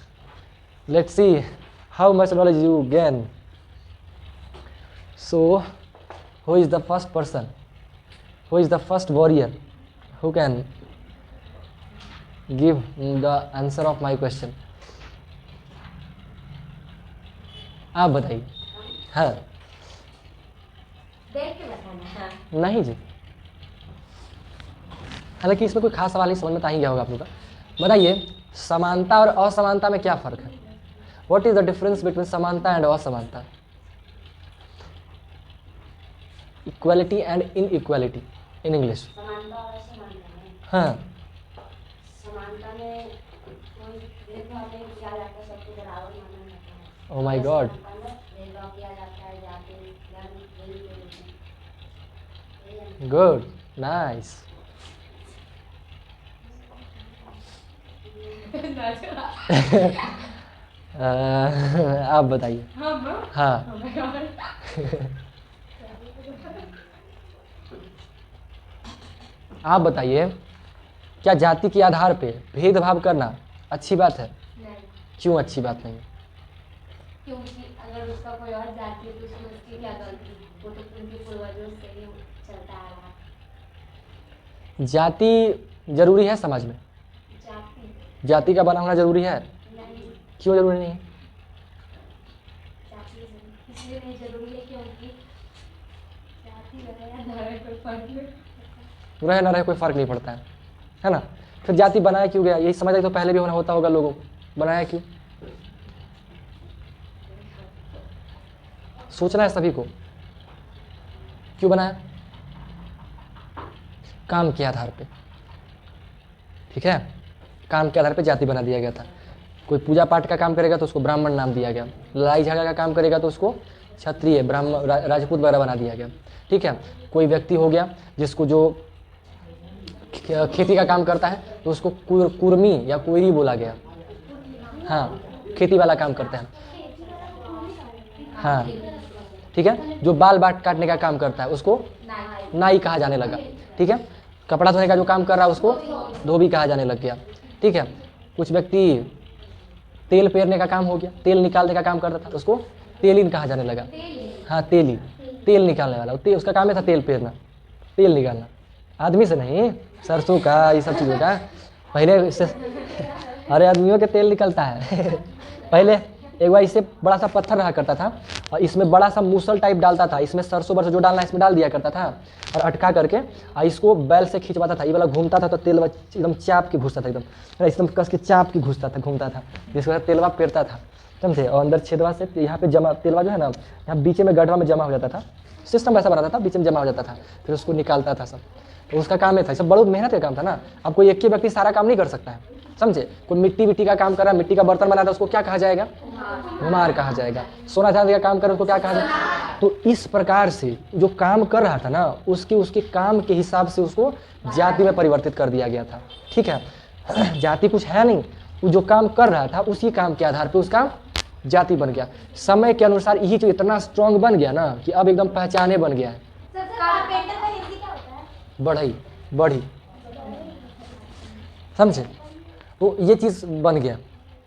Let's see how much knowledge you gain. So who is the first person, who is the first warrior who can give the answer of my question? आप बताइए। हाँ, देख के बताना। नहीं जी, हालांकि इसमें कोई खास सवाल नहीं समझ में तो आ ही गया होगा आप लोग का। बताइए, समानता और असमानता में क्या फर्क है? What is the difference between समानता एंड असमानता? Equality and inequality in English. समानता और असमानता में, हाँ, समानता में कोई भेदभाव नहीं किया जाता, सबको बराबर माना जाता है। ओह माय गॉड, असमानता में भेदभाव किया जाता है, जाति धर्म लिंग के रूप में। Good, nice. आप बताइए। हाँ, आप बताइए, क्या जाति के आधार पे भेदभाव करना अच्छी बात है? नहीं, क्यों अच्छी बात नहीं? क्योंकि अगर उसका कोई और जाति है तो उसमें उसकी क्या गलती? वो तो उनके पूर्वजों से ही चलता आ रहा है। जाति जरूरी है समाज में? जाति का बना होना जरूरी है? नहीं, क्यों जरूरी नहीं है? जाति इसलिए नहीं जरूरी है क्योंकि जाति रहे या न रहे कोई फर्क नहीं। रहे ना रहे कोई फर्क नहीं पड़ता है ना। फिर जाति बनाया क्यों गया? यही समझ तो पहले भी होना होता होगा लोगों को, बनाया क्यों? सोचना है सभी को, क्यों बनाया? काम के आधार पे, ठीक है। काम के आधार पे जाति बना दिया गया था। कोई पूजा पाठ का काम करेगा तो उसको ब्राह्मण नाम दिया गया, लड़ाई झगड़ा का काम करेगा तो उसको क्षत्रिय, ब्राह्मण, राजपूत वगैरह बना दिया गया, ठीक है। कोई व्यक्ति हो गया जिसको जो खेती का काम करता है तो उसको कुर्मी या कोयरी बोला गया। हाँ, खेती वाला काम करता है, हाँ, ठीक है। जो बाल बाट काटने का काम करता है उसको नाई कहा जाने लगा, ठीक है। कपड़ा धोने का जो काम कर रहा है उसको धोबी कहा जाने लग गया, ठीक है। कुछ व्यक्ति तेल पेरने का काम हो गया, तेल निकालने का काम करता था, उसको तेलीन कहा जाने लगा। हाँ, तेली, तेल निकालने वाला, उसका काम ही था तेल पेरना, तेल निकालना। आदमी से नहीं, सरसों का, ये सब चीज़ों का। पहले इससे अरे आदमियों के तेल निकलता है पहले एक बार इससे बड़ा सा पत्थर रहा करता था और इसमें बड़ा सा मूसल टाइप डालता था, इसमें सरसों बरसों जो डालना है इसमें डाल दिया करता था और अटका करके और इसको बैल से खींचवाता था। ये वाला घूमता था तो तेल एकदम चाप के घुसता था, एकदम कस के चाप के घुसता था, घूमता था, जिसके बाद तेलवा पेरता था, समझे। और अंदर छेदवा से यहाँ पे जमा, तेलवा जो है ना यहाँ बीच में गड्ढा में जमा हो जाता था, सिस्टम ऐसा बनाता था, बीच में जमा हो जाता था, फिर उसको निकालता था सब। तो उसका काम ये था, सब बड़ा मेहनत का काम था ना। अब कोई एक ही व्यक्ति सारा काम नहीं कर सकता है, समझे। कोई मिट्टी का काम कर रहा है, मिट्टी का बर्तन बना था, उसको क्या कहा जाएगा? कुम्हार कहा जाएगा। सोना चांदी का काम कर उसको क्या कहा जाएगा? तो इस प्रकार से जो काम कर रहा था ना, उसके उसके काम के हिसाब से उसको जाति में परिवर्तित कर दिया गया था। ठीक है, जाति कुछ है नहीं, वो जो काम कर रहा था उसी काम के आधार पे उसका जाति बन गया। समय के अनुसार यही जो इतना स्ट्रांग बन गया ना कि अब एकदम पहचाने बन गया है। कारपेंटर का हिंदी क्या होता है? बढ़ई, बढ़ी, समझे? तो ये चीज़ बन गया,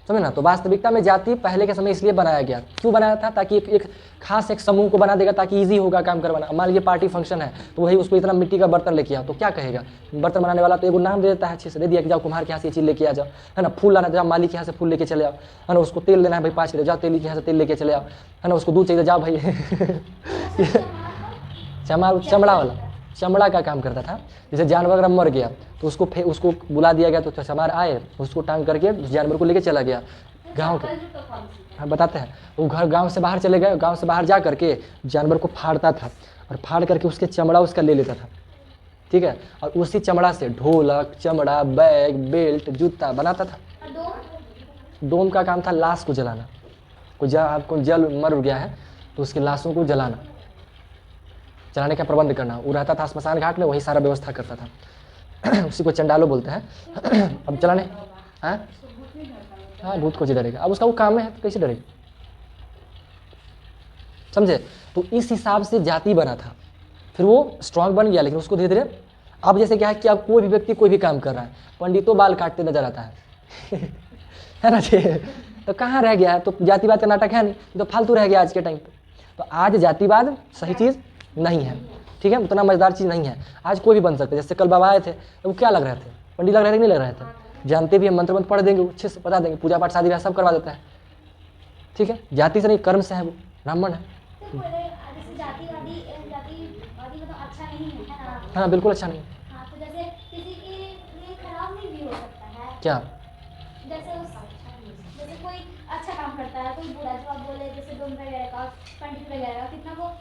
समझे ना। तो वास्तविकता में जाति पहले के समय इसलिए बनाया गया, क्यों बनाया था? ताकि एक खास एक समूह को बना देगा, ताकि इजी होगा काम करवाना। मान लीजिए पार्टी फंक्शन है, तो वही उसको इतना मिट्टी का बर्तन लेके आओ, तो क्या कहेगा बर्तन बनाने वाला? तो एगो नाम दे देता है, अच्छे से दे दिया कि जाओ कुम्हार के यहाँ से ये चीज़ लेके आ जाओ, है ना। फूल लाना, जाओ माली के यहाँ से फूल लेके चले आओ, है ना। उसको तेल लेना है भाई 5 किलो, जाओ तेली के यहाँ से तेल लेके चले आओ, है ना। उसको दूध चाहिए, जाओ भाई चमड़ा वाला, चमड़ा का काम करता था। जैसे जानवर अगर मर गया तो उसको बुला दिया गया, तो चमार आए, उसको टांग करके जानवर को लेके चला गया गांव के। हाँ बताते हैं, वो गांव से बाहर चले गए, गांव से बाहर जा करके जानवर को फाड़ता था और फाड़ करके उसके चमड़ा उसका ले लेता था। ठीक है, और उसी चमड़ा से ढोलक, चमड़ा, बैग, बेल्ट, जूता बनाता था। डोम का काम था लाश को जलाना। कोई जल मर गया है तो उसकी लाशों को जलाने का प्रबंध करना। वो रहता था स्मशान घाट में, वही सारा व्यवस्था करता था उसी को चंडालो बोलते हैं। अब चलाने, हाँ भूत को जी डरेगा, अब उसका वो काम है तो कैसे डरेगा, समझे। तो इस हिसाब से जाति बना था, फिर वो स्ट्रांग बन गया। लेकिन उसको धीरे धीरे, अब जैसे क्या है कि अब कोई भी व्यक्ति कोई भी काम कर रहा है, पंडितों बाल काटते नजर आता है है ना जी। तो कहाँ रह गया है? तो जातिवाद का नाटक है नहीं, तो फालतू रह गया आज के टाइम पे। तो आज जातिवाद सही चीज़ नहीं है, ठीक है, उतना मजेदार चीज़ नहीं है। आज कोई भी बन सकता है। जैसे कल बाबा आए थे, तो वो क्या लग रहे थे? पंडित लग रहे थे, नहीं लग रहे थे? जानते भी हम, मंत्र मंत्र पढ़ देंगे, अच्छे से बता देंगे, पूजा पाठ शादी ब्याह सब करवा देता है। ठीक है, जाति से नहीं, कर्म से है, वो ब्राह्मण है। हाँ बिल्कुल अच्छा नहीं। तो जैसे किसी के लिए खराब नहीं भी हो सकता है क्या? जैसे कोई अच्छा काम करता है, कोई बुरा, जो आप बोले जैसे डोम वगैरह का, पंडित वगैरह का, कितना वो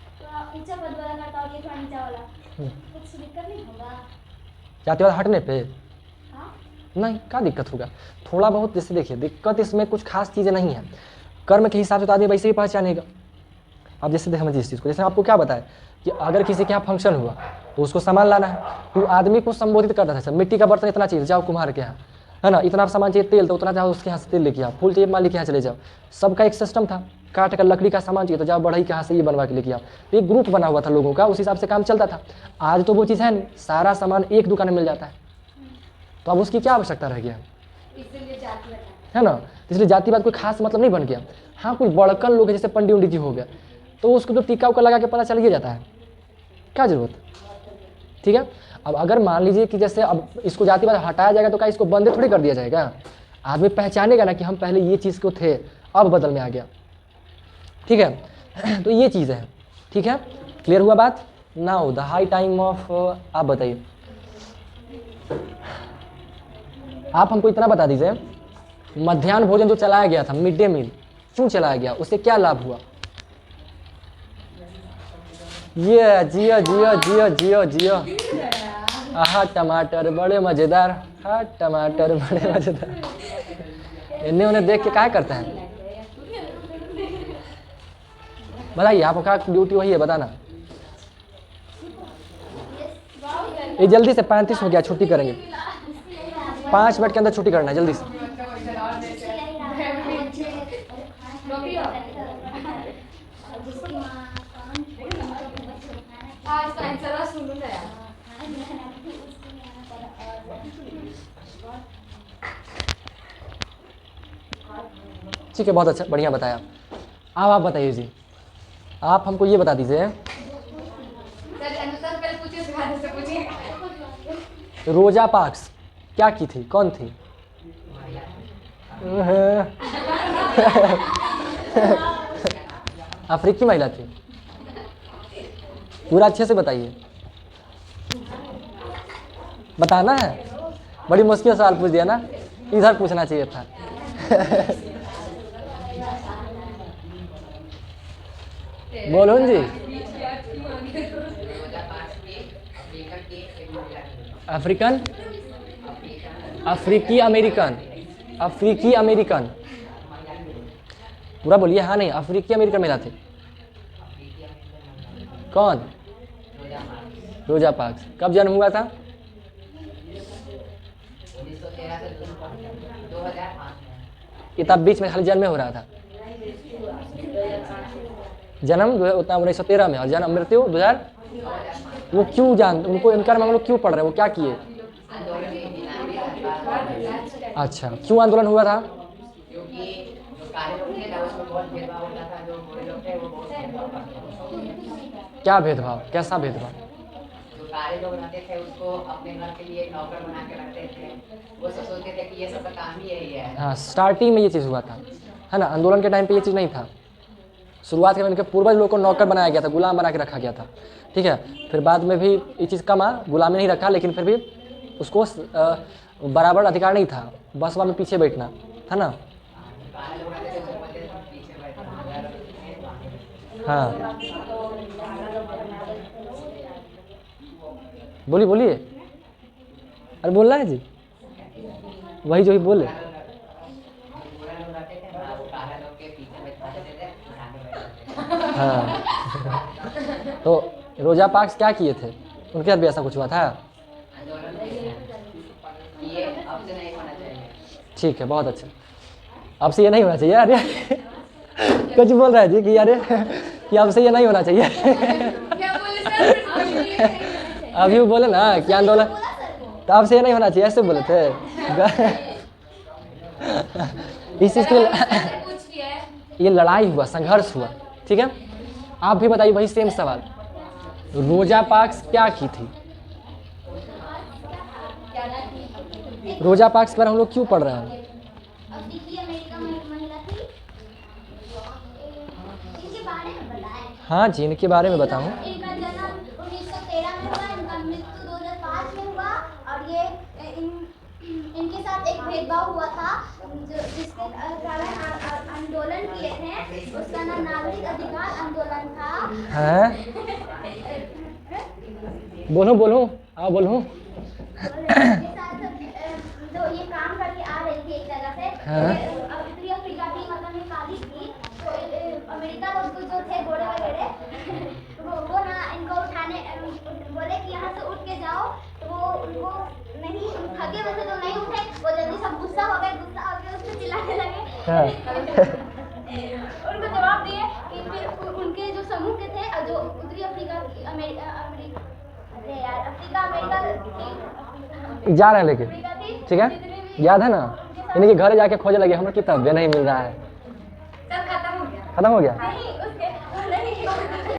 ऊंचा पद वाला करता और ये थोड़ा नीचा वाला, कुछ दिक्कत नहीं होगा जातिवाद हटने पे? हाँ? नहीं, क्या दिक्कत होगा? थोड़ा बहुत, जैसे देखिए, दिक्कत इसमें कुछ खास चीज़ें नहीं है। कर्म के हिसाब से तो आदमी वैसे ही पहचानेगा। अब जैसे समझिए इस चीज़ को, जैसे आपको क्या बताया कि अगर किसी के यहाँ फंक्शन हुआ तो उसको सामान लाना है, तो आदमी को संबोधित करता था, मिट्टी का बर्तन इतना चाहिए, जाओ कुम्हार के यहाँ, है ना। इतना सामान चाहिए तेल, तो उतना जाओ उसके यहाँ से तेल लेके आओ। फूल चाहिए, माली के यहाँ चले जाओ। सबका एक सिस्टम था। काट का लकड़ी का सामान चाहिए, तो जाओ बढ़ई के यहाँ से ये बनवा के लेके आओ। तो एक ग्रुप बना हुआ था लोगों का, उस हिसाब से काम चलता था। आज तो वो चीज़ है नहीं, सारा सामान एक दुकान में मिल जाता है, तो अब उसकी क्या आवश्यकता रह गया, है ना। इसलिए जातिवाद कोई खास मतलब नहीं बन गया। हाँ, कोई बड़कन लोग है, जैसे पंडित जी हो गया, तो उसको तो टीका उका लगा के पता चल ही जाता है, क्या जरूरत। ठीक है, अब अगर मान लीजिए कि जैसे अब इसको जातिवाद हटाया जाएगा, तो क्या इसको बंद थोड़ी कर दिया जाएगा? आदमी पहचानेगा ना कि हम पहले ये चीज़ को थे, अब बदल में आ गया। ठीक है, तो ये चीज़ है। ठीक है, क्लियर हुआ बात? Now the high time of, आप बताइए, आप हमको इतना बता दीजिए, मध्याह्न भोजन जो चलाया गया था, मिड डे मील, क्यों चलाया गया? उससे क्या लाभ हुआ? ये जियो जियो जियो जियो जियो। आहा टमाटर बड़े मज़ेदार, हाँ टमाटर बड़े मज़ेदार। इन्हें उन्हें देख के क्या करते हैं? बताइए, आपका ड्यूटी वही है, बताना। ये जल्दी से 35 हो गया, छुट्टी करेंगे। 5 मिनट के अंदर छुट्टी करना है, जल्दी से। ठीक है, बहुत अच्छा, बढ़िया बताया। अब आप बताइए जी, आप हमको ये बता दीजिए, रोजा पार्क्स क्या की थी, कौन थी? अफ्रीकी महिला थी। पूरा अच्छे से बताइए, बताना है। बड़ी मुश्किल सवाल पूछ दिया ना, इधर पूछना चाहिए था बोलो जी। अफ्रीकन, अफ्रीकी अमेरिकन, अफ्रीकी अमेरिकन, पूरा बोलिए। हाँ नहीं, अफ्रीकी अमेरिकन महिला थे। कौन? रोजा पार्क्स। कब जन्म हुआ था? 1913 से 2005 में। ये तब बीच में खाली जन्म हो रहा था। जन्म उतना 1913 में और जन्म मृत्यु 2000। वो क्यों जान उनको इनकार में हम लोग क्यों पढ़ रहे हैं? वो क्या किए? आंदोलन की नीलामी का। अच्छा, क्यों आंदोलन हुआ था? क्योंकि जो काले लोग थे ना उसमें बहुत भेदभाव होता था, जो गोरे लोग थे वो बहुत भेदभाव करते थे। क्या भेदभाव? कैसा भेदभाव? जो काले लोग रहते थे उसको अपने घर के लिए नौकर बना के रखते थे। वो सब सोचते थे कि ये सब का काम ही यही है। हाँ, स्टार्टिंग में ये चीज़ हुआ था, है ना? आंदोलन के टाइम पे ये चीज़ नहीं था। शुरुआत में इनके पूर्वज लोग को नौकर बनाया गया था, गुलाम बना के रखा गया था, ठीक है। फिर बाद में भी ये चीज़ कमा, गुलामी नहीं रखा, लेकिन फिर भी उसको बराबर अधिकार नहीं था, बसवा में पीछे बैठना था ना। काले लोग रहते थे उसको बोलते थे पीछे बैठो। हाँ, बोलिए बोलिए। अरे बोलना है जी, वही जो ही बोले। गोरे लोग रहते थे ना वो काले लोग के पीछे बैठा देते थे, उठा के बैठ जाते थे। हाँ तो रोजा पार्क्स क्या किए थे? उनके साथ भी ऐसा कुछ हुआ था? आंदोलन ये अब से नहीं होना चाहिए। ठीक है, बहुत अच्छा। अब से ये नहीं होना चाहिए अरे कुछ बोल रहा है जी कि अरे कि अब से ये नहीं होना चाहिए क्या बोले सर? अभी वो बोले ना कि आंदोलन, तो अब से ये नहीं होना चाहिए, ऐसे बोले थे इस चीज़ के लिए पूछ लिया है। ये लड़ाई हुआ, संघर्ष हुआ, ठीक है। आप भी बताइए वही सेम सवाल, रोजा पार्क्स क्या की थी? रोजा पार्क्स पर हम लोग क्यों पढ़ रहे हैं? अब देखिए अमेरिका में एक महिला थी, इनके बारे में बताएं। हाँ जी, इनके बारे में बताऊँ। इनका जन्म 1913 में हुआ, इनका मृत्यु 2005 में हुआ और ये इनके साथ एक भेदभाव हुआ था जो जिसके कारण आंदोलन किए थे, उसका नाम नागरिक अधिकार आंदोलन था। हैं? बोलो बोलो, आओ बोलो। इनके साथ जो ये काम करके आ रही थी एक जगह से, हाँ। उत्तरी अफ्रीका की मतलब में काली थी, तो अमेरिका को जो थे घोड़े वगैरह वो ना इनको उठाने बोले कि यहाँ से उठ के जाओ, तो वो उनको नहीं थके वैसे तो नहीं उठे, वो जल्दी सब गुस्सा हो गए उससे चिल्लाने लगे। हाँ। उनको जवाब दिए कि फिर उनके जो समूह के थे जो उत्तरी अफ्रीका अमेरिका जा रहे हैं लेके, अफ्रीका थी, ठीक है, जितने भी याद है ना? इनके घर जाके खोजने लगे, हमें किताब नहीं मिल रहा है। सब खत्म हो गया। खत्म हो गया? नहीं उसके नहीं